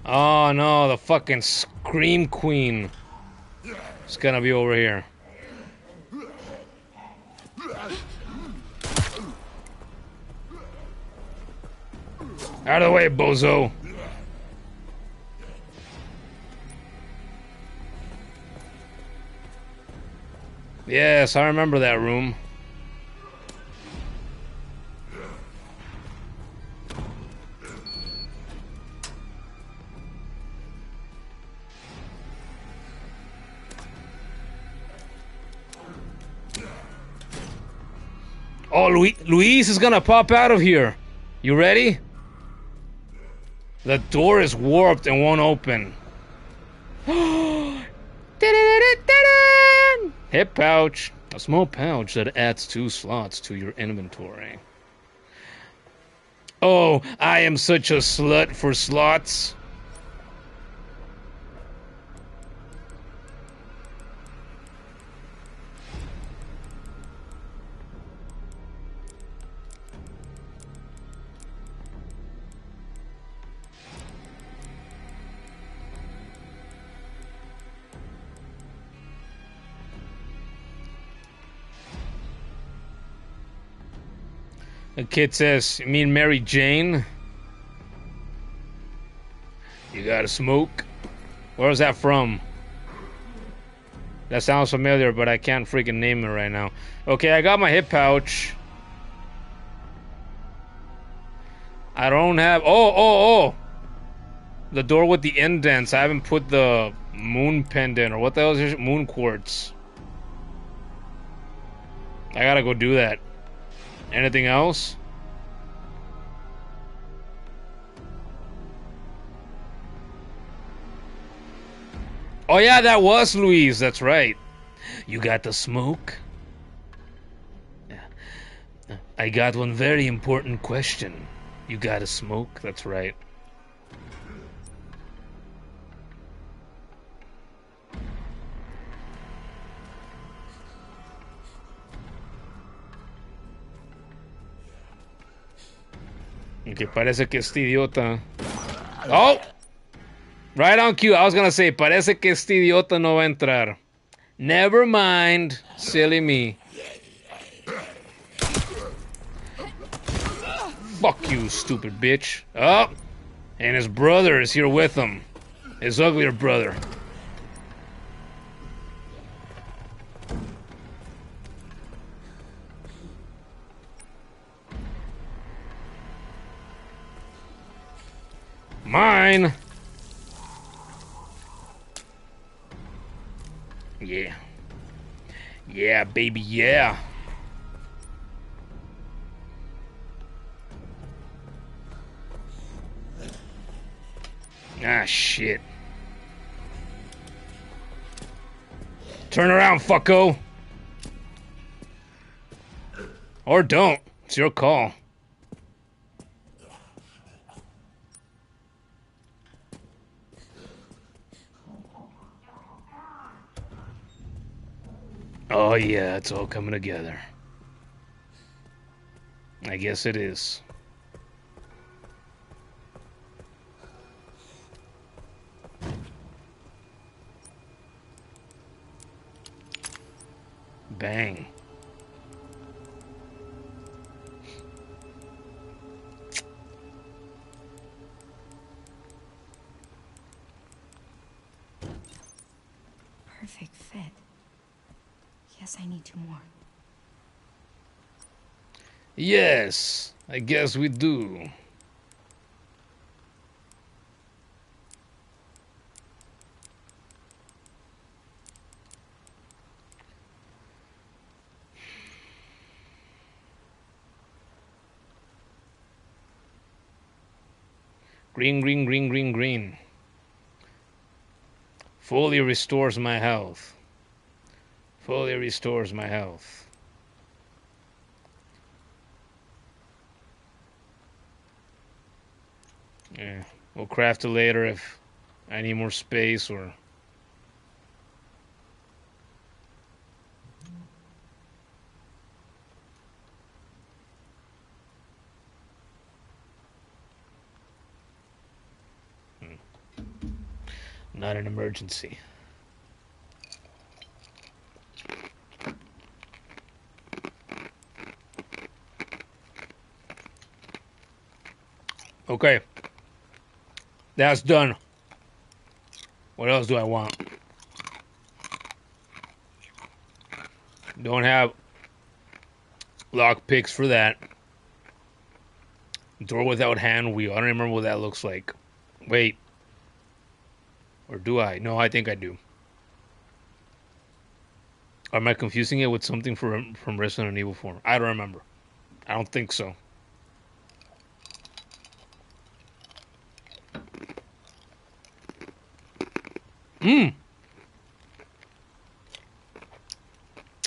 Oh no, the fucking Scream Queen is gonna be over here. Out of the way, bozo. Yes, I remember that room. Oh, Luis is gonna pop out of here. You ready? The door is warped and won't open. Hip pouch. A small pouch that adds 2 slots to your inventory. Oh, I am such a slut for slots. The kid says, "You mean Mary Jane? You gotta smoke?" Where was that from? That sounds familiar, but I can't freaking name it right now. Okay, I got my hip pouch. I don't have... Oh! The door with the indents. I haven't put the moon pendant, or what the hell is this? Moon quartz. I gotta go do that. Anything else? Oh yeah, that was Louise, that's right. You got the smoke? I got one very important question. You got a smoke? That's right. Que parece que este idiota. Oh! Right on cue. I was gonna say, parece que este idiota no va a entrar. Never mind. Silly me. Fuck you, stupid bitch. Oh! And his brother is here with him. His uglier brother. Mine! Yeah. Yeah, baby, yeah. Ah, shit. Turn around, fucko. Or don't. It's your call. Oh yeah, it's all coming together. I guess it is. Bang.
Perfect fit. Yes, I need 2 more.
Yes, I guess we do. Green, green, green, green, green. Fully restores my health. Fully restores my health. Yeah, we'll craft it later if I need more space or... Not an emergency. Okay. That's done. What else do I want? Don't have lock picks for that. Door without hand wheel. I don't remember what that looks like. Wait. Or do I? No, I think I do. Or am I confusing it with something from Resident Evil 4? I don't remember. I don't think so.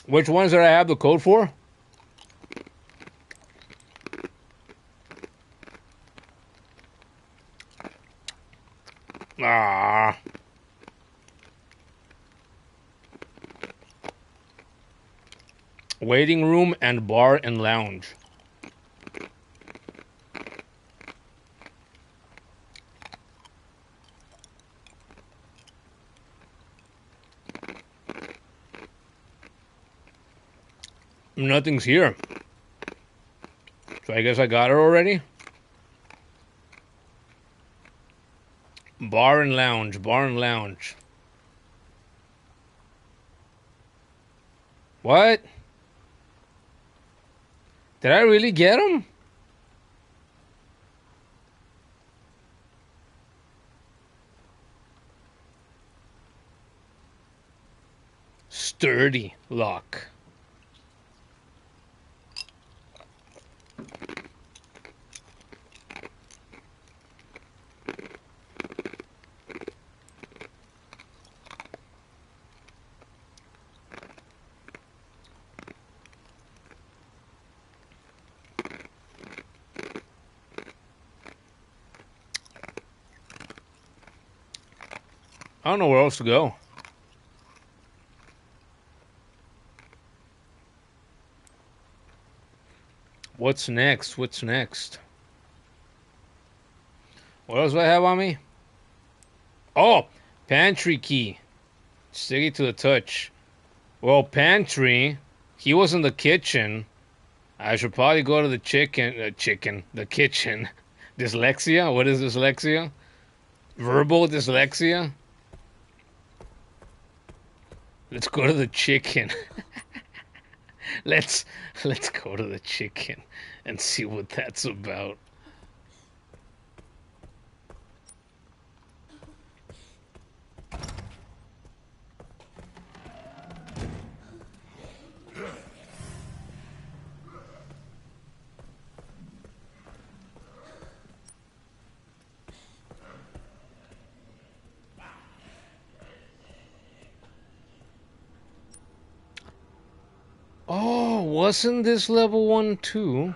Which ones did I have the code for? Ah. Waiting room and bar and lounge. Nothing's here. So I guess I got it already. Bar and lounge, bar and lounge. What? Did I really get them? Sturdy lock. I don't know where else to go. What's next? What's next? What else do I have on me? Oh, pantry key. Sticky to the touch. Well, pantry. He was in the kitchen. I should probably go to the the kitchen. Dyslexia? What is dyslexia? Verbal dyslexia? Let's go to the chicken. Let's go to the chicken and see what that's about. Oh, wasn't this level 1 too?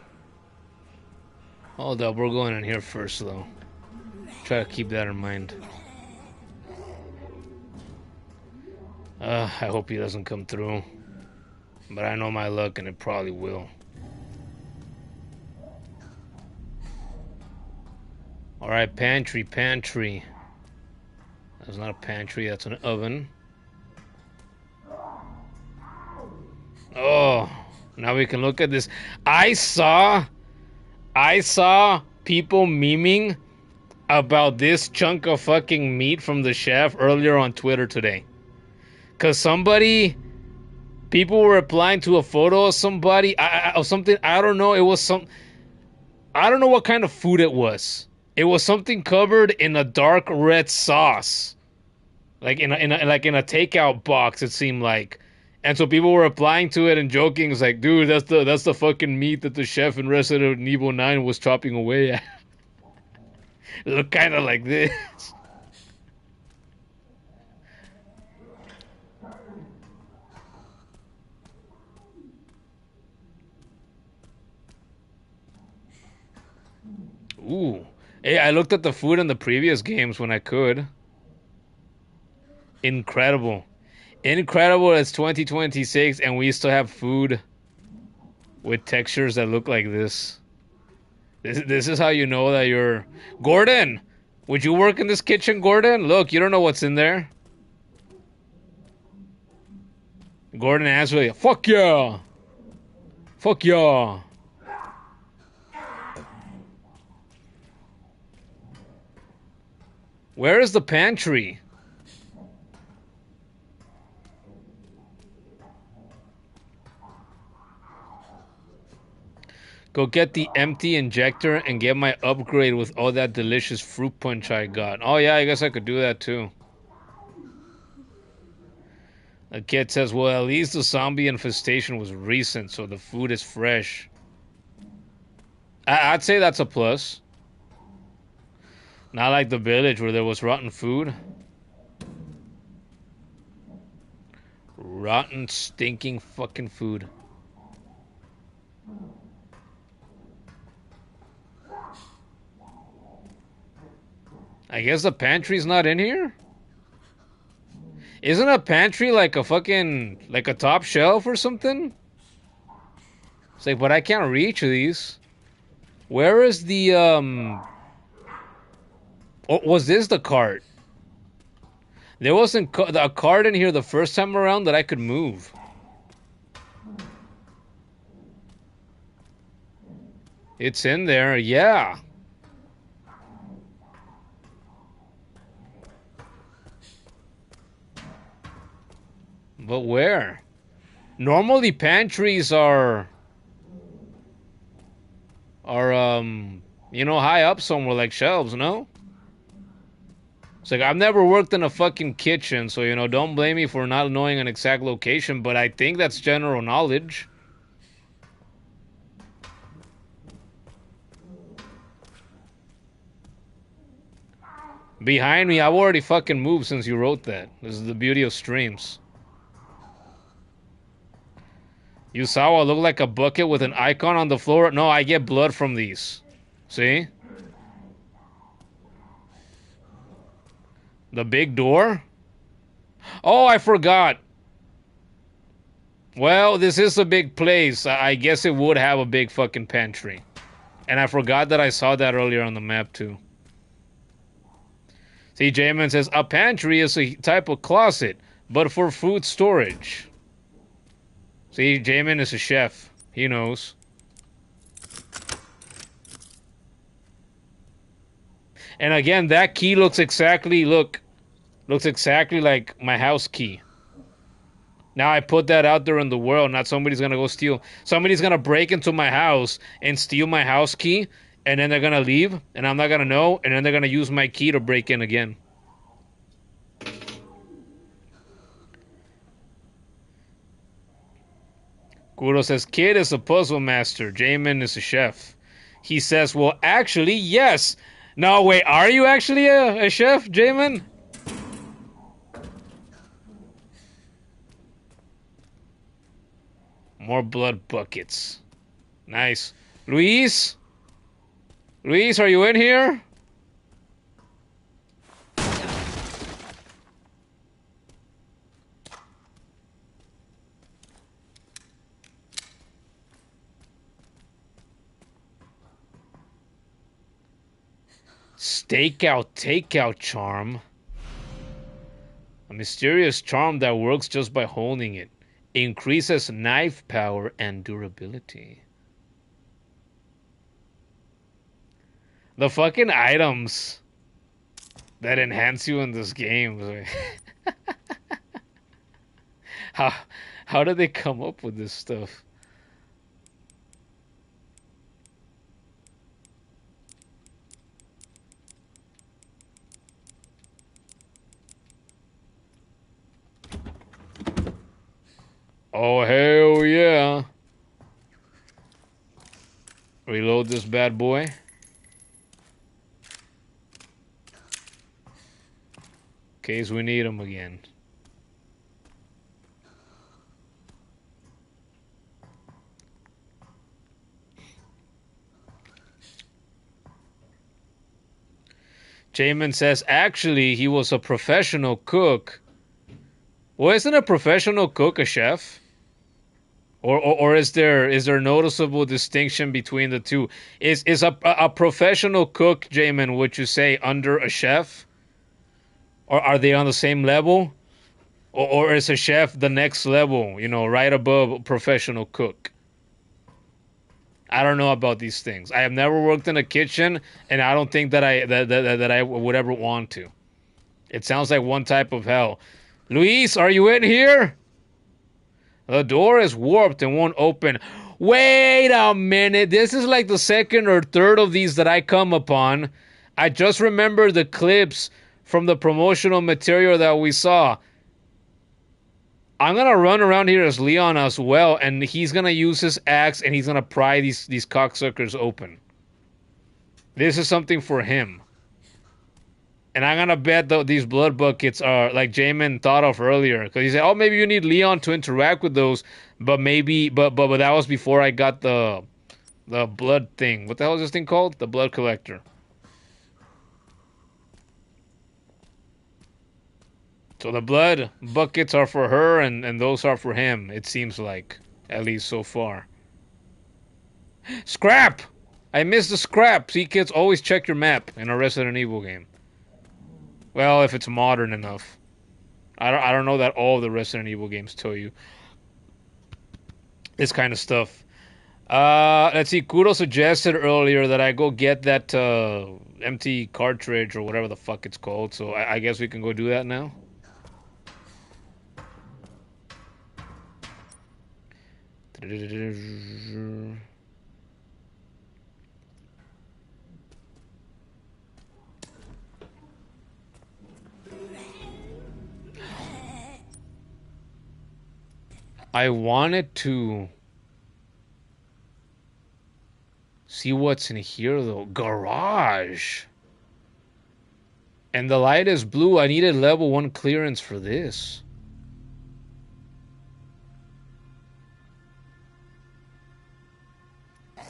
Hold up, we're going in here first though. Try to keep that in mind. I hope he doesn't come through. But I know my luck and it probably will. Alright, pantry, pantry. That's not a pantry, that's an oven. Oh, now we can look at this. I saw people memeing about this chunk of fucking meat from the chef earlier on Twitter today. Cause people were replying to a photo of somebody, of something, I don't know, it was I don't know what kind of food it was. It was something covered in a dark red sauce. Like in a takeout box, it seemed like. And so people were replying to it and joking. It's like, dude, that's the fucking meat that the chef in Resident Evil 9 was chopping away at. It looked kind of like this. Ooh. Hey, I looked at the food in the previous games when I could. Incredible. Incredible, it's 2026 and we still have food with textures that look like this. This is how you know that you're... Gordon! Would you work in this kitchen, Gordon? Look, you don't know what's in there. Gordon answered, fuck yeah! Fuck yeah! Where is the pantry? Go get the empty injector and get my upgrade with all that delicious fruit punch I got. Oh yeah, I guess I could do that too. A kid says, well, at least the zombie infestation was recent, so the food is fresh. I'd say that's a plus. Not like the village where there was rotten food. Rotten, stinking fucking food. I guess the pantry's not in here? Isn't a pantry like a fucking, like a top shelf or something? It's like, but I can't reach these. Where is the, Oh, was this the cart? There wasn't a cart in here the first time around that I could move. It's in there, yeah. But where? Normally pantries are you know, high up somewhere like shelves, no? It's like, I've never worked in a fucking kitchen, so, you know, don't blame me for not knowing an exact location, but I think that's general knowledge. Behind me, I've already fucking moved since you wrote that. This is the beauty of streams. You saw what looked like a bucket with an icon on the floor? No, I get blood from these. See? The big door? Oh, I forgot. Well, this is a big place. I guess it would have a big fucking pantry. And I forgot that I saw that earlier on the map, too. See, Jamin says, a pantry is a type of closet, but for food storage. See, Jamin is a chef. He knows. And again, that key looks exactly, looks exactly like my house key. Now I put that out there in the world, not somebody's gonna go steal. Somebody's gonna break into my house and steal my house key, and then they're gonna leave, and I'm not gonna know, and then they're gonna use my key to break in again. Kuro says, kid is a puzzle master. Jamin is a chef. He says, well, actually, yes. No, wait, are you actually a chef, Jamin? More blood buckets. Nice. Luis? Luis, are you in here? Stakeout, takeout charm. A mysterious charm that works just by holding it. Increases knife power and durability. The fucking items that enhance you in this game. How did they come up with this stuff? Oh, hell yeah. Reload this bad boy. In case we need him again. Jamin says, actually, he was a professional cook. Well, isn't a professional cook a chef? Or is there noticeable distinction between the two? Is a professional cook, Jamin, would you say, under a chef? Or are they on the same level? Or is a chef the next level, you know, right above a professional cook? I don't know about these things. I have never worked in a kitchen, and I don't think that I would ever want to. It sounds like one type of hell. Luis, are you in here? The door is warped and won't open. Wait a minute. This is like the second or third of these that I come upon. I just remember the clips from the promotional material that we saw. I'm gonna run around here as Leon as well, and he's gonna use his axe and he's gonna pry these cocksuckers open. This is something for him. And I'm gonna bet these blood buckets are like Jamin thought of earlier, because he said, "Oh, maybe you need Leon to interact with those." But maybe, but that was before I got the blood thing. What the hell is this thing called? The blood collector. So the blood buckets are for her, and those are for him. It seems like, at least so far. Scrap! I missed the scrap. See, kids, always check your map in a Resident Evil game. Well, if it's modern enough. I don't know that all the Resident Evil games tell you this kind of stuff. Let's see. Kudo suggested earlier that I go get that empty cartridge or whatever the fuck it's called. So I guess we can go do that now. I wanted to see what's in here though. Garage. And the light is blue. I needed level 1 clearance for this.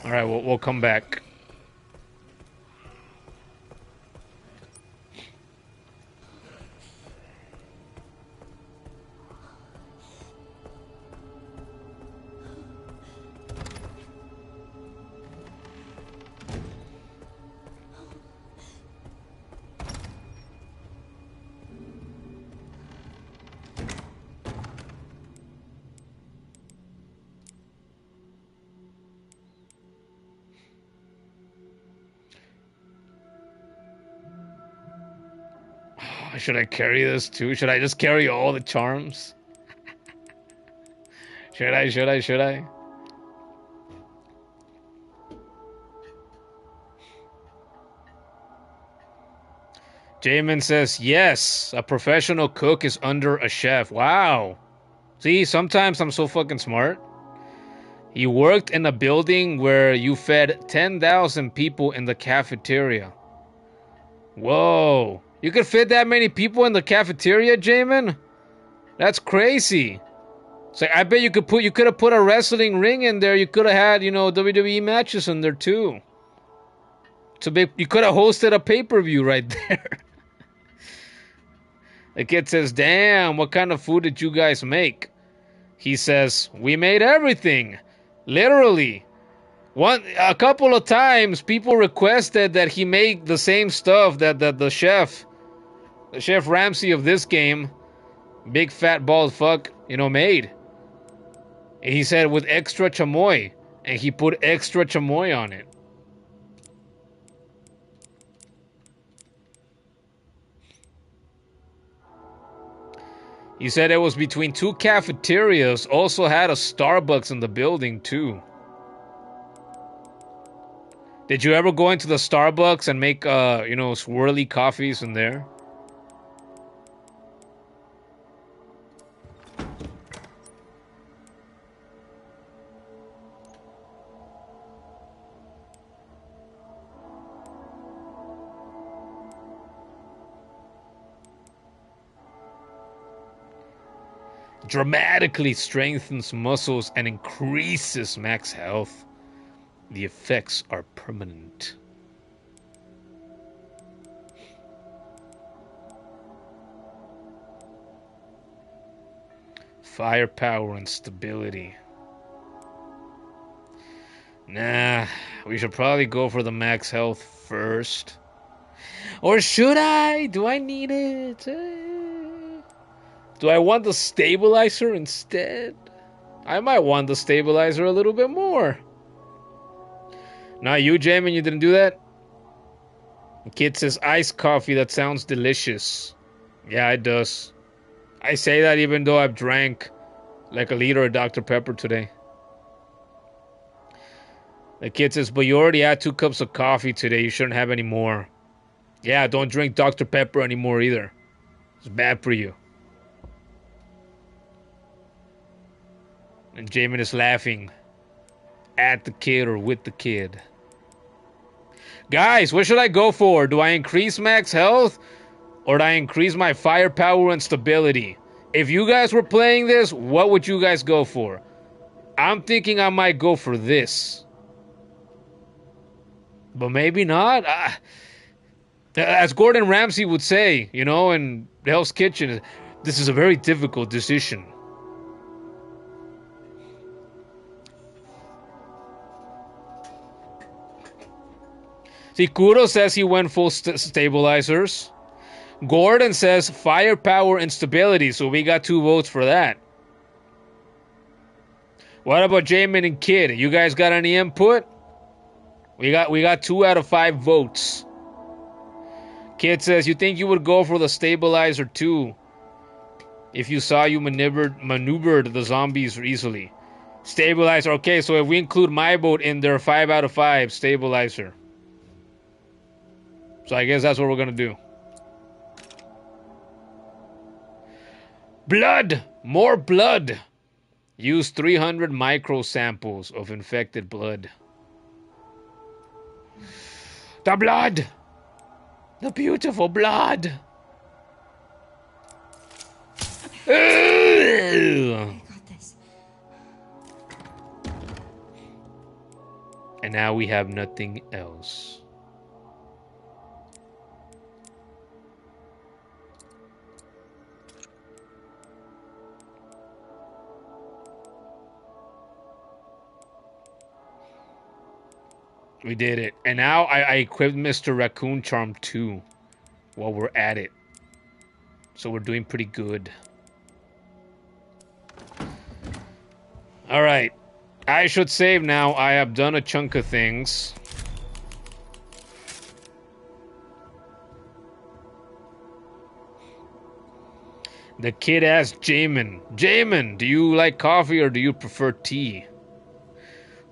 Alright, we'll come back. Should I carry this too? Should I just carry all the charms? Should I? Jamin says, yes, a professional cook is under a chef. Wow. See, sometimes I'm so fucking smart. He worked in a building where you fed 10,000 people in the cafeteria. Whoa. You could fit that many people in the cafeteria, Jamin? That's crazy. It's like, I bet you could have put a wrestling ring in there. You could have had, WWE matches in there too. You could have hosted a pay-per-view right there. The kid says, damn, what kind of food did you guys make? He says, we made everything. Literally. A couple of times, people requested that he make the same stuff that the chef Ramsay of this game, big fat bald fuck, made. And he said with extra chamoy, and he put extra chamoy on it. He said it was between 2 cafeterias, also had a Starbucks in the building too. Did you ever go into the Starbucks and make, swirly coffees in there? Dramatically strengthens muscles and increases max health. The effects are permanent. Firepower and stability. Nah, we should probably go for the max health first. Or should I? Do I need it? Do I want the stabilizer instead? I might want the stabilizer a little bit more. Now you, Jamin, you didn't do that? The kid says iced coffee, that sounds delicious. Yeah, it does. I say that even though I've drank like a liter of Dr. Pepper today. The kid says, but you already had 2 cups of coffee today. You shouldn't have any more. Yeah, don't drink Dr. Pepper anymore either. It's bad for you. And Jamin is laughing at the kid or with the kid. Guys, what should I go for? Do I increase max health or do I increase my firepower and stability? If you guys were playing this, what would you guys go for? I'm thinking I might go for this. But maybe not. As Gordon Ramsay would say, you know, in Hell's Kitchen, this is a very difficult decision. See, Kuro says he went full stabilizers. Gordon says firepower and stability, so we got 2 votes for that. What about Jamin and Kid? You guys got any input? We got 2 out of 5 votes. Kid says you think you would go for the stabilizer too if you saw you maneuvered the zombies easily. Stabilizer. Okay, so if we include my vote in there, 5 out of 5 stabilizer. So I guess that's what we're gonna do. Blood! More blood! Use 300 micro samples of infected blood. The blood! The beautiful blood!
I got this.
And now we have nothing else. We did it. And now I equipped Mr. Raccoon Charm 2 while we're at it. So we're doing pretty good. Alright. I should save now. I have done a chunk of things. The kid asked Jamin, Jamin, do you like coffee or do you prefer tea?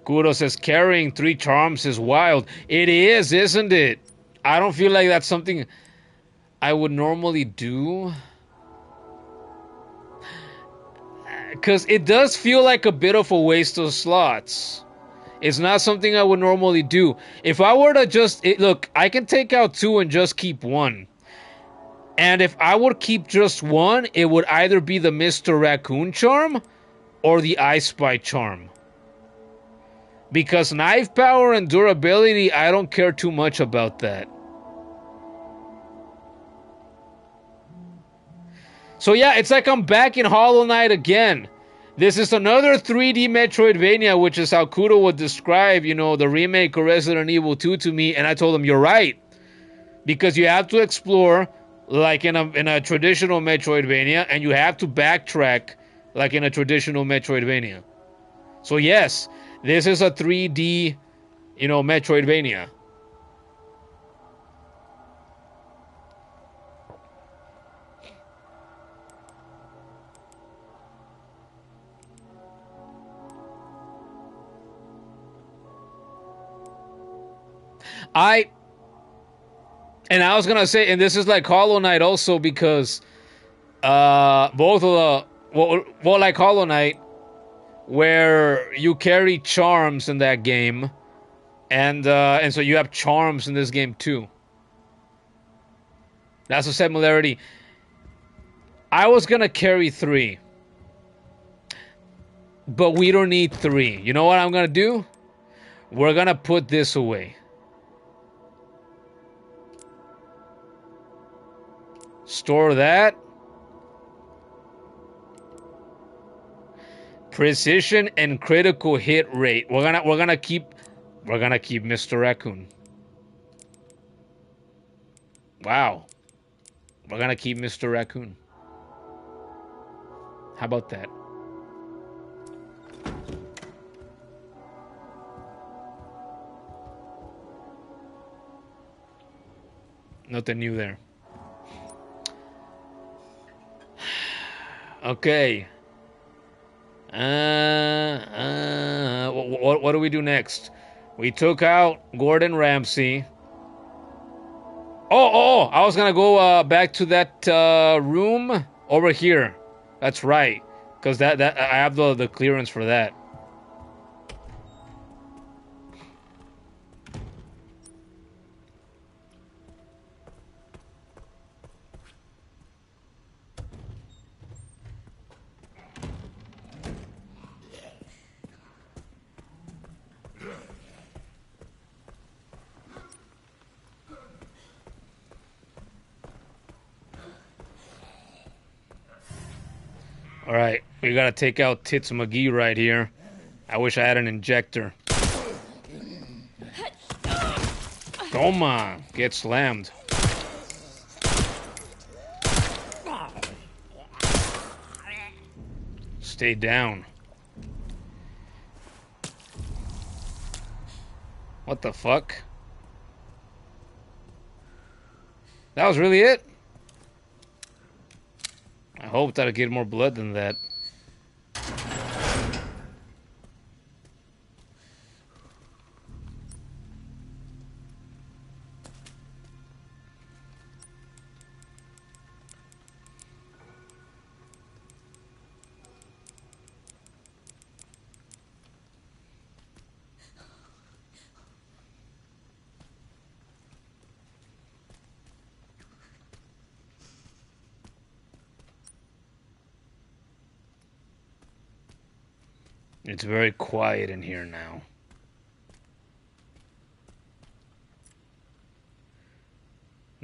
Kuro says carrying 3 charms is wild. It is, isn't it? I don't feel like that's something I would normally do. Because it does feel like a bit of a waste of slots. It's not something I would normally do. If I were to just... look, I can take out 2 and just keep 1. And if I would keep just 1, it would either be the Mr. Raccoon charm or the I Spy charm. Because knife power and durability, I don't care too much about that. So yeah, it's like I'm back in Hollow Knight again. This is another 3D Metroidvania, which is how Kudo would describe, you know, the remake of Resident Evil 2 to me, and I told him, you're right. Because you have to explore like in a traditional Metroidvania, and you have to backtrack like in a traditional Metroidvania. So yes, this is a 3D, you know, Metroidvania. And I was gonna say, and this is like Hollow Knight also, because both of the well like Hollow Knight, where you carry charms in that game, and so you have charms in this game too. That's a similarity. I was gonna carry 3, but we don't need 3. You know what I'm gonna do? We're gonna put this away. Store that. Precision and critical hit rate. We're gonna keep Mr. Raccoon. Wow. We're gonna keep Mr. Raccoon. How about that? Nothing new there. Okay. What do we do next? We took out Gordon Ramsay. Oh, I was gonna go back to that room over here. That's right, because that I have the clearance for that. All right, we gotta take out Tits McGee right here. I wish I had an injector. Come on, get slammed. Stay down. What the fuck? That was really it? I hoped I'd get more blood than that. It's very quiet in here now.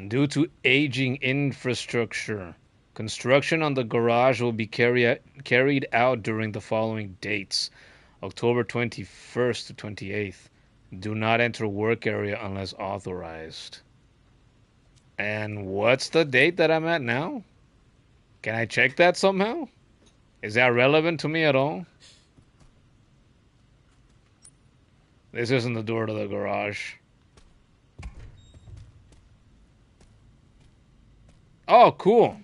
Due to aging infrastructure, construction on the garage will be carried out during the following dates: October 21st to 28th. Do not enter work area unless authorized. And what's the date that I'm at now? Can I check that somehow? Is that relevant to me at all? This isn't the door to the garage. Oh, cool.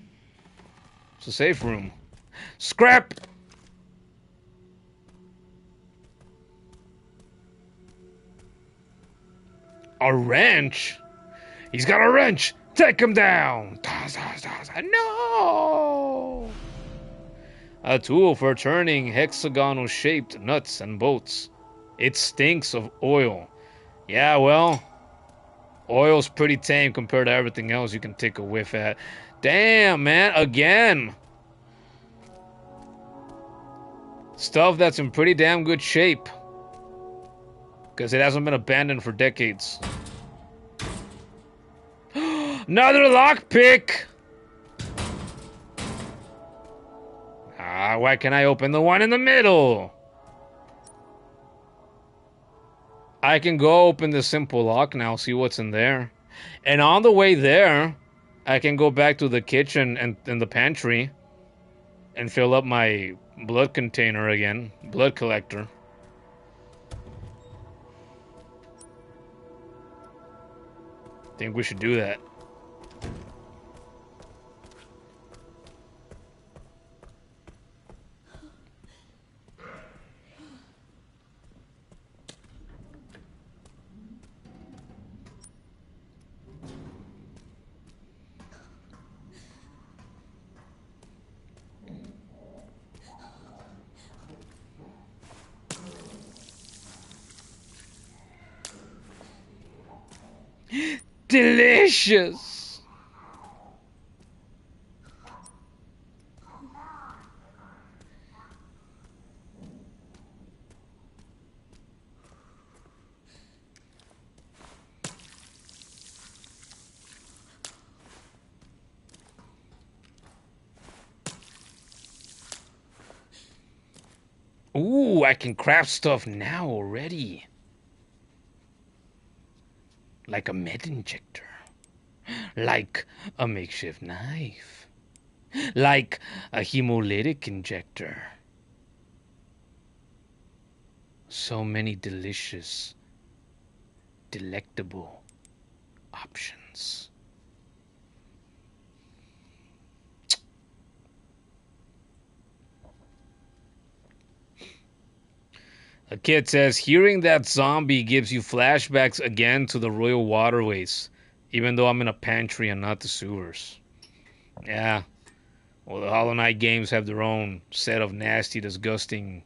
It's a safe room. Scrap! A wrench? He's got a wrench! Take him down! No! A tool for turning hexagonal-shaped nuts and bolts. It stinks of oil. Yeah, well, oil's pretty tame compared to everything else you can take a whiff at. Damn, man, again! Stuff that's in pretty damn good shape. Because it hasn't been abandoned for decades. Another lockpick! Ah, why can't I open the one in the middle? I can go open the simple lock now, see what's in there. And on the way there, I can go back to the kitchen and the pantry and fill up my blood container again, blood collector. Think we should do that. Delicious! Ooh, I can craft stuff now already. Like a med injector. Like a makeshift knife. Like a hemolytic injector. So many delicious, delectable options. A kid says, hearing that zombie gives you flashbacks again to the royal waterways, even though I'm in a pantry and not the sewers. Yeah. Well, the Hollow Knight games have their own set of nasty, disgusting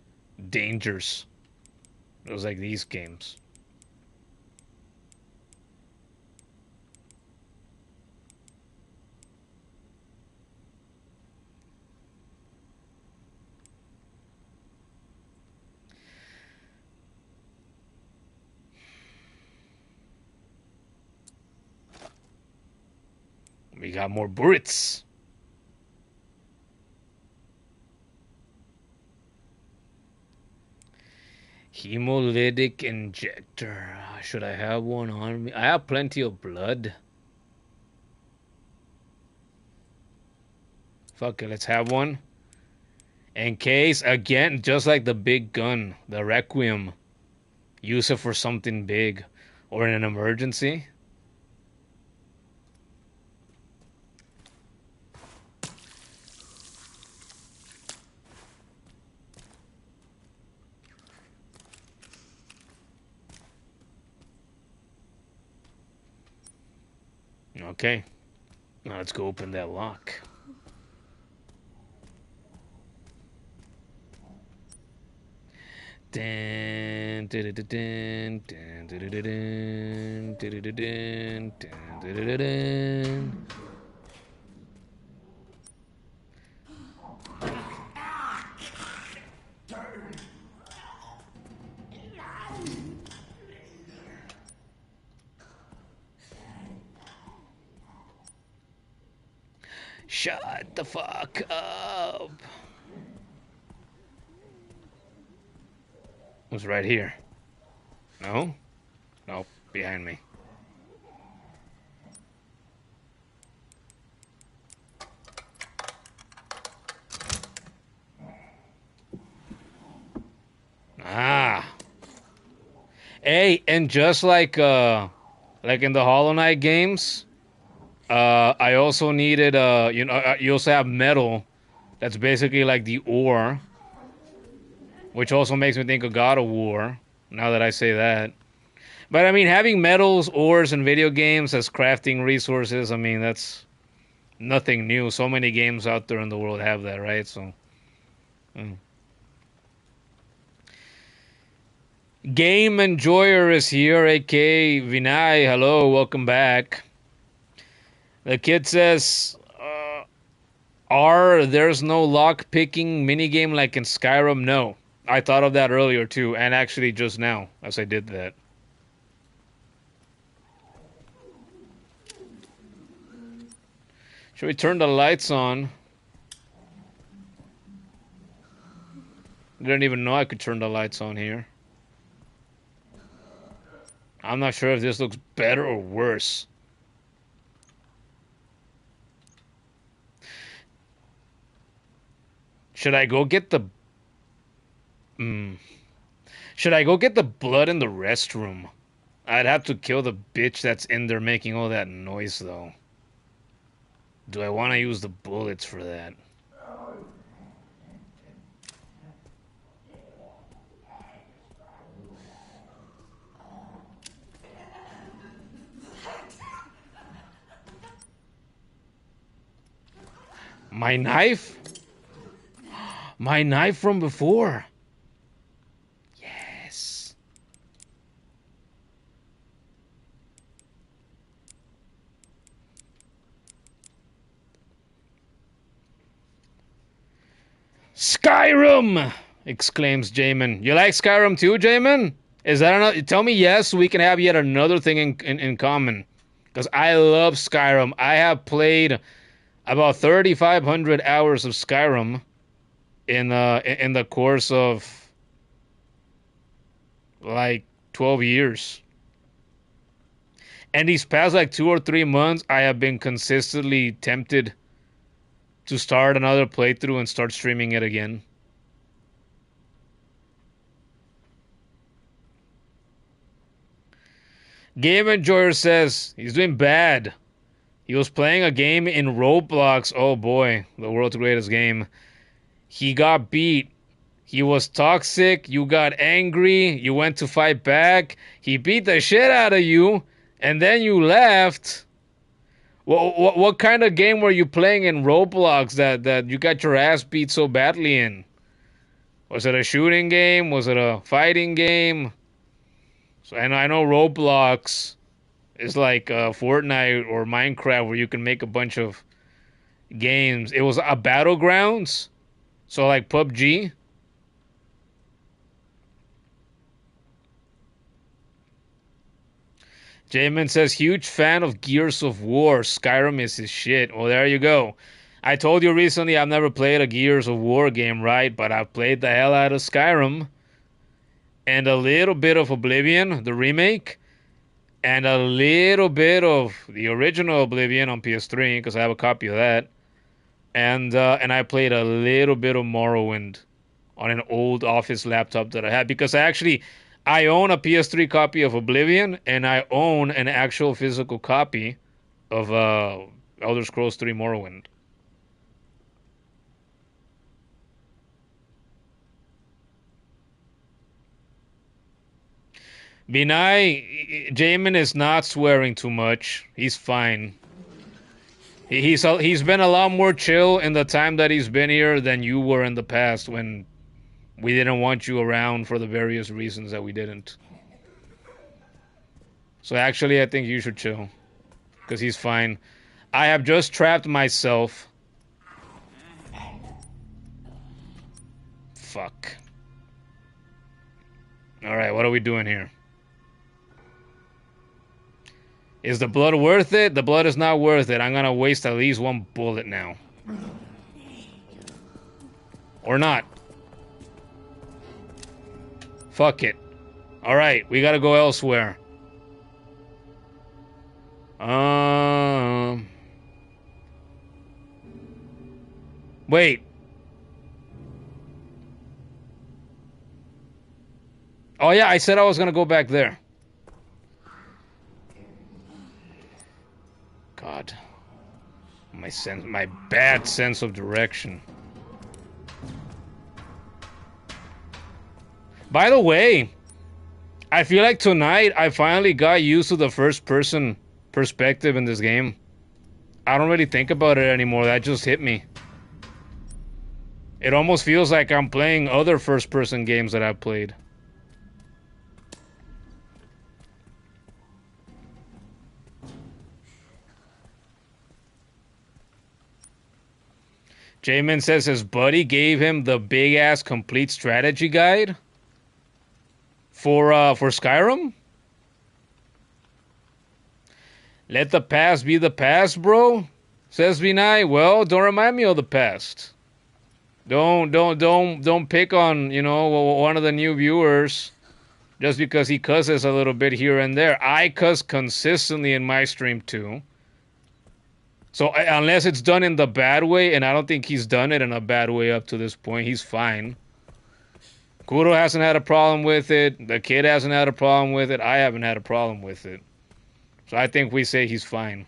dangers. It was like these games. We got more bullets. Hemolytic injector. Should I have one on me? I have plenty of blood. Fuck it, let's have one. In case, again, just like the big gun, the Requiem. Use it for something big. Or in an emergency. Okay. Now let's go open that lock. Dun, dun, dun, dun, dun, dun, dun, dun, dun, dun, dun, dun. Shut the fuck up. Who's right here? No? Nope, behind me. Ah. Hey, and just like in the Hollow Knight games, I also needed you also have metal. That's basically like the ore, which also makes me think of God of War. Now that I say that, but I mean having metals, ores, in video games as crafting resources. I mean that's nothing new. So many games out there in the world have that, right? So. Game Enjoyer is here, aka Vinay. Hello, welcome back. The kid says, there's no lock picking minigame like in Skyrim? No. I thought of that earlier too, and actually just now, as I did that. Should we turn the lights on? I didn't even know I could turn the lights on here. I'm not sure if this looks better or worse. Should I go get the... Should I go get the blood in the restroom? I'd have to kill the bitch that's in there making all that noise, though. Do I want to use the bullets for that? My knife? My knife from before. Yes. Skyrim! Exclaims Jamin. You like Skyrim too, Jamin? Is that another? Tell me yes, so we can have yet another thing in common. Because I love Skyrim. I have played about 3,500 hours of Skyrim in the course of like 12 years. And these past like 2 or 3 months, I have been consistently tempted to start another playthrough and start streaming it again. Game Enjoyer says he's doing bad. He was playing a game in Roblox. Oh boy, the world's greatest game. He got beat. He was toxic. You got angry. You went to fight back. He beat the shit out of you, and then you left. What kind of game were you playing in Roblox that you got your ass beat so badly in? Was it a shooting game? Was it a fighting game? So, and I know Roblox is like Fortnite or Minecraft where you can make a bunch of games. It was a battlegrounds, so like PUBG. Jamin says, huge fan of Gears of War. Skyrim is his shit. Well, there you go. I told you recently I've never played a Gears of War game, right? But I've played the hell out of Skyrim. And a little bit of Oblivion, the remake. And a little bit of the original Oblivion on PS3, because I have a copy of that. And I played a little bit of Morrowind on an old office laptop that I had. Because I own a PS3 copy of Oblivion, and I own an actual physical copy of Elder Scrolls 3 Morrowind. Binai, Jamin is not swearing too much. He's fine. He's been a lot more chill in the time that he's been here than you were in the past when we didn't want you around for the various reasons that we didn't. So actually, I think you should chill. Because he's fine. I have just trapped myself. Fuck. Alright, what are we doing here? Is the blood worth it? The blood is not worth it. I'm gonna waste at least one bullet now. Or not. Fuck it. Alright, we gotta go elsewhere. Wait. Oh yeah, I said I was gonna go back there. God. My bad sense of direction. By the way, I feel like tonight I finally got used to the first person perspective in this game. I don't really think about it anymore. That just hit me. It almost feels like I'm playing other first person games that I've played. Jamin says his buddy gave him the big ass complete strategy guide for Skyrim. Let the past be the past, bro. Says Vinay. Well, don't remind me of the past. Don't pick on, you know, one of the new viewers just because he cusses a little bit here and there. I cuss consistently in my stream too. So unless it's done in the bad way, and I don't think he's done it in a bad way up to this point, he's fine. Kuro hasn't had a problem with it. The kid hasn't had a problem with it. I haven't had a problem with it. So I think we say he's fine.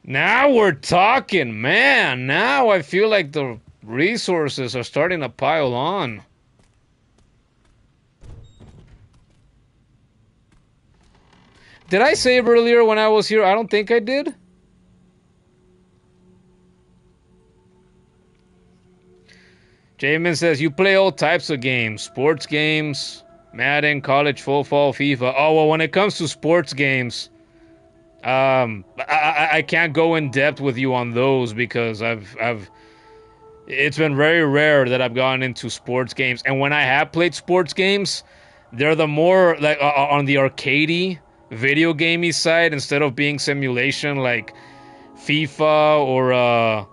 Now we're talking, man. Now I feel like the resources are starting to pile on. Did I save earlier when I was here? I don't think I did. Jamin says, you play all types of games. Sports games, Madden, college football, FIFA. Oh, well, when it comes to sports games, I can't go in depth with you on those because it's been very rare that I've gone into sports games. And when I have played sports games, they're the more like on the arcadey, video gamey side instead of being simulation like FIFA or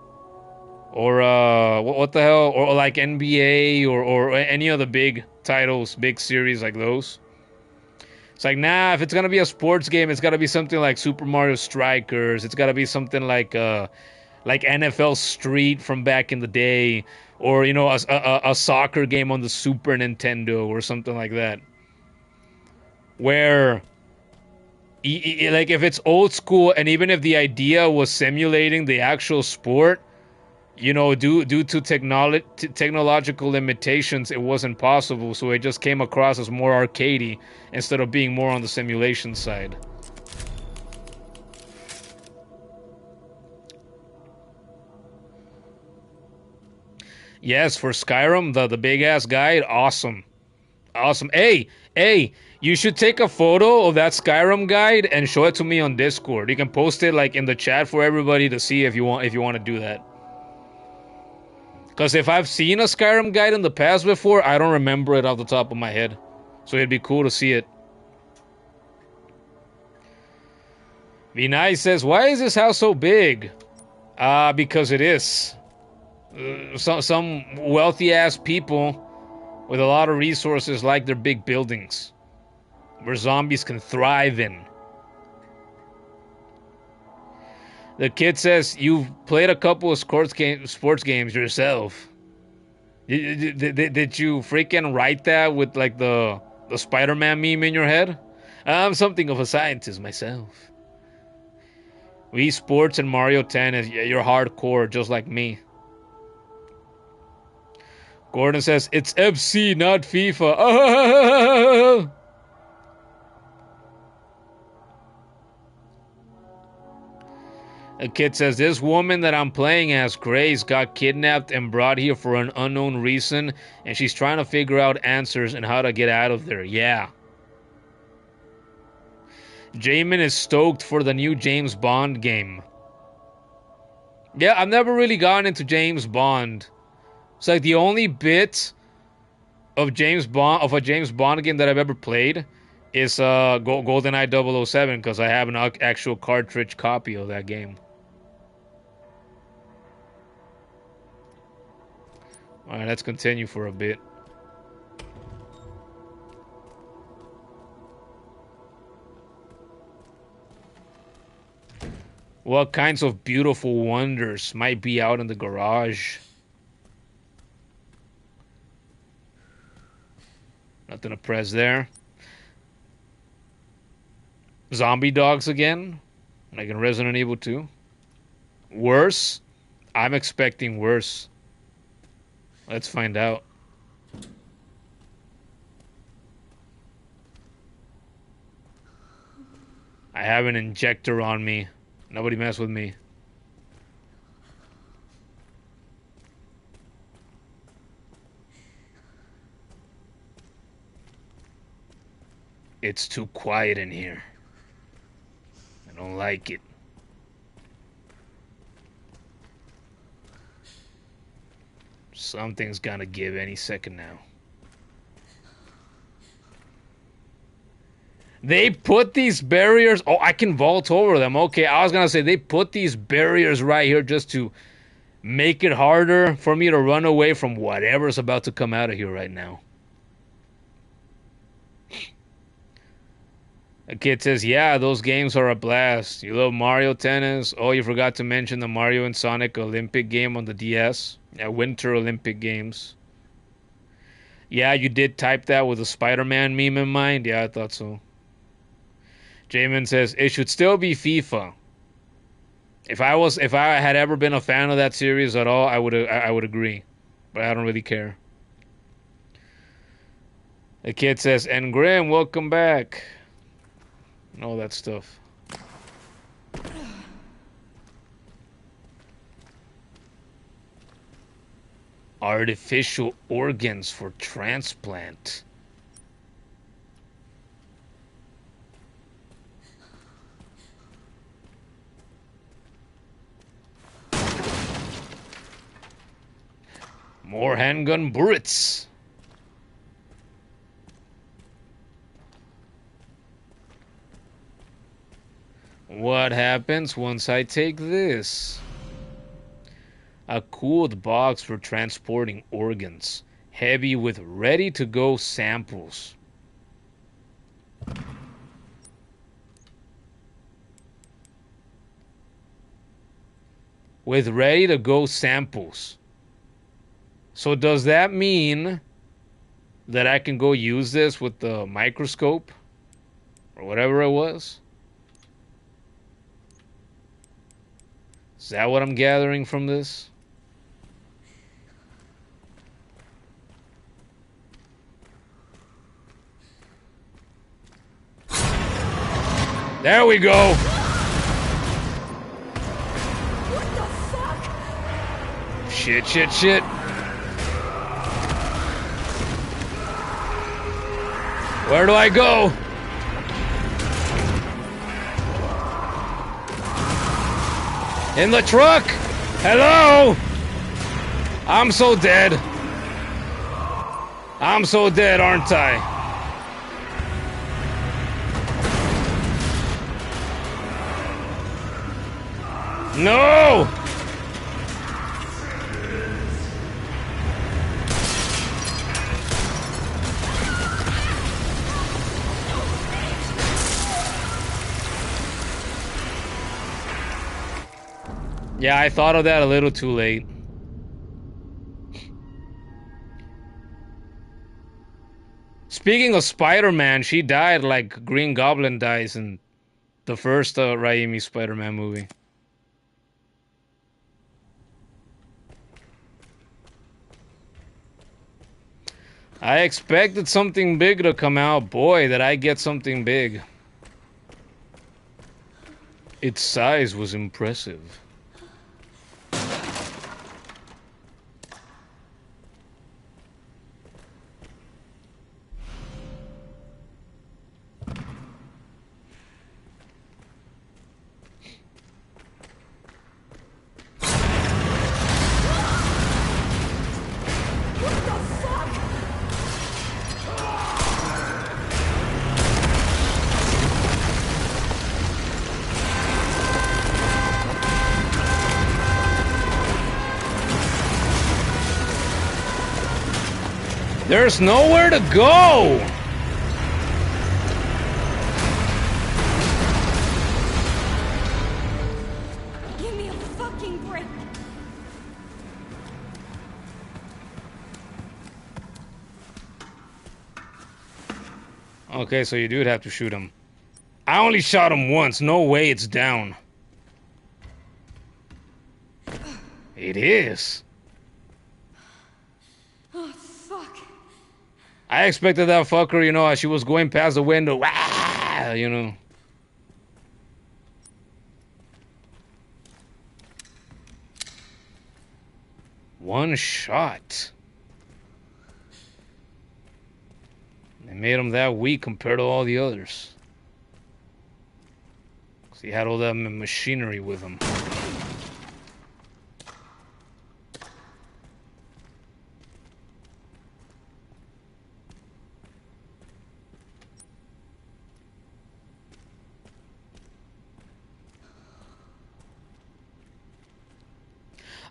what the hell, or like NBA or any of the big titles, big series like those. It's like, nah, if it's gonna be a sports game, it's gotta be something like Super Mario Strikers. It's gotta be something like NFL Street from back in the day, or you know, a soccer game on the Super Nintendo or something like that. Where Like if it's old school, and even if the idea was simulating the actual sport, you know, due to technological limitations, it wasn't possible. So it just came across as more arcadey instead of being more on the simulation side. Yes, for Skyrim, the big ass guide, awesome. Awesome. Hey, you should take a photo of that Skyrim guide and show it to me on Discord. You can post it like in the chat for everybody to see if you want to do that. Cause if I've seen a Skyrim guide in the past before, I don't remember it off the top of my head. So it'd be cool to see it. Vinay says, "Why is this house so big?" Because it is. Some wealthy ass people with a lot of resources like their big buildings where zombies can thrive in. The kid says, "You've played a couple of sports games yourself." Did you freaking write that with like the Spider-Man meme in your head? I'm something of a scientist myself. Wii Sports and Mario Tennis, yeah, you're hardcore just like me. Gordon says, "It's FC, not FIFA." A kid says, "This woman that I'm playing as, Grace, got kidnapped and brought here for an unknown reason, and she's trying to figure out answers and how to get out of there." Yeah. Jamin is stoked for the new James Bond game. Yeah, I've never really gotten into James Bond. It's like the only bit of a James Bond game that I've ever played is GoldenEye 007, because I have an actual cartridge copy of that game. Alright, let's continue for a bit. What kinds of beautiful wonders might be out in the garage? Nothing to press there. Zombie dogs again? Like in Resident Evil 2? Worse? I'm expecting worse. Let's find out. I have an injector on me. Nobody mess with me. It's too quiet in here. I don't like it. Something's gonna give any second now. They put these barriers... Oh, I can vault over them. Okay, I was gonna say, they put these barriers right here just to make it harder for me to run away from whatever's about to come out of here right now. A kid says, "Yeah, those games are a blast. You love Mario Tennis? Oh, you forgot to mention the Mario and Sonic Olympic game on the DS. Yeah, Winter Olympic Games." Yeah, you did type that with a Spider-Man meme in mind? Yeah, I thought so. Jamin says, "It should still be FIFA. If I had ever been a fan of that series at all, I would agree. But I don't really care." The kid says, "And Graham, welcome back." And all that stuff. Artificial organs for transplant. More handgun bullets. What happens once I take this? A cooled box for transporting organs, heavy with ready-to-go samples. With ready-to-go samples. So does that mean that I can go use this with the microscope? Or whatever it was? Is that what I'm gathering from this? There we go.
What the fuck?
Shit, shit, shit. Where do I go? In the truck. Hello. I'm so dead. I'm so dead, aren't I? No! Yeah, I thought of that a little too late. Speaking of Spider-Man, she died like Green Goblin dies in the first Raimi Spider-Man movie. I expected something big to come out. Boy, did I get something big. Its size was impressive. There's nowhere to go!
Give me a fucking break.
Okay, so you do have to shoot him. I only shot him once. No way it's down. It is.
Oh, fuck.
I expected that fucker, you know, as she was going past the window. Ah, you know. One shot. They made him that weak compared to all the others. 'Cause he had all that machinery with him.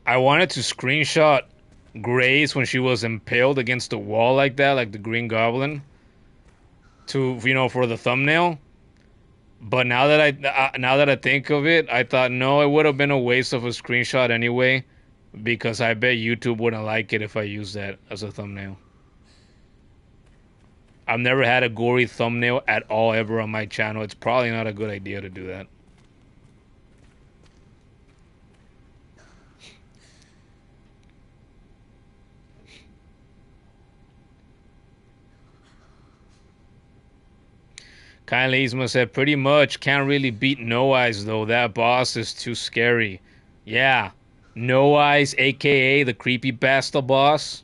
I wanted to screenshot Grace when she was impaled against the wall like that, like the Green Goblin, to, you know, for the thumbnail. But now that I think of it, I thought no, it would have been a waste of a screenshot anyway, because I bet YouTube wouldn't like it if I used that as a thumbnail. I've never had a gory thumbnail at all ever on my channel. It's probably not a good idea to do that. Kindly Isma said, pretty much can't really beat No Eyes though. That boss is too scary. Yeah, No Eyes, aka the creepypasta boss.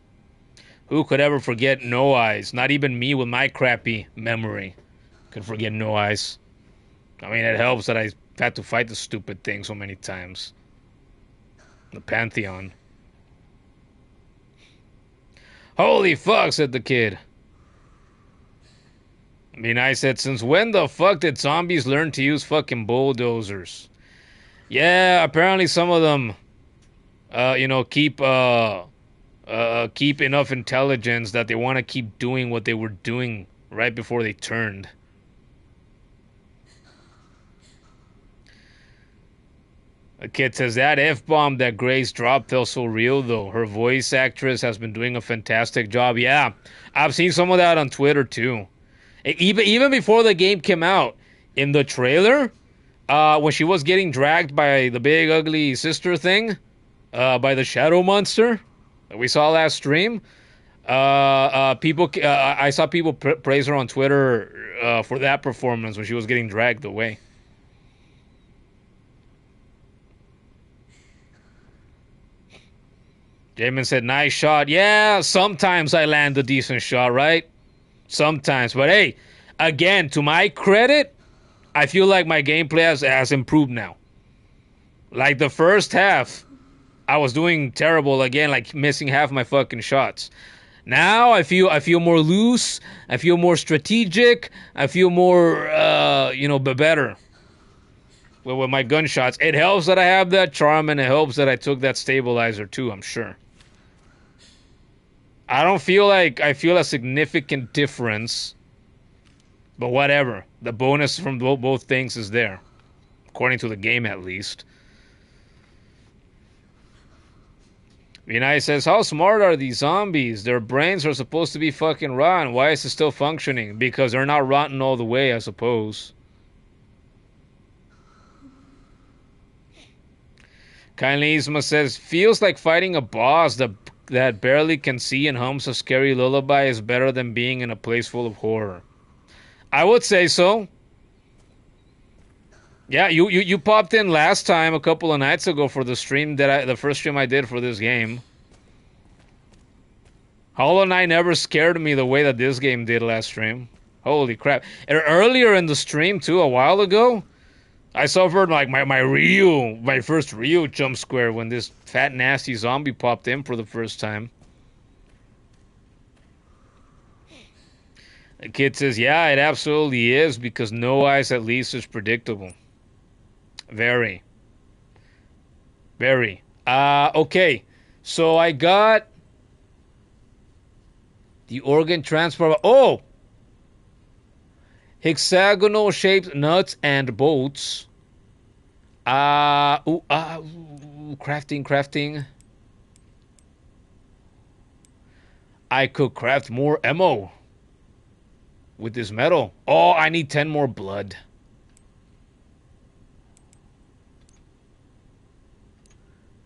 Who could ever forget No Eyes? Not even me with my crappy memory could forget No Eyes. I mean, it helps that I had to fight the stupid thing so many times. The Pantheon. Holy fuck, said the kid. I mean, I said, since when the fuck did zombies learn to use fucking bulldozers? Yeah, apparently some of them, you know, keep enough intelligence that they want to keep doing what they were doing right before they turned. A kid says, that F-bomb that Grace dropped felt so real, though. Her voice actress has been doing a fantastic job. Yeah, I've seen some of that on Twitter, too. Even before the game came out, in the trailer, When she was getting dragged by the big ugly sister thing, by the shadow monster that we saw last stream. I saw people praise her on Twitter for that performance when she was getting dragged away. Jamin said, nice shot. Yeah, sometimes I land a decent shot, right? Sometimes. But hey, again, to my credit, I feel like my gameplay has improved now. Like the first half, I was doing terrible again, like missing half my fucking shots. Now I feel more loose. I feel more strategic. I feel more, better with my gunshots. It helps that I have that charm, and it helps that I took that stabilizer too, I'm sure. I don't feel like I feel a significant difference, but whatever. The bonus from both things is there, according to the game at least. Vinay says, how smart are these zombies? Their brains are supposed to be fucking rotten. Why is it still functioning? Because they're not rotten all the way, I suppose. Kindly Isma says, feels like fighting a boss that barely can see and hums a scary lullaby is better than being in a place full of horror. I would say so. Yeah, you popped in last time a couple of nights ago for the stream the first stream I did for this game. Hollow Knight never scared me the way that this game did last stream. Holy crap. And earlier in the stream too, a while ago, I suffered like my first real jump scare when this fat nasty zombie popped in for the first time. The kid says, yeah, it absolutely is, because no eyes at least is predictable. Very. Very. Okay. So I got the organ transport. Oh! Hexagonal shaped nuts and bolts. Crafting. I could craft more ammo with this metal. Oh, I need 10 more blood.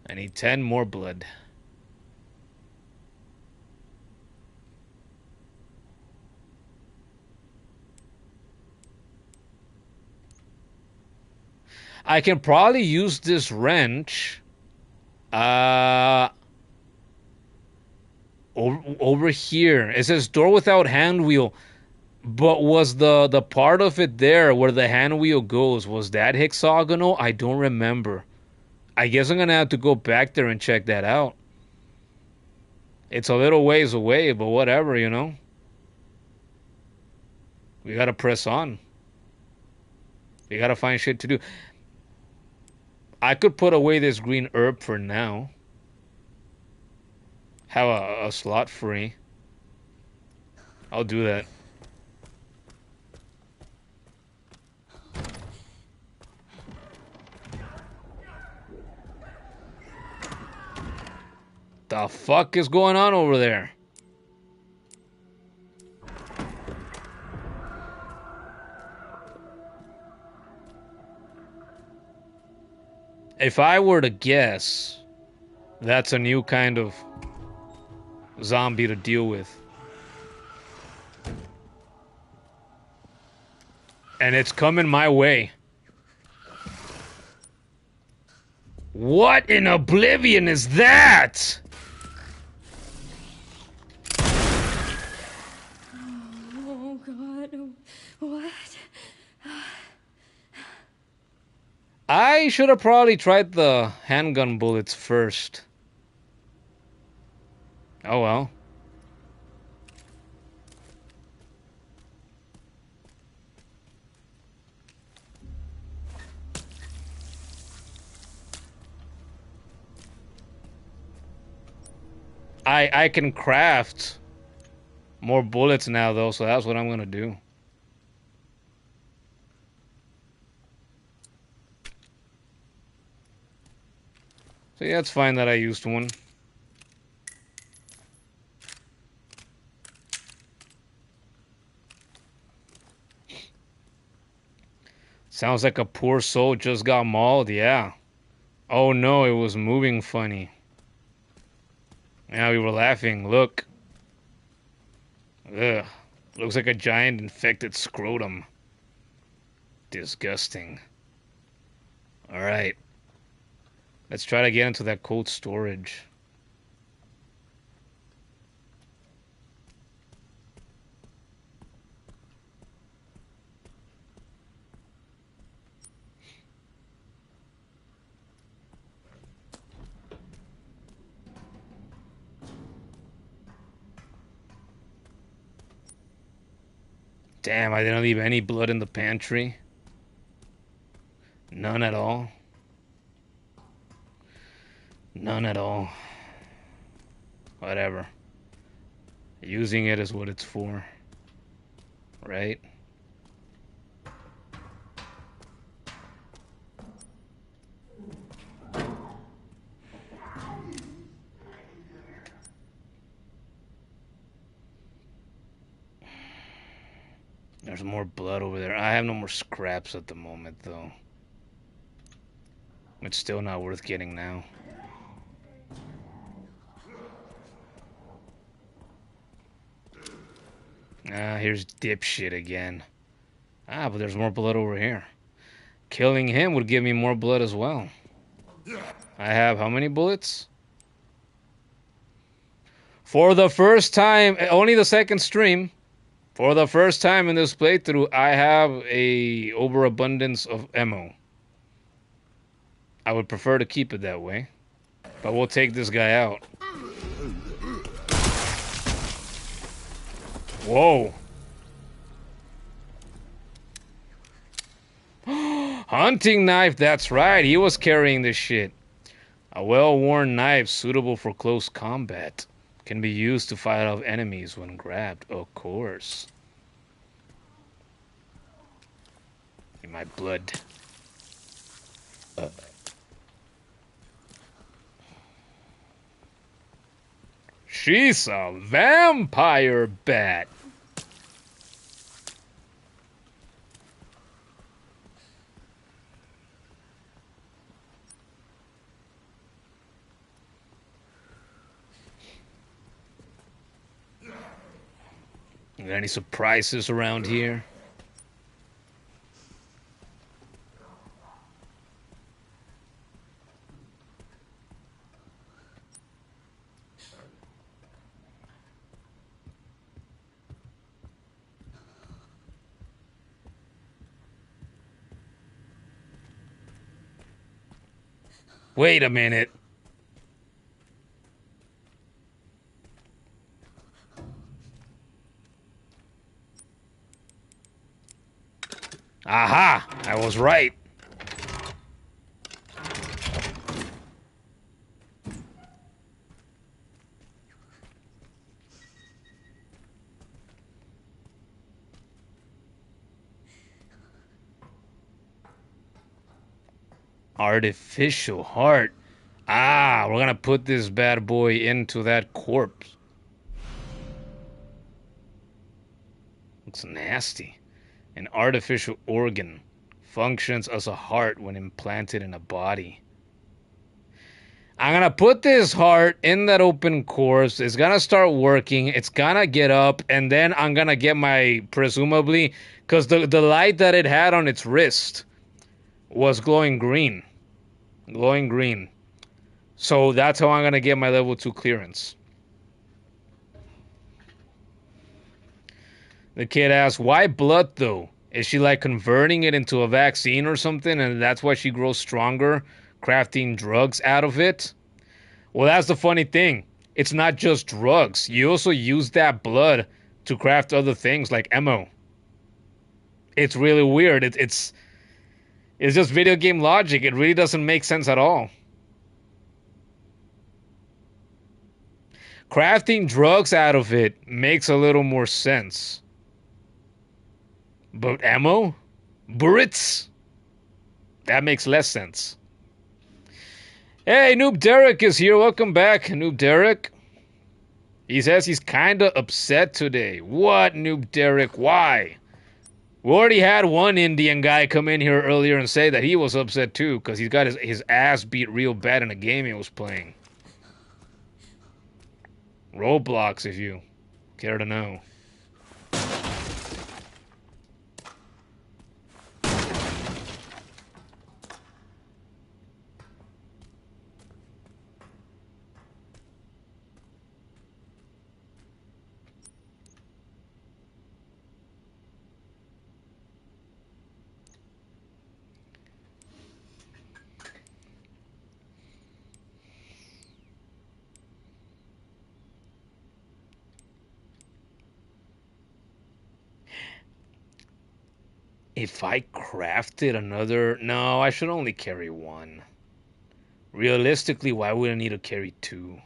I need 10 more blood. I can probably use this wrench over here. It says door without hand wheel. But was the part of it there where the hand wheel goes, was that hexagonal? I don't remember. I guess I'm gonna have to go back there and check that out. It's a little ways away, but whatever, you know. We gotta press on. We gotta find shit to do. I could put away this green herb for now. Have a slot free. I'll do that. The fuck is going on over there? If I were to guess, that's a new kind of zombie to deal with. And it's coming my way. What in oblivion is that?
Oh, God. What?
I should have probably tried the handgun bullets first. Oh well. I can craft more bullets now though, so that's what I'm gonna do. So yeah, it's fine that I used one. Sounds like a poor soul just got mauled, yeah. Oh no, it was moving funny. Yeah, we were laughing, look. Ugh. Looks like a giant infected scrotum. Disgusting. Alright. Let's try to get into that cold storage. Damn, I didn't leave any blood in the pantry. None at all. None at all. Whatever. Using it is what it's for. Right? There's more blood over there. I have no more scraps at the moment, though. It's still not worth getting now. Ah, here's dipshit again. Ah, but there's more blood over here. Killing him would give me more blood as well. I have how many bullets? For the first time, only the second stream. For the first time in this playthrough, I have a overabundance of ammo. I would prefer to keep it that way. But we'll take this guy out. Whoa. Hunting knife, that's right. He was carrying this shit. A well-worn knife suitable for close combat. Can be used to fight off enemies when grabbed, of course. In my blood. She's a vampire bat. Got any surprises around here? Wait a minute. Aha! I was right. Artificial heart. Ah, we're gonna put this bad boy into that corpse. It's nasty. An artificial organ functions as a heart when implanted in a body. I'm gonna put this heart in that open corpse. It's gonna start working. It's gonna get up, and then I'm gonna get my, presumably, because the light that it had on its wrist was glowing green. Glowing green. So that's how I'm gonna get my level 2 clearance. The kid asks, why blood though? Is she like converting it into a vaccine or something, and that's why she grows stronger, crafting drugs out of it? Well, that's the funny thing. It's not just drugs. You also use that blood to craft other things like ammo. It's really weird. It's just video game logic. It really doesn't make sense at all. Crafting drugs out of it makes a little more sense. But ammo? Bullets? That makes less sense. Hey, Noob Derek is here. Welcome back, Noob Derek. He says he's kinda upset today. What, Noob Derek? Why? We already had one Indian guy come in here earlier and say that he was upset too, because he's got his ass beat real bad in a game he was playing. Roblox, if you care to know. If I crafted another... No, I should only carry one. Realistically, why would I need to carry two?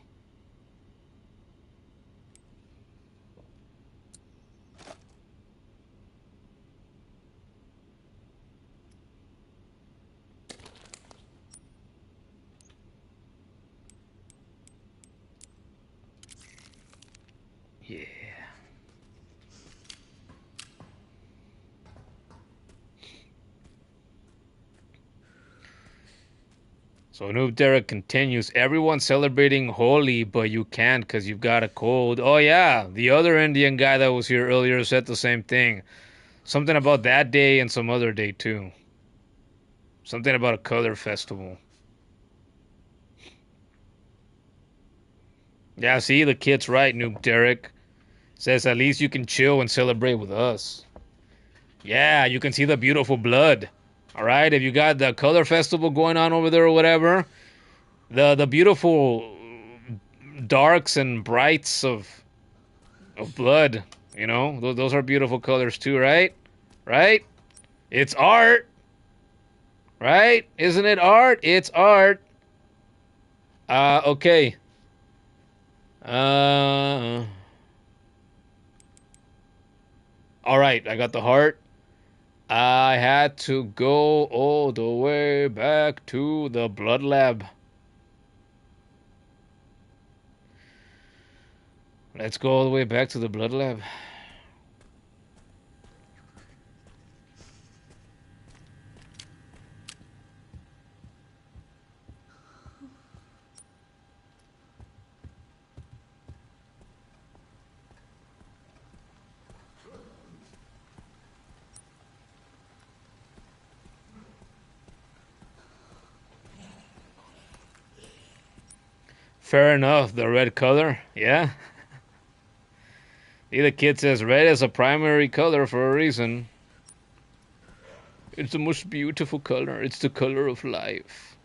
Yeah. So Noob Derek continues, everyone's celebrating Holi, but you can't because you've got a cold. Oh yeah, the other Indian guy that was here earlier said the same thing. Something about that day and some other day too. Something about a color festival. Yeah, see, the kid's right, Noob Derek. Says at least you can chill and celebrate with us. Yeah, you can see the beautiful blood. Alright, if you got the color festival going on over there or whatever, the beautiful darks and brights of blood, you know, those are beautiful colors too, right? Right? It's art. Right? Isn't it art? It's art. Okay. All right, I got the heart. I had to go all the way back to the blood lab. Let's go all the way back to the blood lab. Fair enough, the red color, yeah. The kid says red is a primary color for a reason. It's the most beautiful color. It's the color of life.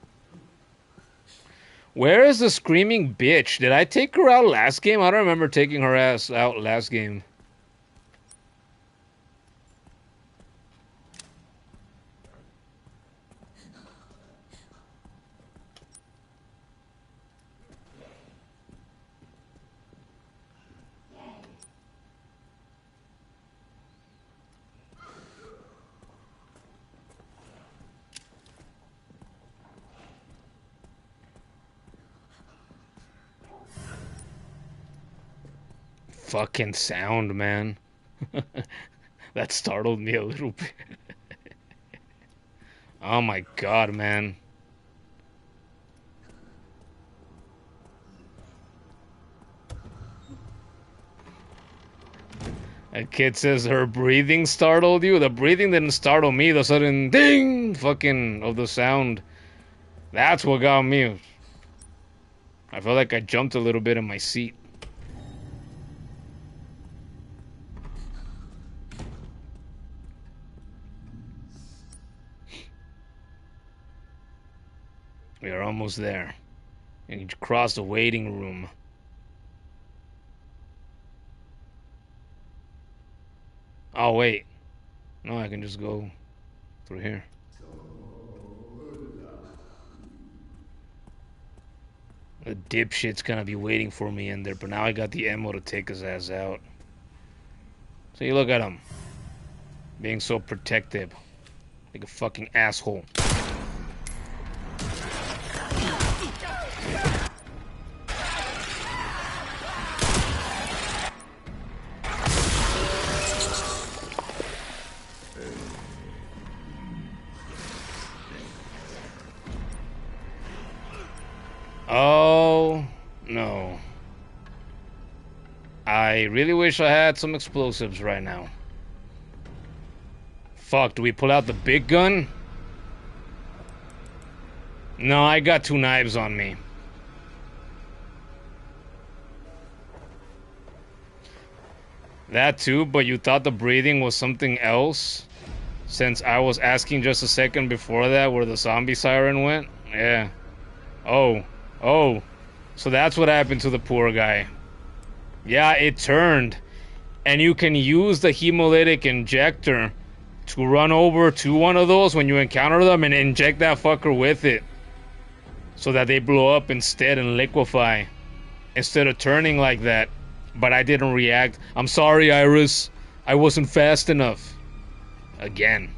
Where is the screaming bitch? Did I take her out last game? I don't remember taking her ass out last game. Fucking sound, man. That startled me a little bit. Oh my god, man. A kid says her breathing startled you. The breathing didn't startle me. The sudden ding fucking of the sound. That's what got me. I felt like I jumped a little bit in my seat. We are almost there. And you cross the waiting room. Oh, wait. No, I can just go through here. The dipshit's gonna be waiting for me in there, but now I got the ammo to take his ass out. So you look at him. Being so protective. Like a fucking asshole. I really wish I had some explosives right now. Fuck, do we pull out the big gun? No, I got 2 knives on me. That too, but you thought the breathing was something else? Since I was asking just a second before that where the zombie siren went? Yeah. Oh. So that's what happened to the poor guy. Yeah, it turned. And you can use the hemolytic injector to run over to one of those when you encounter them and inject that fucker with it. So that they blow up instead and liquefy. Instead of turning like that. But I didn't react. I'm sorry, Iris. I wasn't fast enough. Again.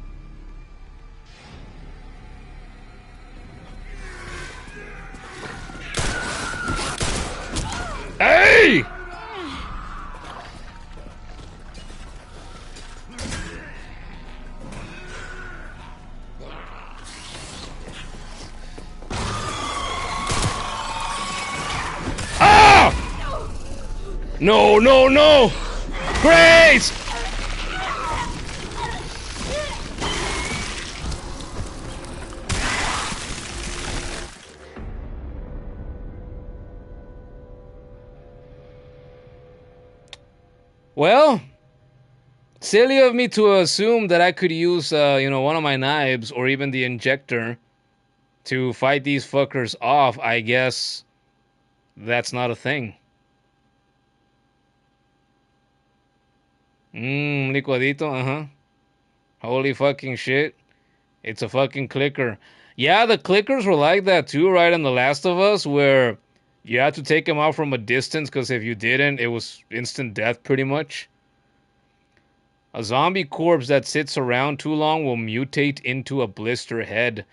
Hey! Ah! No! Grace! Well, silly of me to assume that I could use, one of my knives or even the injector to fight these fuckers off. I guess that's not a thing. Licuadito, Holy fucking shit. It's a fucking clicker. Yeah, the clickers were like that too, right? In The Last of Us, where you had to take them out from a distance, because if you didn't, it was instant death pretty much. A zombie corpse that sits around too long will mutate into a blister head.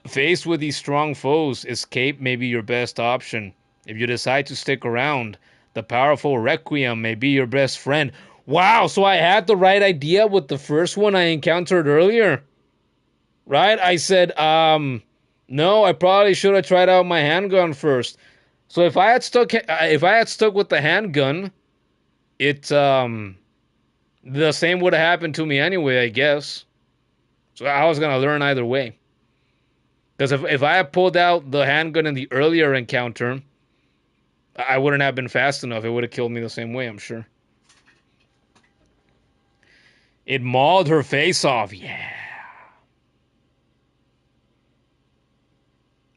Faced with these strong foes, escape may be your best option. If you decide to stick around, the powerful Requiem may be your best friend. Wow, so I had the right idea with the first one I encountered earlier. Right? I said, no, I probably should have tried out my handgun first. So if I had stuck with the handgun, the same would have happened to me anyway, I guess. So I was gonna learn either way. Because if I had pulled out the handgun in the earlier encounter, I wouldn't have been fast enough. It would have killed me the same way, I'm sure. It mauled her face off. Yeah.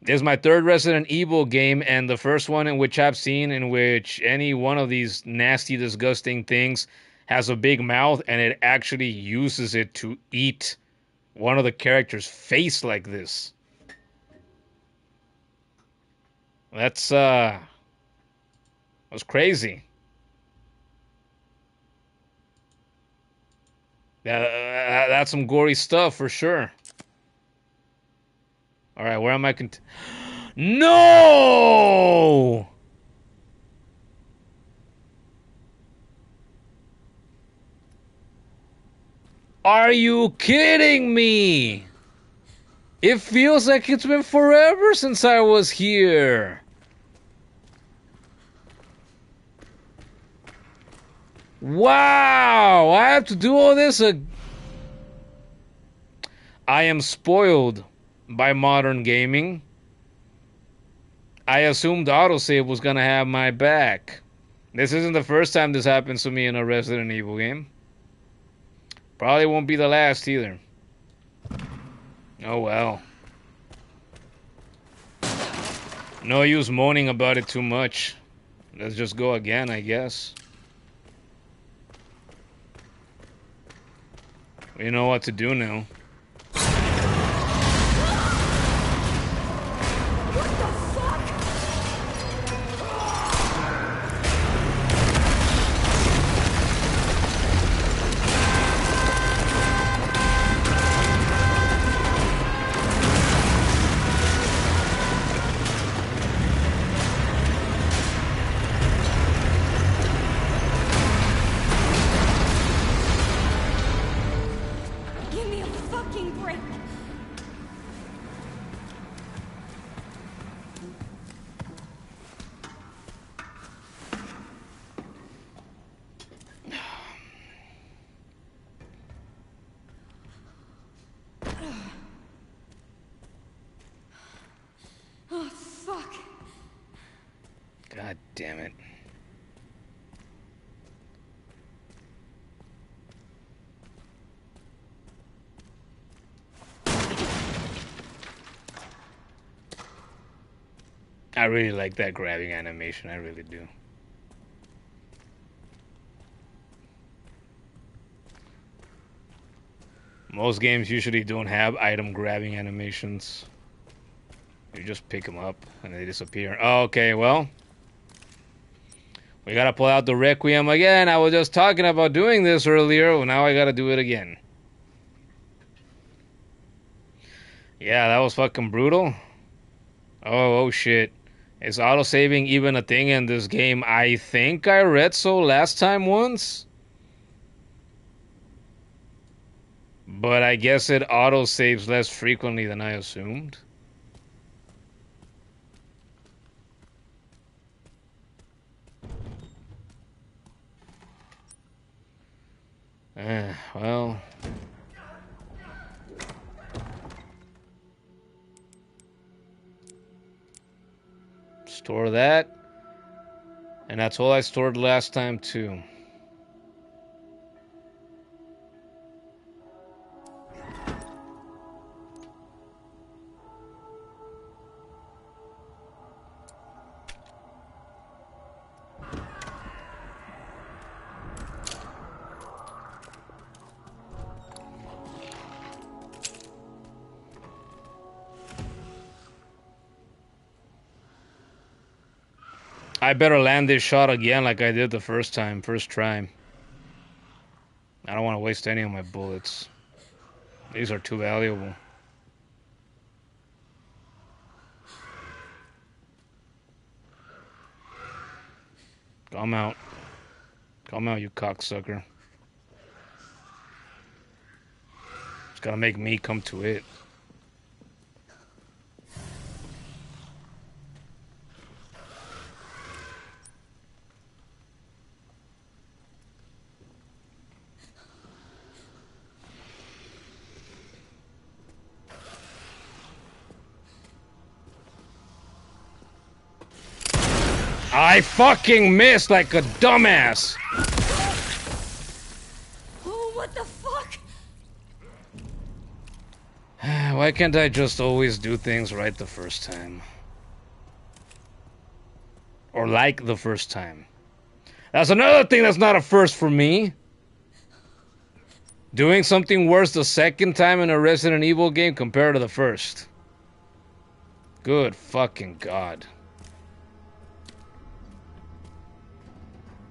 This is my 3rd Resident Evil game, and the first one in which I've seen in which any one of these nasty, disgusting things has a big mouth, and it actually uses it to eat one of the characters' face like this. That's crazy. That's some gory stuff for sure. All right, where am I? No! Are you kidding me? It feels like it's been forever since I was here. Wow, I have to do all this I am spoiled by modern gaming. I assumed autosave was gonna have my back. This isn't the first time this happens to me in a Resident Evil game. Probably won't be the last either. Oh well. No use moaning about it too much. Let's just go again, I guess. We know what to do now. damn it. I really like that grabbing animation, I really do. Most games usually don't have item grabbing animations. You just pick them up and they disappear. Oh, okay, well. We gotta pull out the Requiem again. I was just talking about doing this earlier. Well, now I gotta do it again. Yeah, that was fucking brutal. Oh shit. Is autosaving even a thing in this game? I think I read so last time once. But I guess it autosaves less frequently than I assumed. Well. Store that. And that's all I stored last time too. I better land this shot again like I did the first try. I don't want to waste any of my bullets. These are too valuable. Come out. Come out, you cocksucker. It's gonna make me come to it. I fucking missed like a dumbass.
Oh, what the fuck?
Why can't I just always do things right the first time? Or like the first time? That's another thing that's not a first for me. Doing something worse the second time in a Resident Evil game compared to the first. Good fucking God.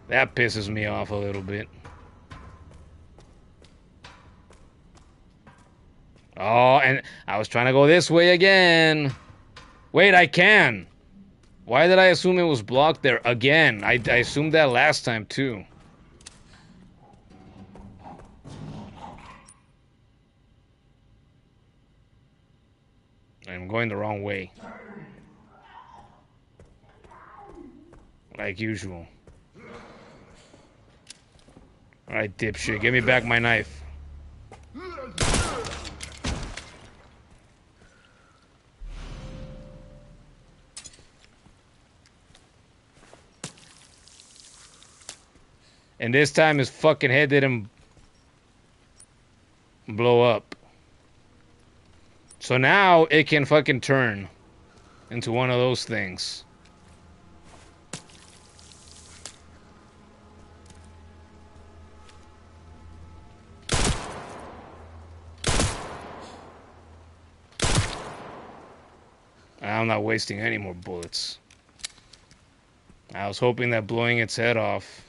That pisses me off a little bit. Oh, and I was trying to go this way again. Wait, I can. Why did I assume it was blocked there again? I assumed that last time too. I'm going the wrong way. Like usual. Alright, dipshit, give me back my knife. And this time his fucking head didn't blow up. So now it can fucking turn into one of those things. I'm not wasting any more bullets. I was hoping that blowing its head off.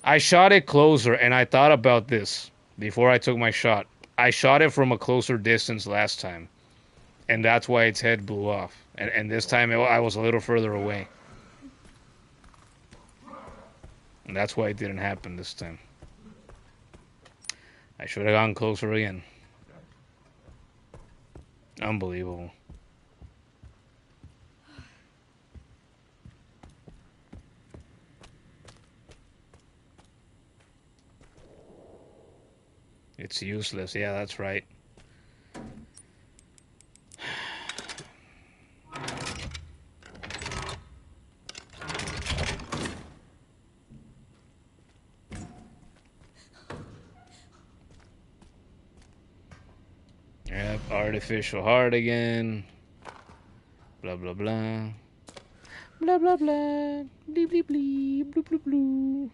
I shot it closer, and I thought about this before I took my shot. I shot it from a closer distance last time, and that's why its head blew off. And this time I was a little further away. And that's why it didn't happen this time. I should have gone closer again. Unbelievable. It's useless. Yeah, that's right. Yep, artificial heart again. Blah, blah, blah. Blah, blah, blah. Blee, blee, blee. Blue, blue, blue.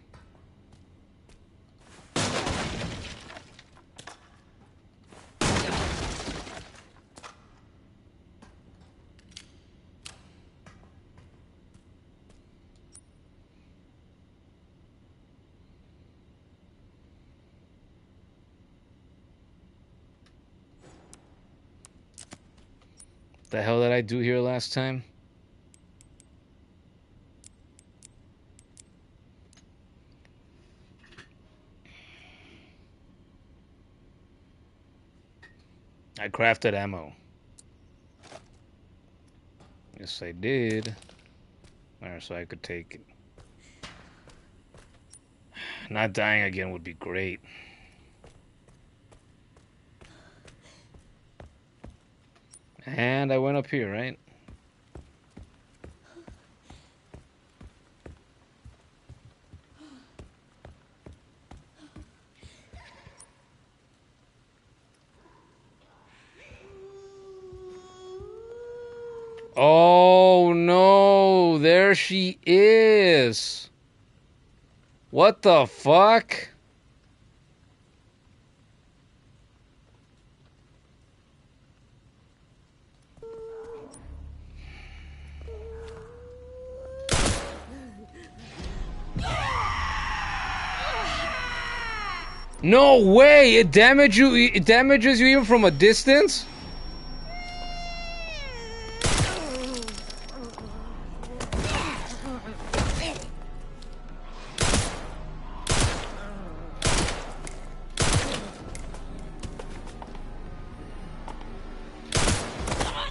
The hell did I do here last time? I crafted ammo. Yes, I did. Alright, so I could take it. Not dying again would be great. And I went up here, right? Oh no, there she is. What the fuck? No way! It damages you even from a distance?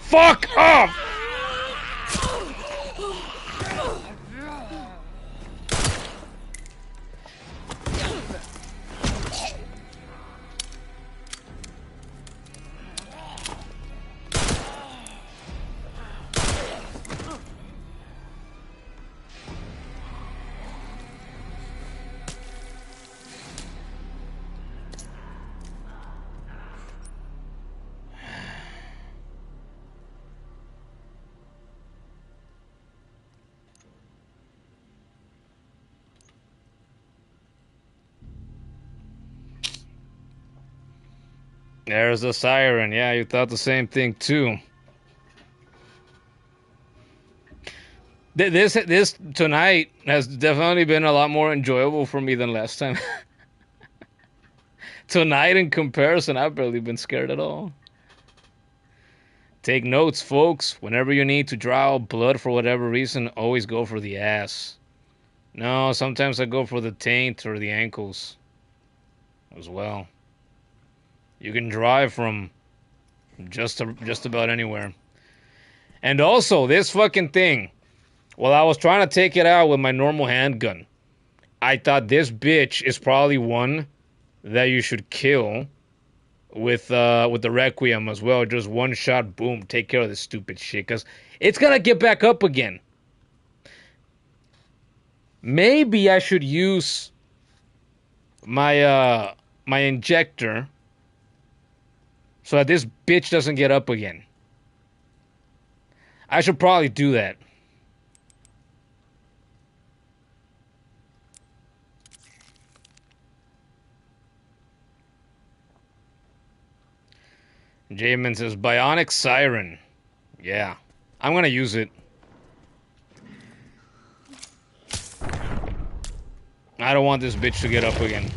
Fuck off! There's a siren. Yeah, you thought the same thing too. This tonight has definitely been a lot more enjoyable for me than last time. Tonight, in comparison, I've barely been scared at all. Take notes, folks. Whenever you need to draw blood for whatever reason, always go for the ass. No, sometimes I go for the taint or the ankles as well. You can drive from just about anywhere. And also, this fucking thing. While I was trying to take it out with my normal handgun, I thought this bitch is probably one that you should kill with the Requiem as well. Just one shot, boom, take care of this stupid shit. Because it's gonna get back up again. Maybe I should use my my injector so that this bitch doesn't get up again. I should probably do that. Jamin says, Bionic Siren. Yeah. I'm gonna use it. I don't want this bitch to get up again.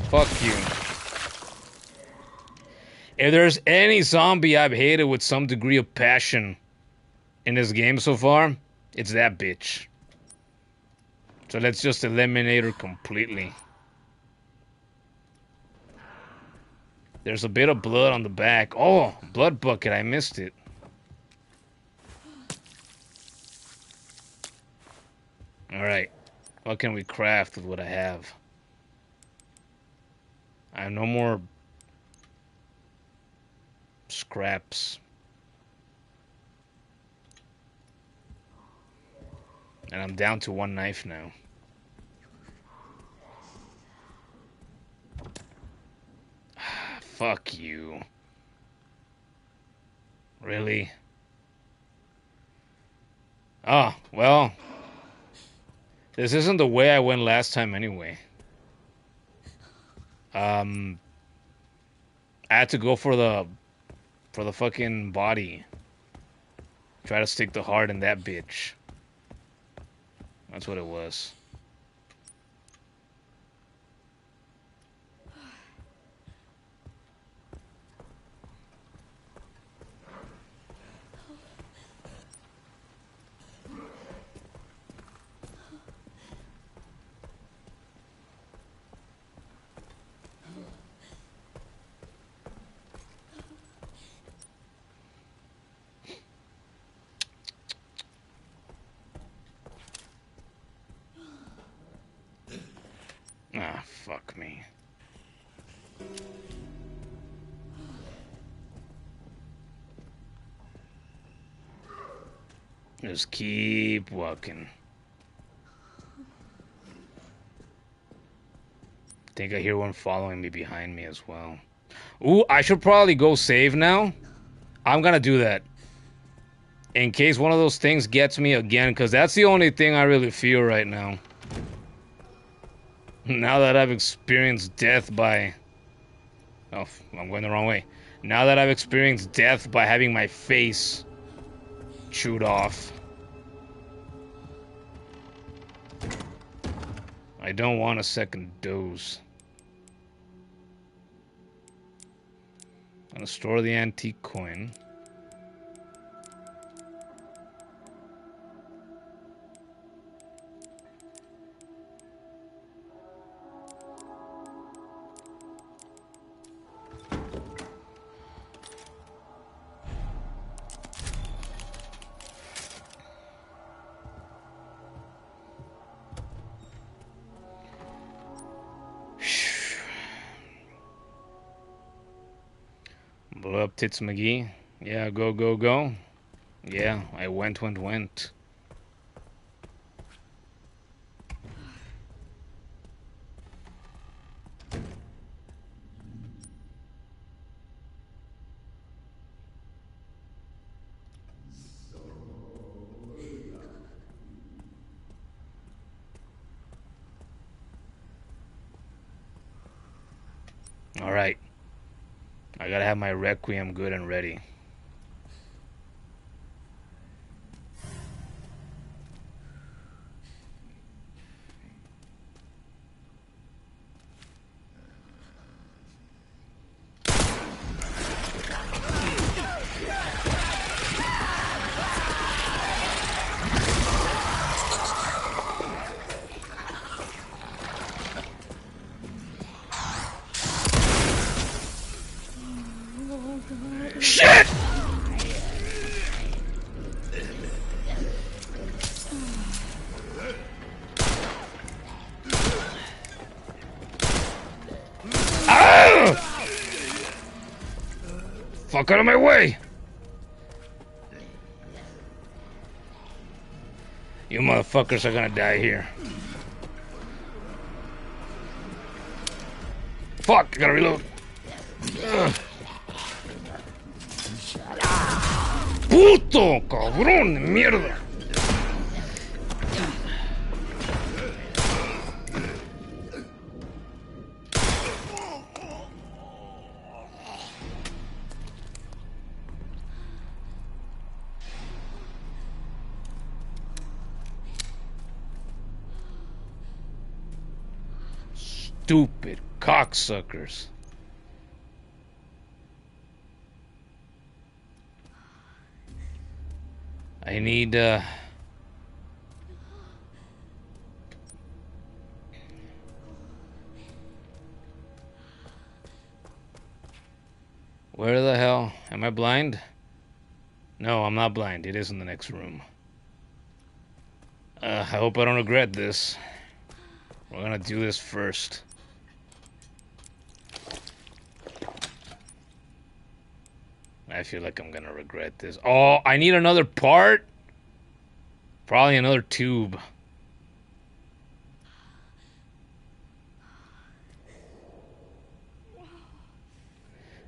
Fuck you. If there's any zombie I've hated with some degree of passion in this game so far, it's that bitch. So let's just eliminate her completely. There's a bit of blood on the back. Oh, blood bucket. I missed it. Alright. What can we craft with what I have? I have no more scraps. And I'm down to one knife now. Fuck you. Really? Oh, well. This isn't the way I went last time anyway. I had to go for the fucking body. Try to stick the heart in that bitch. That's what it was. Ah, fuck me. Just keep walking. Think I hear one following me behind me as well. Ooh, I should probably go save now. I'm gonna do that. In case one of those things gets me again, because that's the only thing I really feel right now. Now that I've experienced death by... Oh, I'm going the wrong way. Now that I've experienced death by having my face chewed off. I don't want a second dose. I'm gonna store the antique coin. Blow up Tits McGee. Yeah, go, go, go. Yeah, I went. Alright. I gotta have my Requiem good and ready. Shit! Ah! Fuck out of my way! You motherfuckers are gonna die here. Fuck, I gotta reload. Ugh. Puto, cabrón de mierda. Stupid cocksuckers. I need, where the hell? Am I blind? No, I'm not blind. It is in the next room. I hope I don't regret this. We're gonna do this first. I feel like I'm gonna regret this. Oh, I need another part? Probably another tube.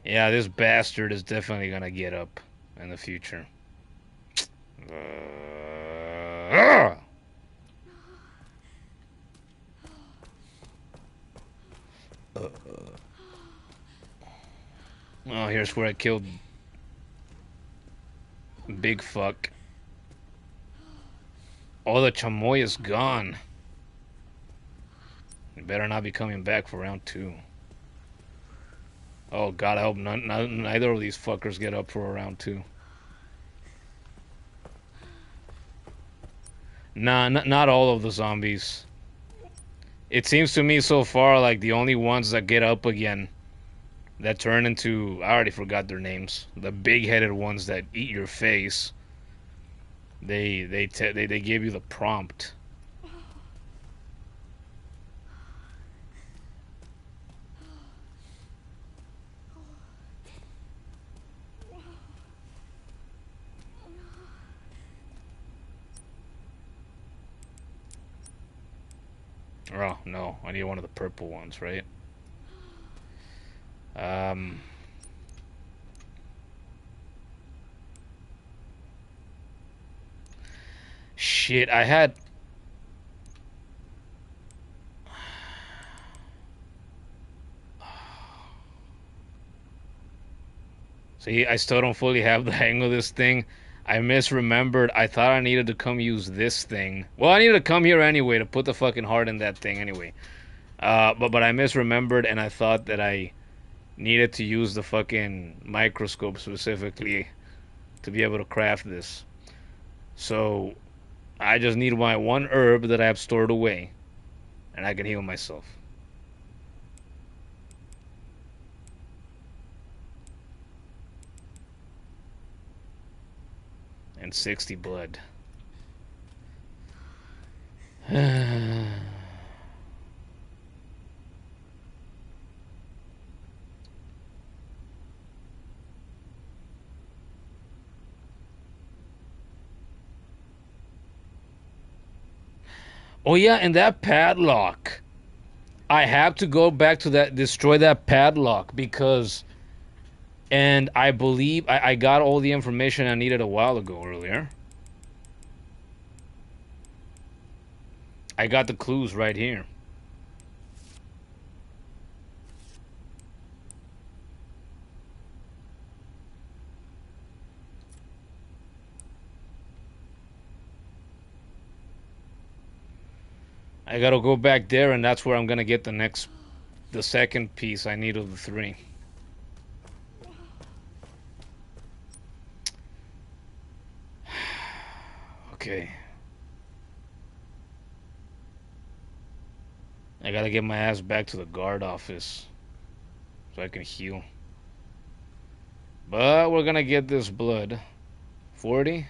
Yeah, this bastard is definitely gonna get up in the future. Oh, here's where I killed Big Fuck. Oh, the chamoy is gone. You better not be coming back for round 2. Oh, God, I hope neither of these fuckers get up for a round 2. Nah, not all of the zombies. It seems to me so far like the only ones that get up again, that turn into, I already forgot their names, the big-headed ones that eat your face. They give you the prompt. Oh, no, I need one of the purple ones, right? Shit, I had... See, I still don't fully have the hang of this thing. I misremembered. I thought I needed to come use this thing. Well, I needed to come here anyway to put the fucking heart in that thing anyway. But I misremembered, and I thought that I needed to use the fucking microscope specifically to be able to craft this. So I just need my one herb that I have stored away, and I can heal myself. And 60 blood. Oh yeah, and that padlock. I have to go back to that, destroy that padlock, because, and I believe I got all the information I needed a while ago earlier. I got the clues right here. I gotta go back there, and that's where I'm gonna get the second piece I need of the 3. Okay. I gotta get my ass back to the guard office so I can heal. But we're gonna get this blood. 40?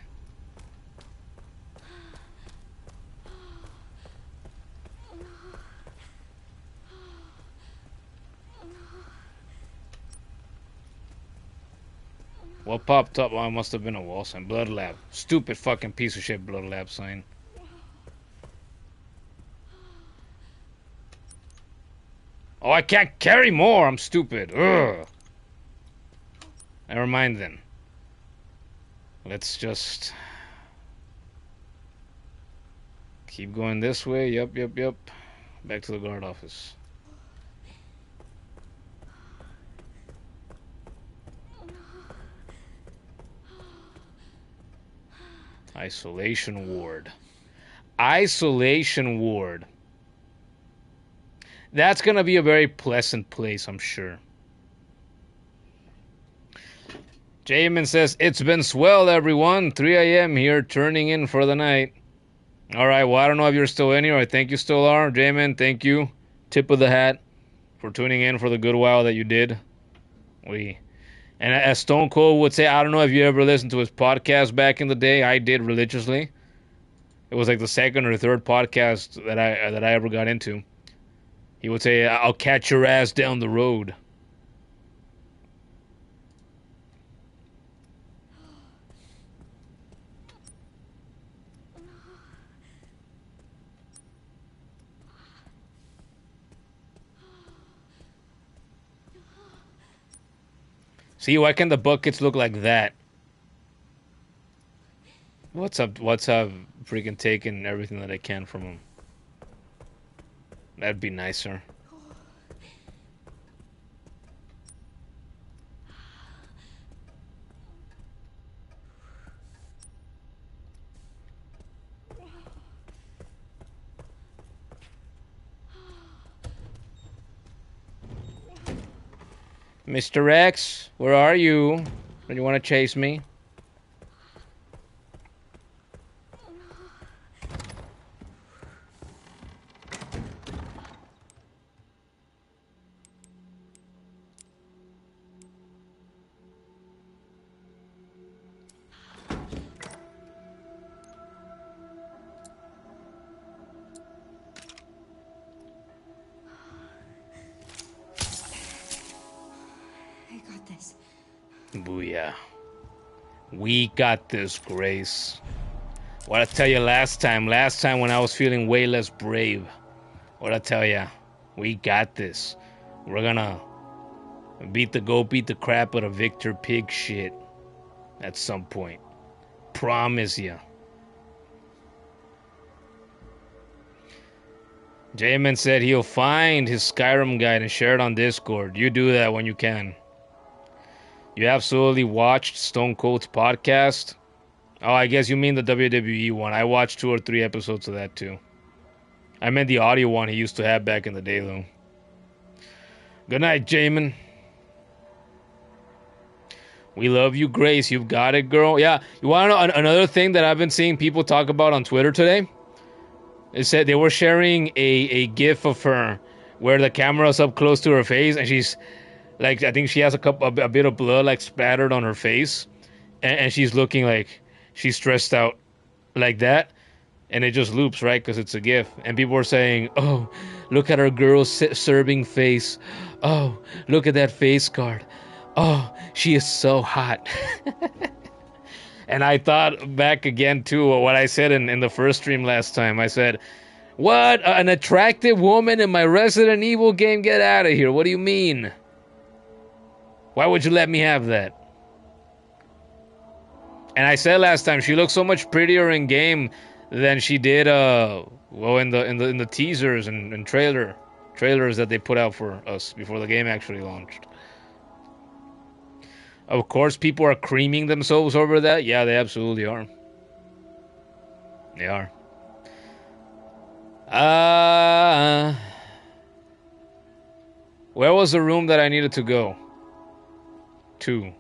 What popped up? Oh, it must have been a wall sign. Blood lab. Stupid fucking piece of shit blood lab sign. Oh, I can't carry more. I'm stupid. Ugh. Never mind then. Let's just keep going this way. Yep. Back to the guard office. Isolation ward. Isolation ward. That's gonna be a very pleasant place, I'm sure. Jamin says, it's been swell, everyone. 3 a.m. here, turning in for the night. Alright, well, I don't know if you're still in here. I think you still are. Jamin, thank you. Tip of the hat for tuning in for the good while that you did. And as Stone Cold would say, I don't know if you ever listened to his podcast back in the day. I did religiously. It was like the second or third podcast that I ever got into. He would say, I'll catch your ass down the road. See, why can the buckets look like that? What's up? What's up? Freaking taking everything that I can from him. That'd be nicer. Mr. X, where are you? Do you want to chase me?
I got this.
Booyah. We got this, Grace. What I tell you last time when I was feeling way less brave. What I tell ya, we got this. We're gonna beat the crap out of Victor Pig shit at some point. Promise ya. J-Man said he'll find his Skyrim guide and share it on Discord. You do that when you can. You absolutely watched Stone Cold's podcast? Oh, I guess you mean the WWE one. I watched 2 or 3 episodes of that too. I meant the audio one he used to have back in the day though. Good night, Jamin. We love you, Grace. You've got it, girl. Yeah, you want to know another thing that I've been seeing people talk about on Twitter today? It said they were sharing a gif of her where the camera's up close to her face and she's like, I think she has a bit of blood like spattered on her face, and she's looking like she's stressed out like that, and it just loops, right? Because it's a gif, and people were saying, "Oh, look at our girl's serving face. Oh, look at that face card. Oh, she is so hot." And I thought back again to what I said in the first stream last time. I said, "What? An attractive woman in my Resident Evil game? Get out of here! What do you mean? Why would you let me have that?" And I said last time she looks so much prettier in game than she did well in the teasers and trailers that they put out for us before the game actually launched. Of course people are creaming themselves over that. Yeah, they absolutely are. They are. Where was the room that I needed to go to?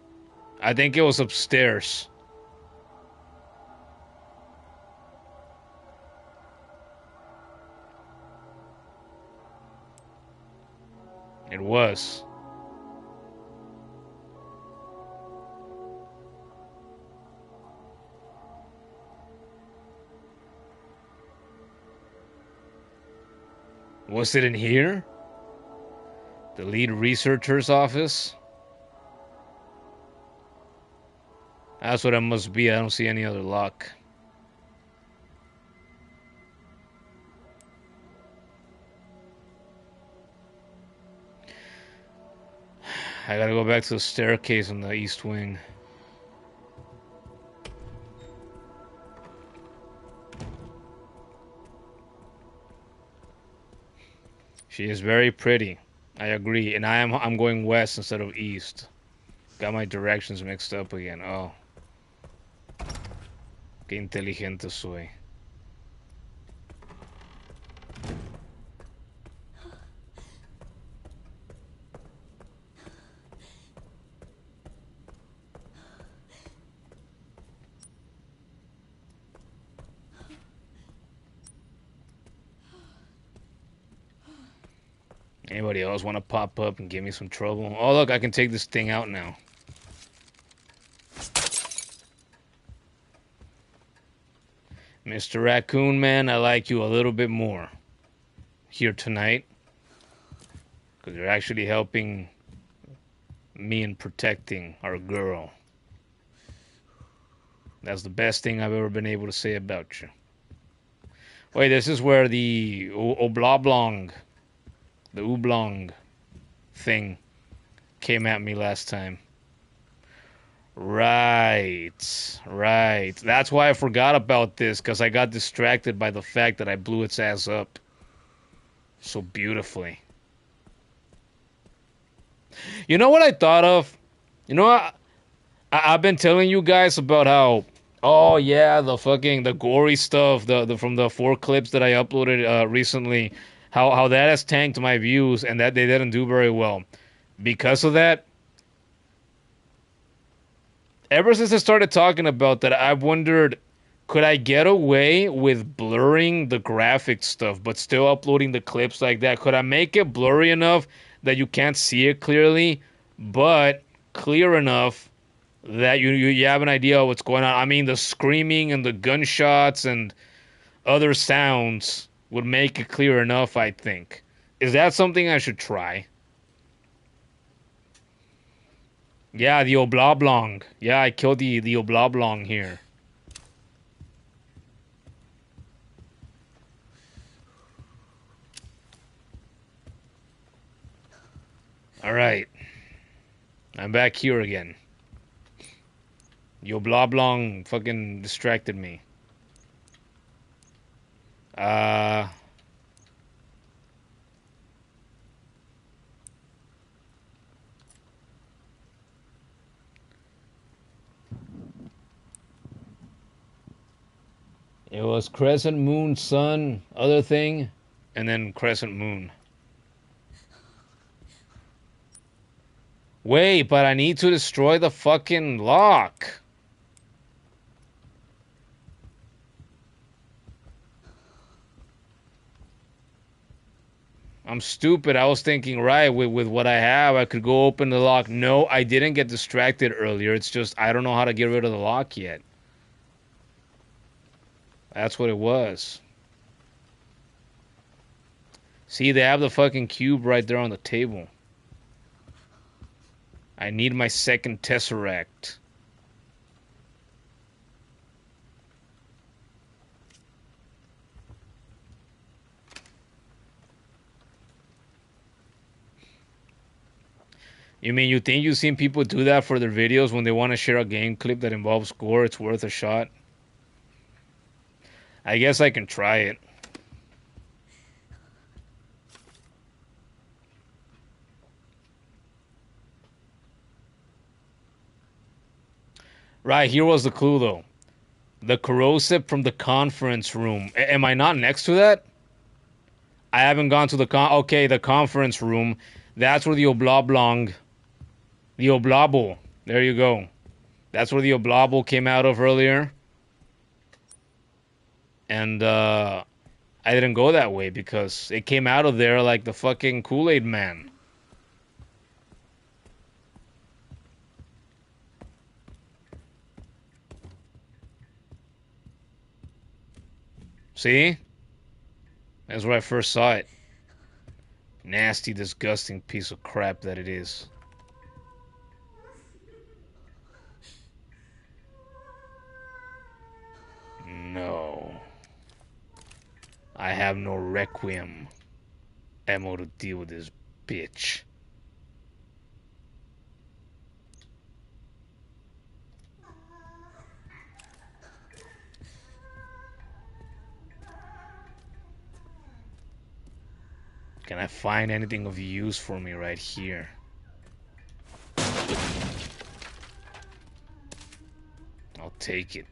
I think it was upstairs. It was. Was it in here? The lead researcher's office? That's what it must be. I don't see any other lock. I gotta go back to the staircase in the east wing. She is very pretty. I agree. And I'm going west instead of east. Got my directions mixed up again. Oh. Qué inteligente soy. Anybody else want to pop up and give me some trouble? Oh, look, I can take this thing out now. Mr. Raccoon Man, I like you a little bit more here tonight. Because you're actually helping me in protecting our girl. That's the best thing I've ever been able to say about you. Wait, this is where the Oblablong, the Oblong thing came at me last time. Right. Right. That's why I forgot about this, because I got distracted by the fact that I blew its ass up so beautifully. You know what I thought of? You know what? I've been telling you guys about how, oh yeah, the gory stuff, the from the 4 clips that I uploaded recently, how that has tanked my views and that they didn't do very well. Because of that, ever since I started talking about that, I've wondered, could I get away with blurring the graphic stuff but still uploading the clips like that? Could I make it blurry enough that you can't see it clearly, but clear enough that you have an idea of what's going on? I mean, the screaming and the gunshots and other sounds would make it clear enough, I think. Is that something I should try? Yeah, the Obloblong. Yeah, I killed the Obloblong here. Alright. I'm back here again. Yo, Bloblong fucking distracted me. Uh... It was Crescent Moon, Sun, other thing, and then Crescent Moon. Wait, but I need to destroy the fucking lock. I'm stupid. I was thinking, right, with what I have, I could go open the lock. No, I didn't get distracted earlier. It's just I don't know how to get rid of the lock yet. That's what it was. See, they have the fucking cube right there on the table. I need my second Tesseract. You mean you think you've seen people do that for their videos when they want to share a game clip that involves gore? It's worth a shot. I guess I can try it. Right, here was the clue though. The corrosive from the conference room. Am I not next to that? I haven't gone to the okay, the conference room. That's where the Obloblong, the Oblobble. There you go. That's where the Oblobble came out of earlier. And I didn't go that way because it came out of there like the fucking Kool-Aid Man. See? That's where I first saw it. Nasty, disgusting piece of crap that it is. No. I have no Requiem ammo to deal with this bitch. Can I find anything of use for me right here? I'll take it.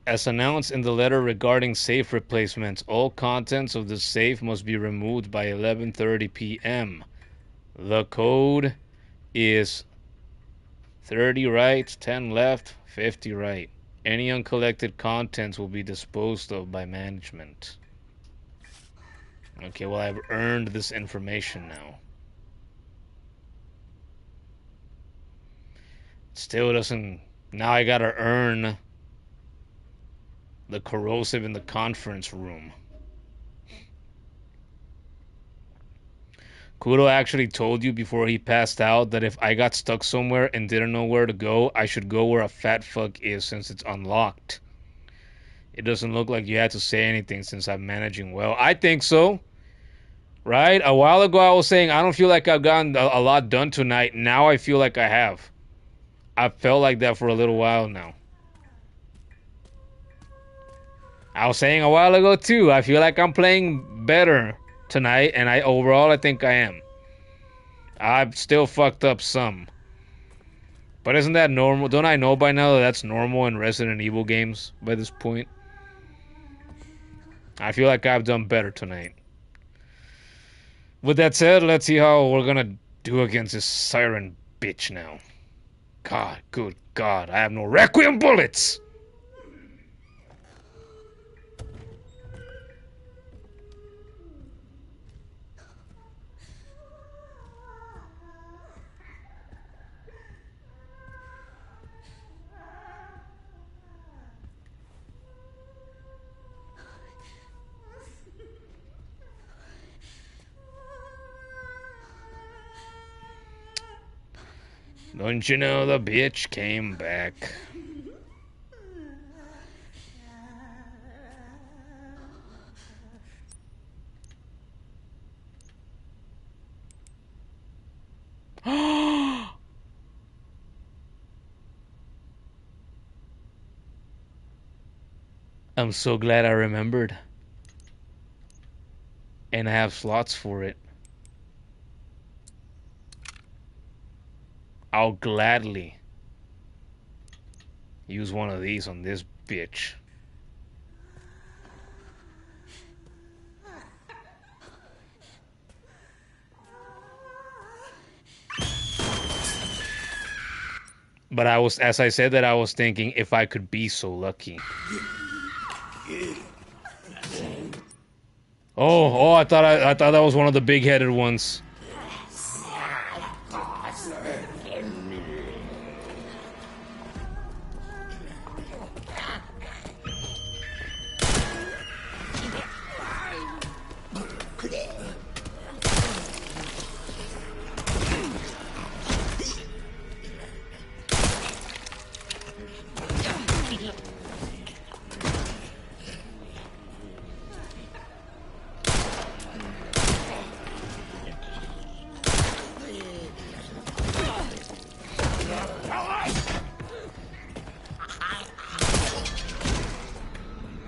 As announced in the letter regarding safe replacements, all contents of the safe must be removed by 11:30 p.m. The code is 30 right, 10 left, 50 right. Any uncollected contents will be disposed of by management. Okay, well, I've earned this information now. Still doesn't... Now I gotta earn the corrosive in the conference room. Kudo actually told you before he passed out that if I got stuck somewhere and didn't know where to go, I should go where a fat fuck is since it's unlocked. It doesn't look like you had to say anything since I'm managing well. I think so. Right? A while ago I was saying I don't feel like I've gotten a lot done tonight. Now I feel like I have. I felt like that for a little while now. I was saying a while ago too, I feel like I'm playing better tonight, and I think I am. I've still fucked up some. But isn't that normal? Don't I know by now that that's normal in Resident Evil games by this point? I feel like I've done better tonight. With that said, let's see how we're gonna do against this siren bitch now. God, good God, I have no Requiem bullets! Don't you know the bitch came back? I'm so glad I remembered. And I have slots for it. I'll gladly use one of these on this bitch. But as I said that, I was thinking if I could be so lucky. I thought that was one of the big-headed ones.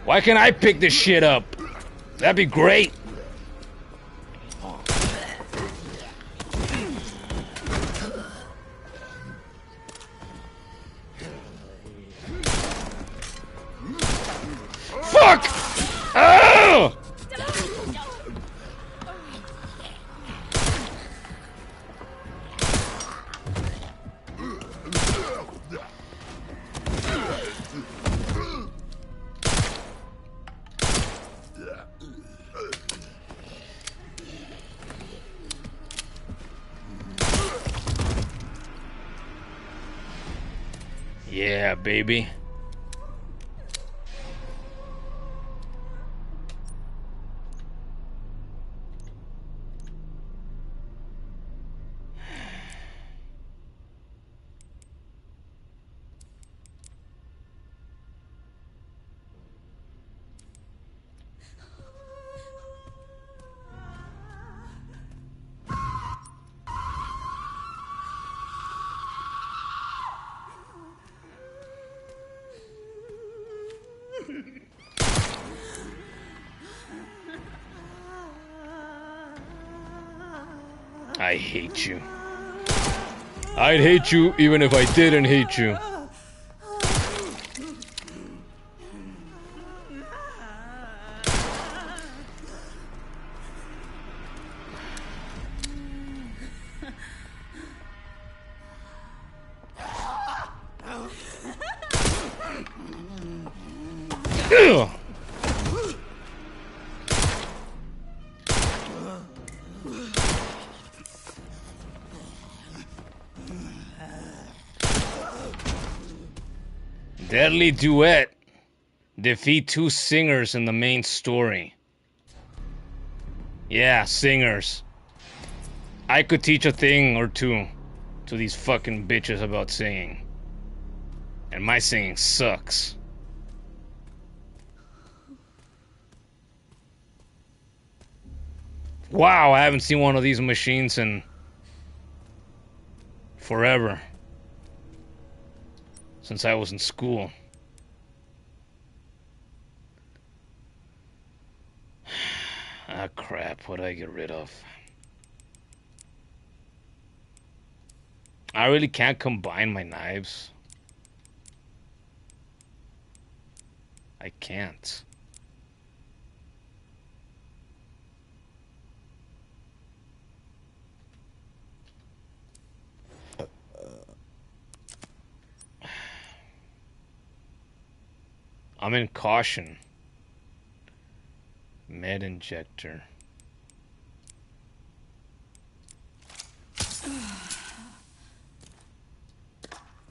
Why can't I pick this shit up? That'd be great. Fuck! Oh! Yeah, baby. I hate you. I'd hate you even if I didn't hate you. Ugh. Deadly Duet. Defeat 2 singers in the main story. Yeah, singers. I could teach a thing or two to these fucking bitches about singing. And my singing sucks. Wow, I haven't seen one of these machines in forever. Since I was in school. Ah, crap. What do I get rid of? I really can't combine my knives. I can't. I'm in caution. Med injector.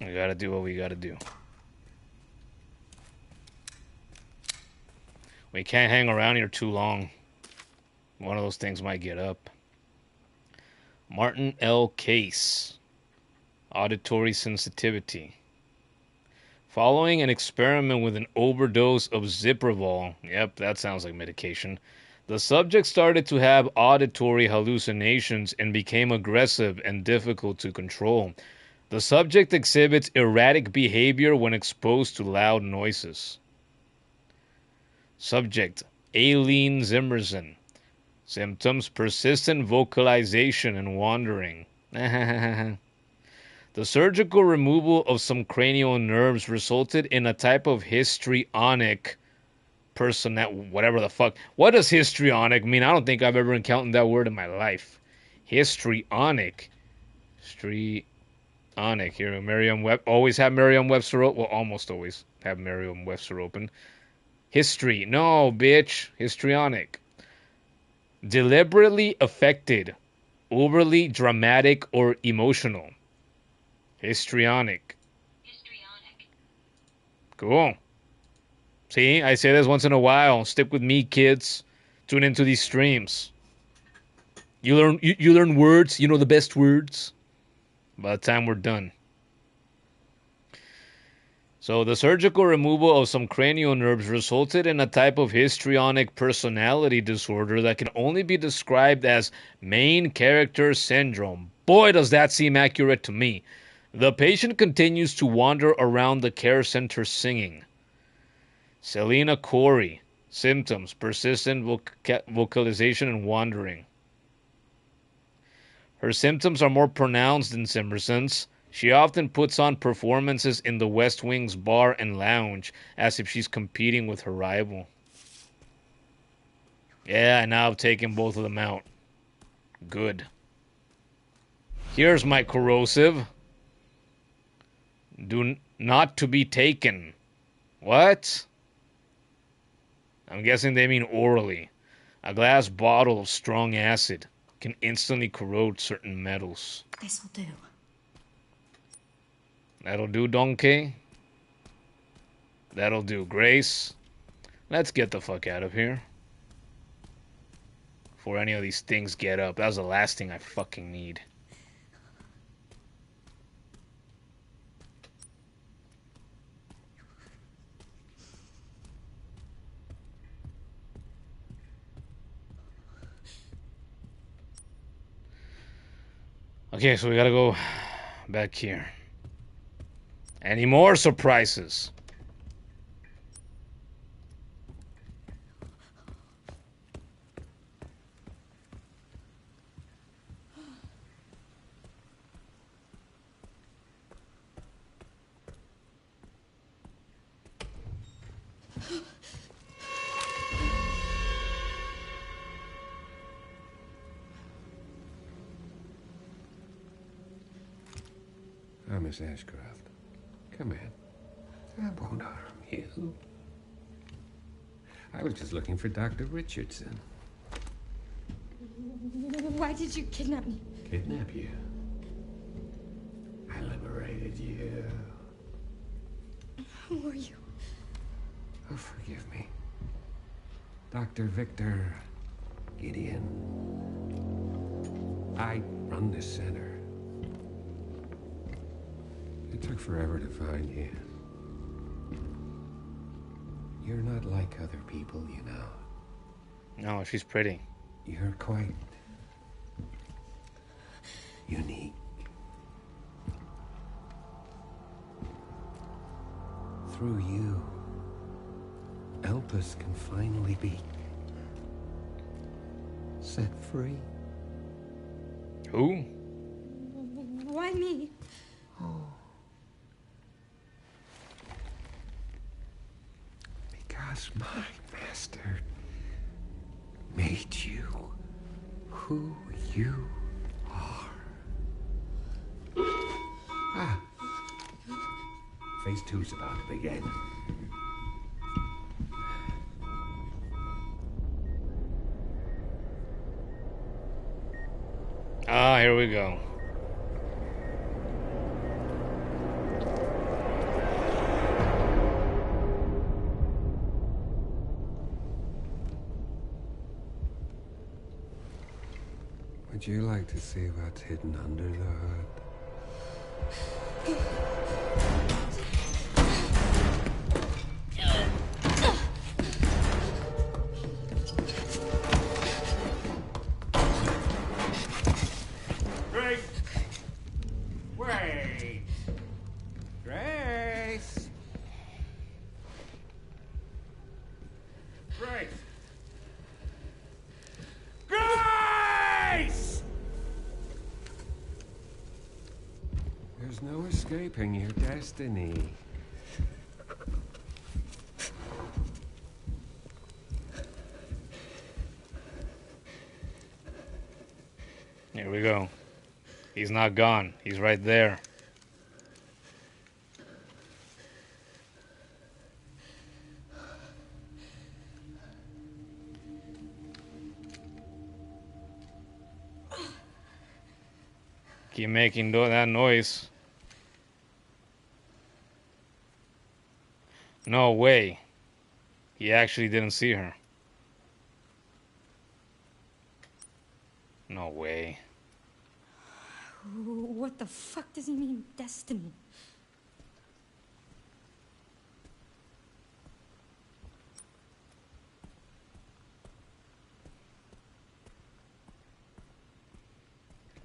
We gotta do what we gotta do. We can't hang around here too long. One of those things might get up. Martin L. Case. Auditory sensitivity. Following an experiment with an overdose of Ziprevol, yep, that sounds like medication, the subject started to have auditory hallucinations and became aggressive and difficult to control. The subject exhibits erratic behavior when exposed to loud noises. Subject, Aileen Zimmerson. Symptoms, persistent vocalization and wandering. The surgical removal of some cranial nerves resulted in a type of histrionic whatever the fuck. What does histrionic mean? I don't think I've ever encountered that word in my life. Histrionic. Histrionic. Here, Merriam-Webster. Always have Merriam-Webster open. Well, almost always have Merriam-Webster open. History. No, bitch. Histrionic. Deliberately affected. Overly dramatic or emotional. Histrionic. Cool. See, I say this once in a while. Stick with me, kids. Tune into these streams. You learn words. You know the best words. By the time we're done. So the surgical removal of some cranial nerves resulted in a type of histrionic personality disorder that can only be described as main character syndrome. Boy, does that seem accurate to me. The patient continues to wander around the care center singing. Selena Corey. Symptoms, persistent vocalization and wandering. Her symptoms are more pronounced than Simmerson's. She often puts on performances in the West Wing's bar and lounge as if she's competing with her rival. Yeah, and now I've taken both of them out. Good. Here's my corrosive. Do not to be taken. What? I'm guessing they mean orally. A glass bottle of strong acid can instantly corrode certain metals.
This'll do.
That'll do, Donkey. That'll do, Grace. Let's get the fuck out of here. Before any of these things get up. That was the last thing I fucking need. Okay, so we gotta go back here. Any more surprises?
Oh, Miss Ashcroft, come in. I won't harm you. I was just looking for Dr. Richardson.
Why did you kidnap me?
Kidnap you? I liberated you.
Who are you?
Oh, forgive me. Dr. Victor Gideon. I run this center. It took forever to find you. You're not like other people, you know.
No, she's pretty.
You're quite unique. Through you, Elpis can finally be set free.
Who?
Why me?
Because my master made you who you are. Ah. Phase 2's about to begin.
Ah, here we go.
Would you like to see what's hidden under the hood? Grace! Wait! Grace! Grace! Grace! There's no escaping your destiny.
Here we go. He's not gone. He's right there. Keep making that noise. No way. He actually didn't see her. No way.
What the fuck does he mean, destiny?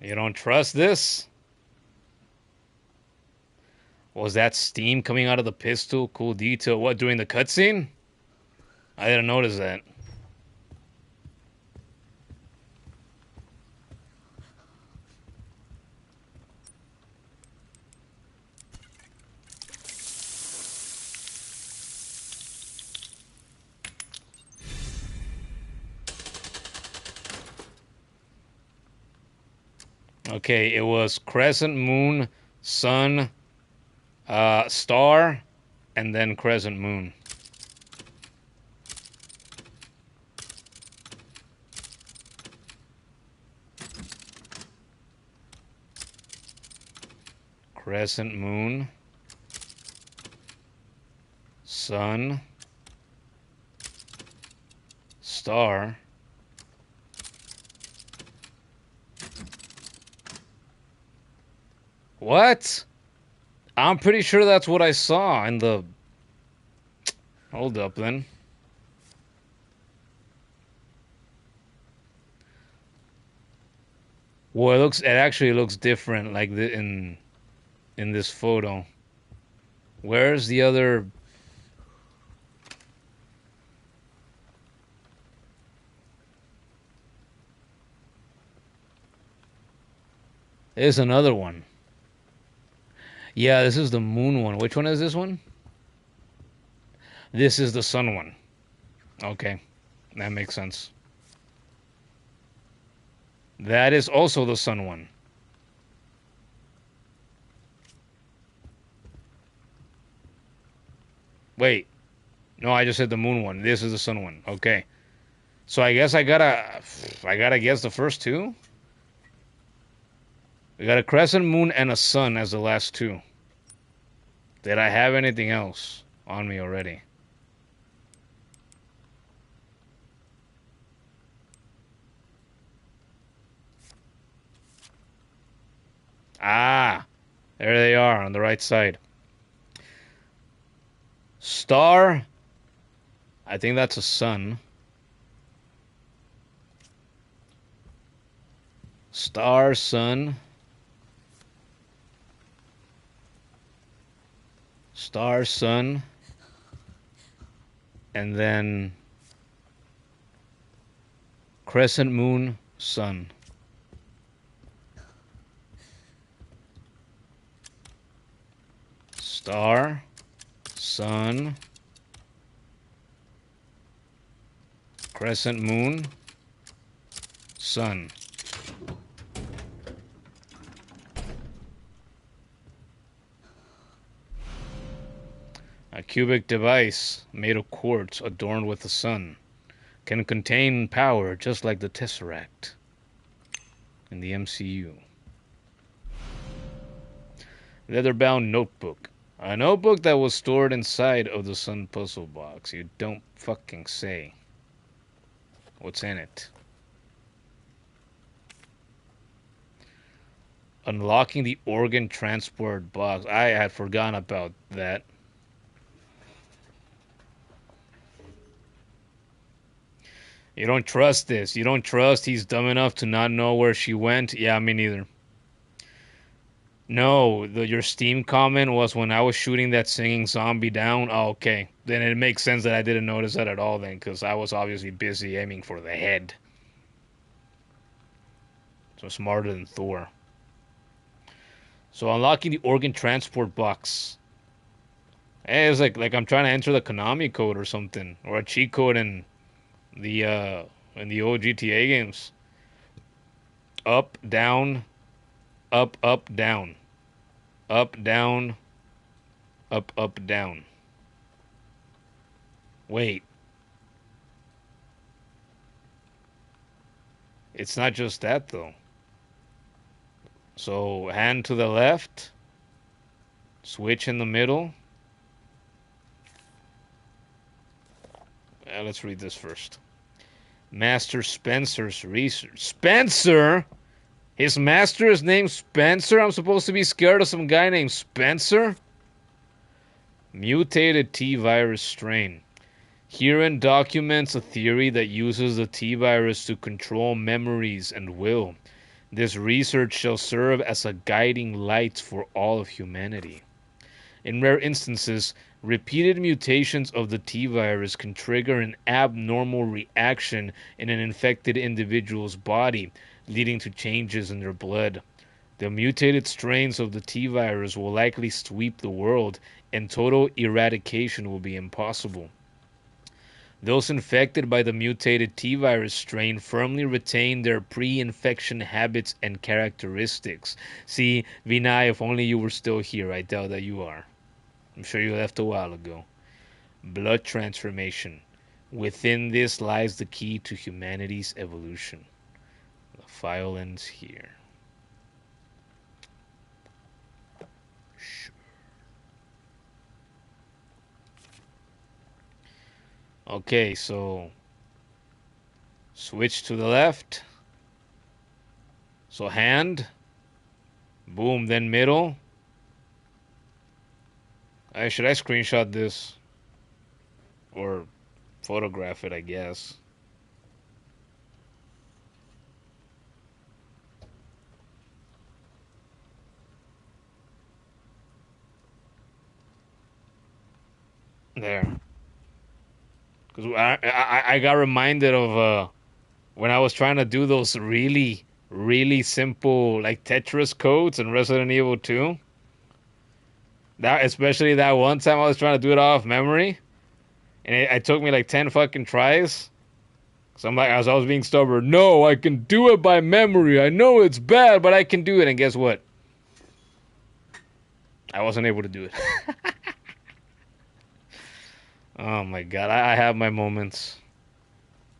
You don't trust this? Was that steam coming out of the pistol? Cool detail. What, during the cutscene? I didn't notice that. Okay, it was crescent, moon, sun, star, and then crescent moon. Crescent moon, sun, star. What? I'm pretty sure that's what I saw in the... Hold up then. Well, it actually looks different like in this photo. Where's the other... There's another one. Yeah, this is the moon one. Which one is this one? This is the sun one. Okay, that makes sense. That is also the sun one. Wait. No, I just said the moon one. This is the sun one. Okay. So I guess I gotta guess the first two? We got a crescent moon and a sun as the last two. Did I have anything else on me already? Ah, there they are on the right side. Star, I think that's a sun. Star, sun. Star, sun. And then crescent moon, sun. Star, sun, crescent moon, sun. A cubic device made of quartz adorned with the sun can contain power just like the Tesseract in the MCU. Leather-bound notebook. A notebook that was stored inside of the sun puzzle box. You don't fucking say. What's in it? Unlocking the organ transport box. I had forgotten about that. You don't trust this. You don't trust he's dumb enough to not know where she went? Yeah, me neither. No, your Steam comment was when I was shooting that singing zombie down. Oh, okay. Then it makes sense that I didn't notice that at all then, because I was obviously busy aiming for the head. So smarter than Thor. So unlocking the organ transport box. Hey, it's like I'm trying to enter the Konami code or something, or a cheat code in the old GTA games. Up, down, up, up, down. Up, down, up, up, down. Wait. It's not just that, though. So, hand to the left. Switch in the middle. Let's read this first. Master Spencer's research. Spencer? His master is named Spencer? I'm supposed to be scared of some guy named Spencer? Mutated T-virus strain. Herein documents a theory that uses the T-virus to control memories and will. This research shall serve as a guiding light for all of humanity. In rare instances, repeated mutations of the T-virus can trigger an abnormal reaction in an infected individual's body, leading to changes in their blood. The mutated strains of the T-virus will likely sweep the world, and total eradication will be impossible. Those infected by the mutated T-virus strain firmly retain their pre-infection habits and characteristics. See, Vinay, if only you were still here. I doubt that you are. I'm sure you left a while ago. Blood transformation. Within this lies the key to humanity's evolution. The file ends here. Okay, so switch to the left. So hand. Boom, then middle. Should I screenshot this? Or photograph it, I guess. There. Because I got reminded of when I was trying to do those really, really simple like Tetris codes in Resident Evil 2. That, especially that one time I was trying to do it off memory. And it took me like 10 fucking tries. So I'm like, as I was being stubborn, no, I can do it by memory. I know it's bad, but I can do it. And guess what? I wasn't able to do it. Oh my god, I have my moments.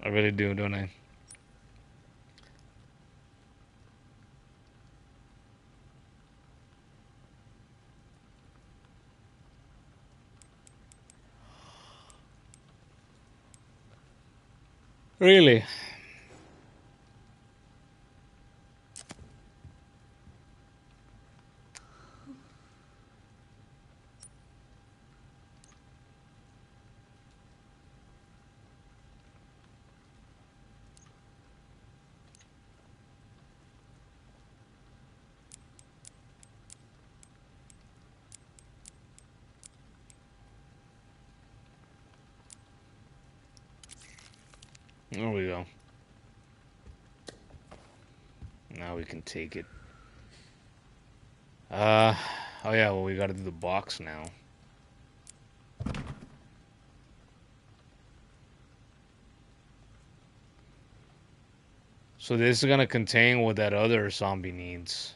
I really do, don't I? Really? There we go. Now we can take it. Oh yeah, well we gotta do the box now. So this is gonna contain what that other zombie needs.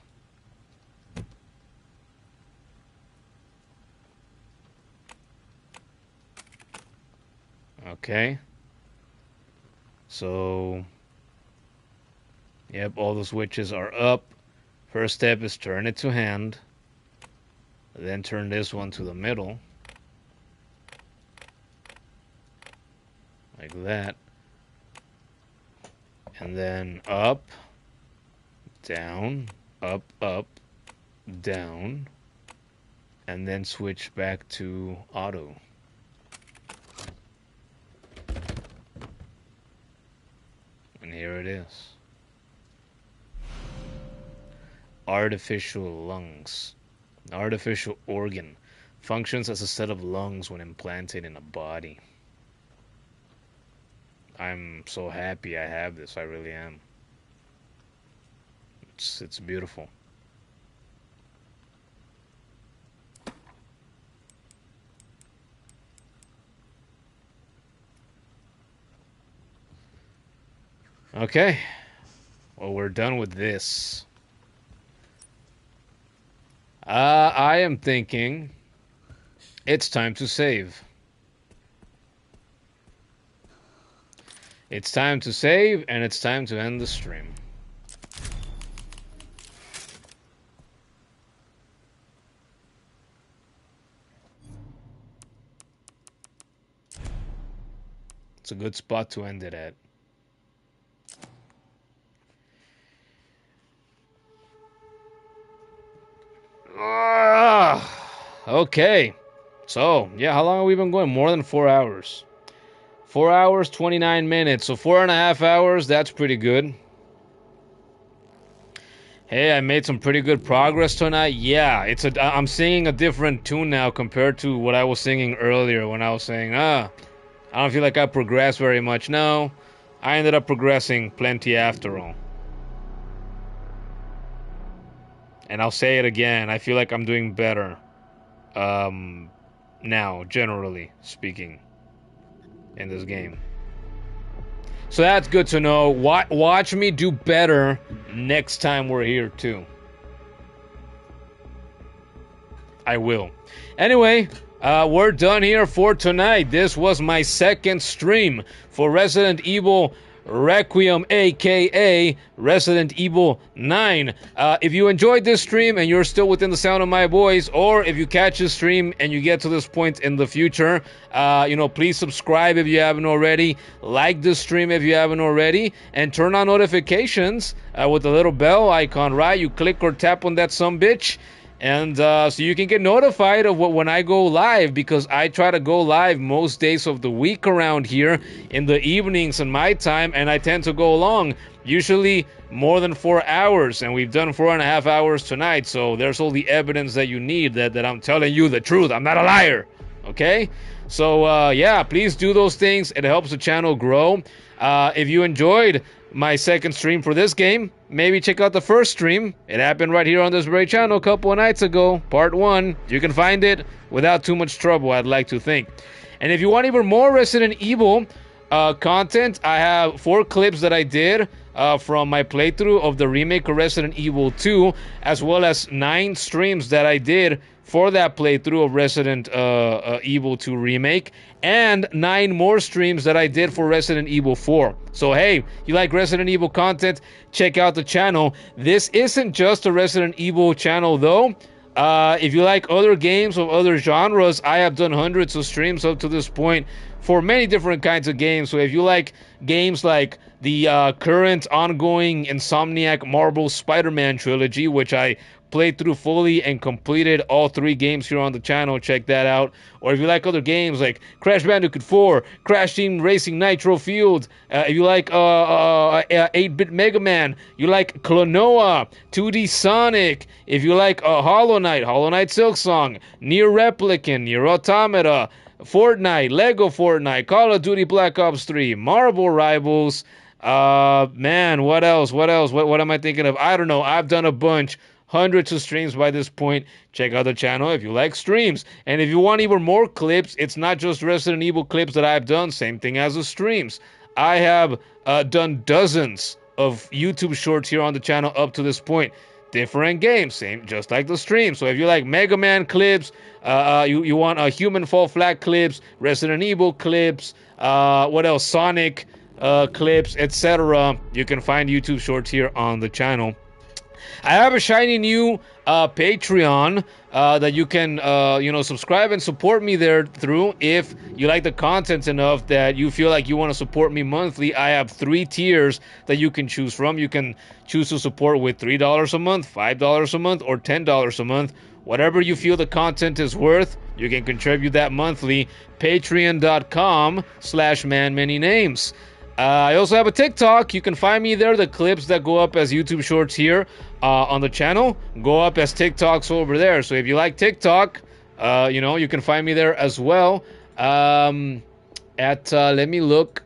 Okay. So, yep, all the switches are up. First step is turn it to hand. Then turn this one to the middle. Like that. And then up, down, up, down. And then switch back to auto. And here it is. Artificial lungs. Artificial organ. Functions as a set of lungs when implanted in a body. I'm so happy I have this. I really am. It's beautiful. Okay. Well, we're done with this. I am thinking it's time to save. It's time to save, and it's time to end the stream. It's a good spot to end it at. Okay. So, yeah, how long have we been going? More than 4 hours. 4 hours, 29 minutes. So 4.5 hours, that's pretty good. Hey, I made some pretty good progress tonight. Yeah, I'm singing a different tune now compared to what I was singing earlier when I was saying, I don't feel like I progressed very much. No, I ended up progressing plenty after all. And I'll say it again, I feel like I'm doing better. Now, generally speaking, in this game. So that's good to know. Watch me do better next time we're here too. I will. Anyway, we're done here for tonight. This was my second stream for Resident Evil Requiem, aka Resident Evil 9. If you enjoyed this stream and you're still within the sound of my voice, or if you catch this stream and you get to this point in the future, please subscribe if you haven't already, like this stream if you haven't already, and turn on notifications with the little bell icon, right? You click or tap on that sumbitch. And so you can get notified of when I go live, because I try to go live most days of the week around here in the evenings in my time, and I tend to go long, usually more than 4 hours, and we've done 4.5 hours tonight, so there's all the evidence that you need that I'm telling you the truth. I'm not a liar, okay? So, yeah, please do those things. It helps the channel grow. If you enjoyed my second stream for this game, maybe check out the first stream. It happened right here on this very channel a couple of nights ago, part 1. You can find it without too much trouble, I'd like to think. And if you want even more Resident Evil content, I have 4 clips that I did from my playthrough of the remake of Resident Evil 2, as well as 9 streams that I did for that playthrough of Resident Evil 2 Remake, and 9 more streams that I did for Resident Evil 4. So hey, you like Resident Evil content, check out the channel. This isn't just a Resident Evil channel though. If you like other games of other genres, I have done hundreds of streams up to this point for many different kinds of games. So if you like games like the current ongoing Insomniac Marvel Spider-Man trilogy, which I played through fully and completed all 3 games here on the channel, check that out. Or if you like other games like Crash Bandicoot 4, Crash Team Racing Nitro Field, if you like 8-Bit Mega Man, you like Klonoa, 2D Sonic, if you like Hollow Knight, Hollow Knight Silksong, Nier Replicant, Nier Automata, Fortnite, Lego Fortnite, Call of Duty Black Ops 3, Marvel Rivals. Man, what else? What am I thinking of? I don't know. I've done a bunch. Hundreds of streams by this point. Check out the channel if you like streams. And if you want even more clips, it's not just Resident Evil clips that I've done. Same thing as the streams. I have done dozens of YouTube shorts here on the channel up to this point. Different games, same, just like the stream. So if you like Mega Man clips, you want Human Fall Flat clips, Resident Evil clips, what else? Sonic clips, etc. You can find YouTube shorts here on the channel. I have a shiny new Patreon that you can subscribe and support me there through. If you like the content enough that you feel like you want to support me monthly, I have 3 tiers that you can choose from. You can choose to support with $3 a month, $5 a month, or $10 a month. Whatever you feel the content is worth, you can contribute that monthly. Patreon.com/manmanynames. I also have a TikTok. You can find me there. The clips that go up as YouTube shorts here on the channel go up as TikToks over there. So if you like TikTok, you can find me there as well. Let me look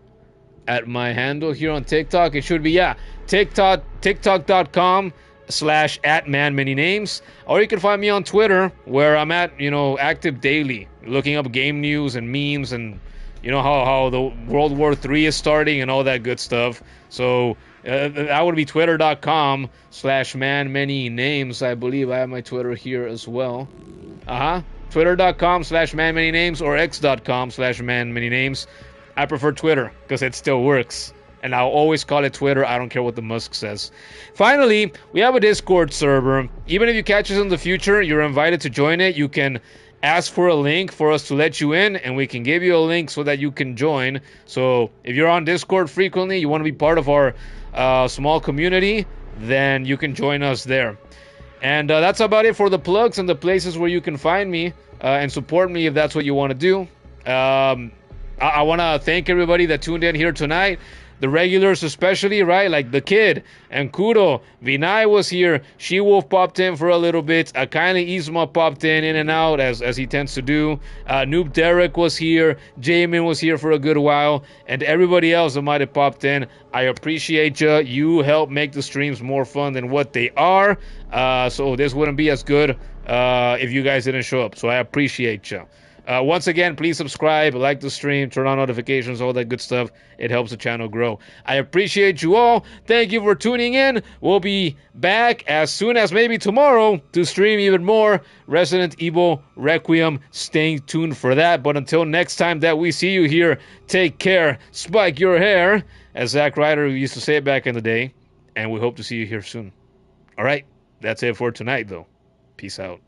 at my handle here on TikTok. It should be, TikTok.com/@manmanynames. Or you can find me on Twitter, where I'm at, active daily, looking up game news and memes and how the World War III is starting and all that good stuff. So that would be twitter.com/manmanynames. I believe I have my Twitter here as well. Twitter.com/manmanynames or x.com/manmanynames. I prefer Twitter because it still works. And I'll always call it Twitter. I don't care what the Musk says. Finally, we have a Discord server. Even if you catch us in the future, you're invited to join it. You can ask for a link for us to let you in, and we can give you a link so that you can join. So if you're on Discord frequently, you want to be part of our small community, then you can join us there. And that's about it for the plugs and the places where you can find me and support me if that's what you want to do. I want to thank everybody that tuned in here tonight. The regulars especially, right? Like The Kid and Kudo. Vinay was here. She-Wolf popped in for a little bit. Kindly Isma popped in and out as he tends to do. Noob Derek was here. Jamin was here for a good while. And everybody else that might have popped in. I appreciate you. You help make the streams more fun than what they are. So this wouldn't be as good if you guys didn't show up. So I appreciate you. Once again, please subscribe, like the stream, turn on notifications, all that good stuff. It helps the channel grow. I appreciate you all. Thank you for tuning in. We'll be back as soon as maybe tomorrow to stream even more Resident Evil Requiem. Stay tuned for that. But until next time that we see you here, take care, spike your hair, as Zack Ryder used to say it back in the day. And we hope to see you here soon. All right, that's it for tonight, though. Peace out.